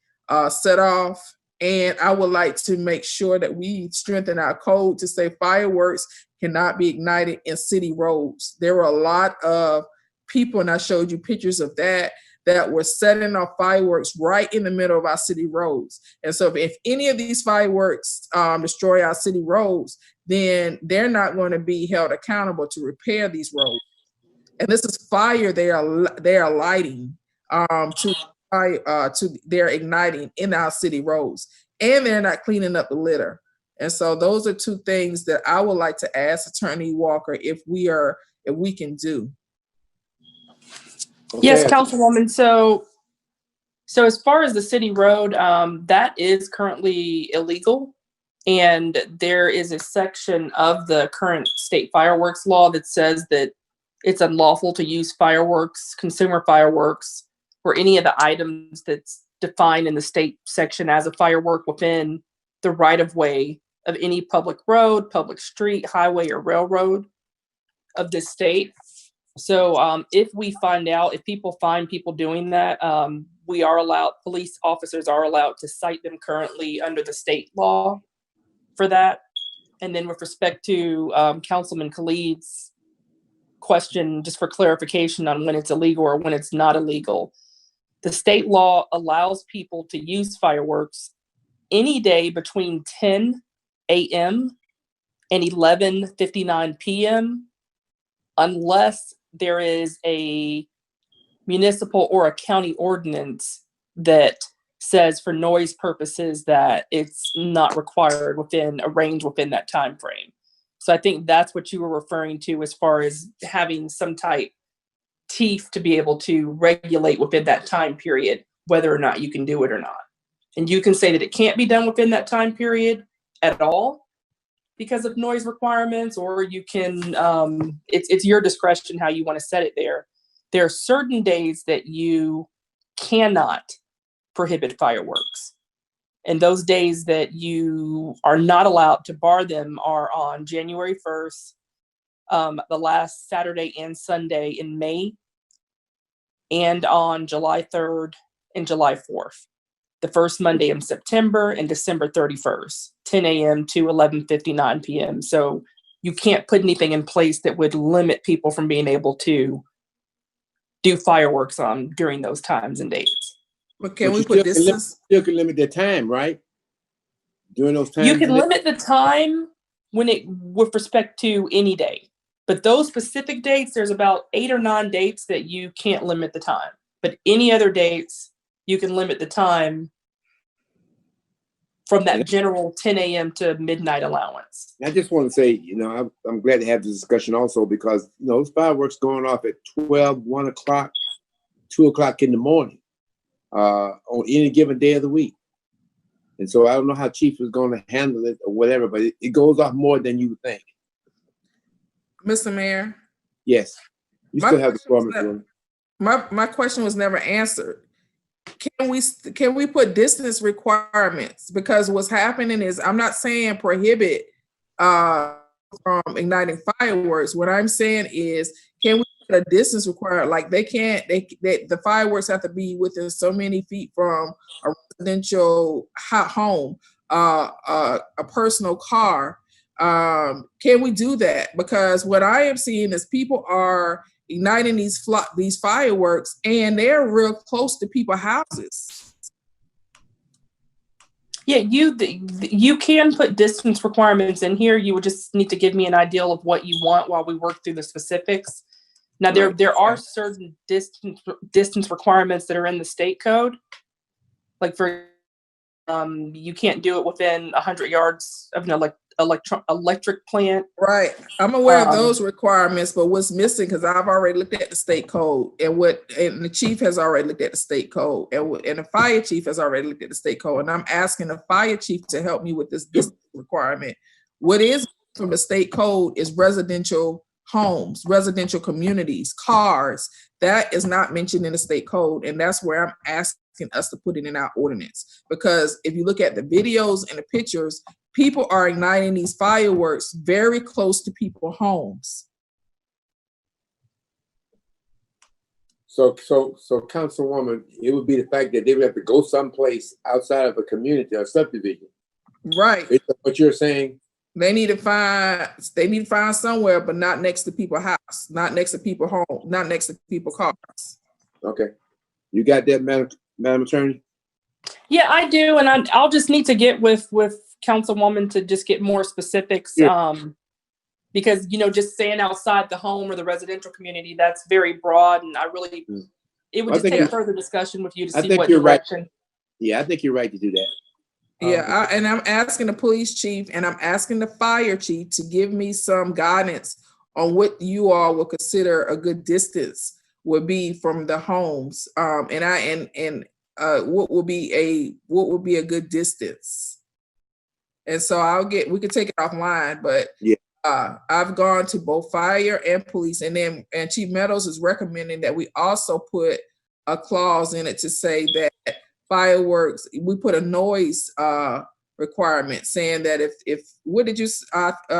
set off. And I would like to make sure that we strengthen our code to say fireworks cannot be ignited in city roads. There were a lot of people, and I showed you pictures of that were setting off fireworks right in the middle of our city roads. And so if any of these fireworks destroy our city roads, then they're not going to be held accountable to repair these roads. And this is fire they are lighting they're igniting in our city roads, and they're not cleaning up the litter. And so those are two things that I would like to ask Attorney Walker if we can do. Okay. Yes, Councilwoman. So as far as the city road, that is currently illegal. And there is a section of the current state fireworks law that says that it's unlawful to use fireworks, consumer fireworks, or any of the items that's defined in the state section as a firework within the right-of-way of any public road, public street, highway, or railroad of this state. So if people find people doing that, police officers are allowed to cite them currently under the state law for that. And then with respect to Councilman Khalid's question, just for clarification on when it's illegal or when it's not illegal, the state law allows people to use fireworks any day between 10 a.m. and 11:59 p.m. unless there is a municipal or a county ordinance that says for noise purposes that it's not required within a range within that time frame. So I think that's what you were referring to as far as having some type teeth to be able to regulate within that time period, whether or not you can do it or not. And you can say that it can't be done within that time period at all because of noise requirements, or you can, it's your discretion how you want to set it there. There are certain days that you cannot prohibit fireworks. And those days that you are not allowed to bar them are on January 1st, the last Saturday and Sunday in May, and on July 3rd and July 4th. The first Monday in September and December 31st, 10 a.m. to 11:59 p.m. So you can't put anything in place that would limit people from being able to do fireworks on during those times and dates. But can we put distance? Still can limit the time, right? During those times. You can limit the time with respect to any day. But those specific dates, there's about 8 or 9 dates that you can't limit the time. But any other dates, you can limit the time from that general 10 a.m. to midnight allowance. I just want to say, I'm glad to have this discussion also because, those fireworks going off at 12, 1 o'clock, 2 o'clock in the morning on any given day of the week. And so I don't know how chief is going to handle it or whatever, but it goes off more than you would think. Mr. Mayor. Yes, you My still have the question was floor, Mr. ne- my question was never answered. Can we put distance requirements? Because what's happening is, I'm not saying prohibit from igniting fireworks. What I'm saying is, can we put a distance requirement? Like the fireworks have to be within so many feet from a residential home, a personal car. Can we do that? Because what I am seeing is people are igniting these fireworks, and they're real close to people's houses. Yeah, you can put distance requirements in here. You would just need to give me an idea of what you want while we work through the specifics. Now, there are certain distance requirements that are in the state code. Like for you can't do it within 100 yards of an electric plant. Right. I'm aware of those requirements, but what's missing, because I've already looked at the state code, and the chief has already looked at the state code, and the fire chief has already looked at the state code, and I'm asking the fire chief to help me with this requirement. What is from the state code is residential homes, residential communities, cars. That is not mentioned in the state code, and that's where I'm asking us to put it in our ordinance. Because if you look at the videos and the pictures, people are igniting these fireworks very close to people's homes. So Councilwoman, it would be the fact that they would have to go someplace outside of a community or subdivision. Right. Is that what you're saying? They need to find somewhere, but not next to people's house, not next to people's home, not next to people's cars. Okay. You got that, Madam Attorney? Yeah, I do, and I'll just need to get with Councilwoman to just get more specifics. Yeah. Because just saying outside the home or the residential community, that's very broad, and it would just take further discussion with you to see what direction. Right. Yeah, I think you're right to do that. Yeah, and I'm asking the police chief and I'm asking the fire chief to give me some guidance on what you all will consider a good distance would be from the homes, what would be a good distance. And so we could take it offline, but yeah. I've gone to both fire and police, and Chief Meadows is recommending that we also put a clause in it to say that fireworks, we put a noise requirement saying that if what did you,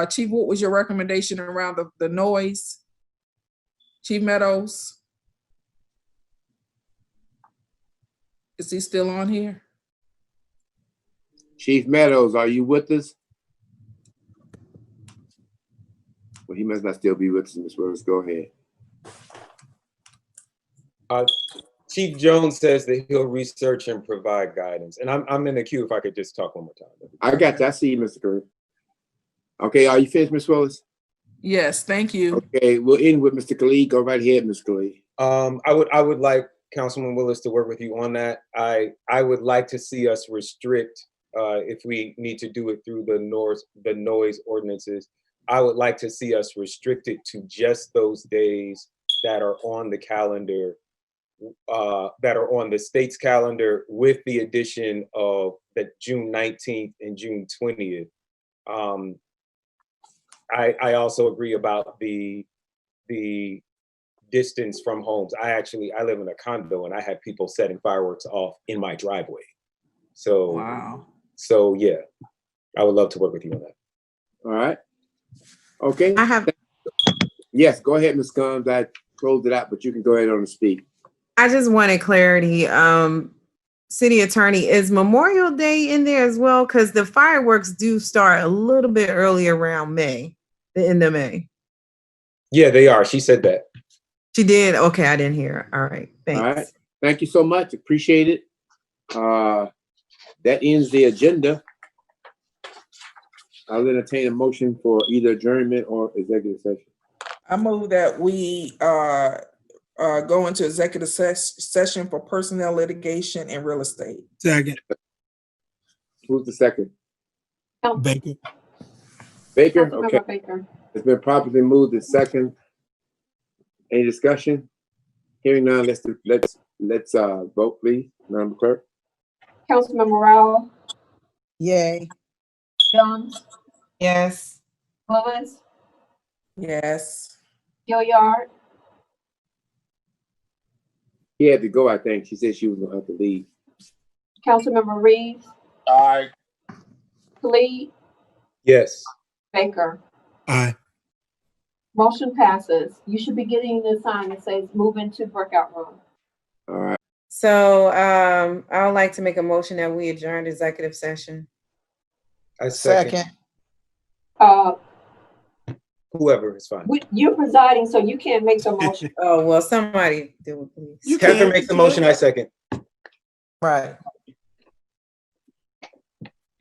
Chief, what was your recommendation around the noise? Chief Meadows? Is he still on here? Chief Meadows, are you with us? Well, he must not still be with us, Ms. Rose. Go ahead. Chief Jones says that he'll research and provide guidance. And I'm in the queue if I could just talk one more time. I got you. I see you, Mr. Curry. Okay, are you finished, Ms. Willis? Yes, thank you. Okay, we'll end with Mr. Khalid. Go right ahead, Mr. Khalid. I would like Councilman Willis to work with you on that. I would like to see us restrict, if we need to do it through the noise ordinances, I would like to see us restrict it to just those days that are on the calendar, that are on the state's calendar, with the addition of the June 19th and June 20th. I also agree about the distance from homes. I live in a condo and I have people setting fireworks off in my driveway. So, wow. So yeah, I would love to work with you on that. All right. Okay. Yes, go ahead, Ms. Combs. I closed it out, but you can go ahead on and speak. I just wanted clarity. City Attorney, is Memorial Day in there as well? Because the fireworks do start a little bit early around May, the end of May. Yeah, they are. She said that. She did? Okay, I didn't hear. All right, thanks. All right. Thank you so much. Appreciate it. That ends the agenda. I'll entertain a motion for either adjournment or executive session. I move that we go into executive session for personnel, litigation, and real estate. Second. Who's the second? Baker. Baker? Okay. Baker. It's been properly moved and second. Any discussion? Hearing none, let's vote, please, Madam Clerk. Councilmember Rowell. Yay. Jones, Yes. Willis, Yes. Gilliard, He had to go, I think. She said she was gonna have to leave. Councilmember Reeves, Aye. Khalid, Yes. Baker. Aye. Motion passes. You should be getting the sign that says move into breakout room. All right. So I would like to make a motion that we adjourn executive session. I second. Whoever is fine. You're presiding, so you can't make the motion. Oh, well, somebody do it, please. Catherine makes the motion, I second. Right.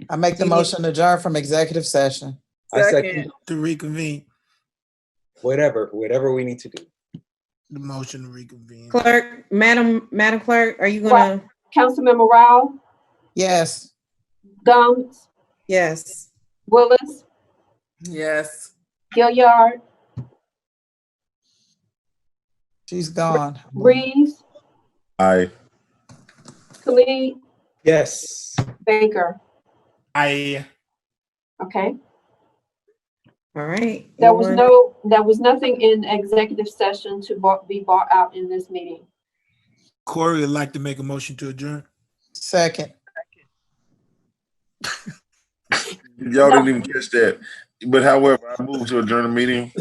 I make the motion to adjourn from executive session. I second. To reconvene. Whatever we need to do. The motion to reconvene. Clerk, Madam Clerk, are you gonna? Councilmember Rao? Yes. Gums? Yes. Willis? Yes. Gilliard? She's gone. Reeves? Aye. Khalid? Yes. Baker? Aye. Okay. All right. There was nothing in executive session to be brought out in this meeting. Corey would like to make a motion to adjourn. Second. Y'all didn't even catch that. But however, I move to adjourn the meeting.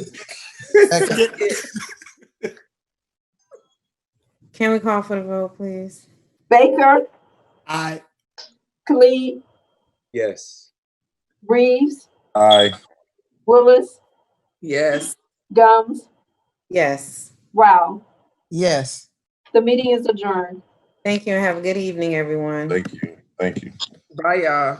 Can we call for the vote, please? Baker? Aye. Khalid? Yes. Reeves? Aye. Willis? Yes. Gums? Yes. Rao? Yes. The meeting is adjourned. Thank you and have a good evening, everyone. Thank you. Thank you. Bye, y'all.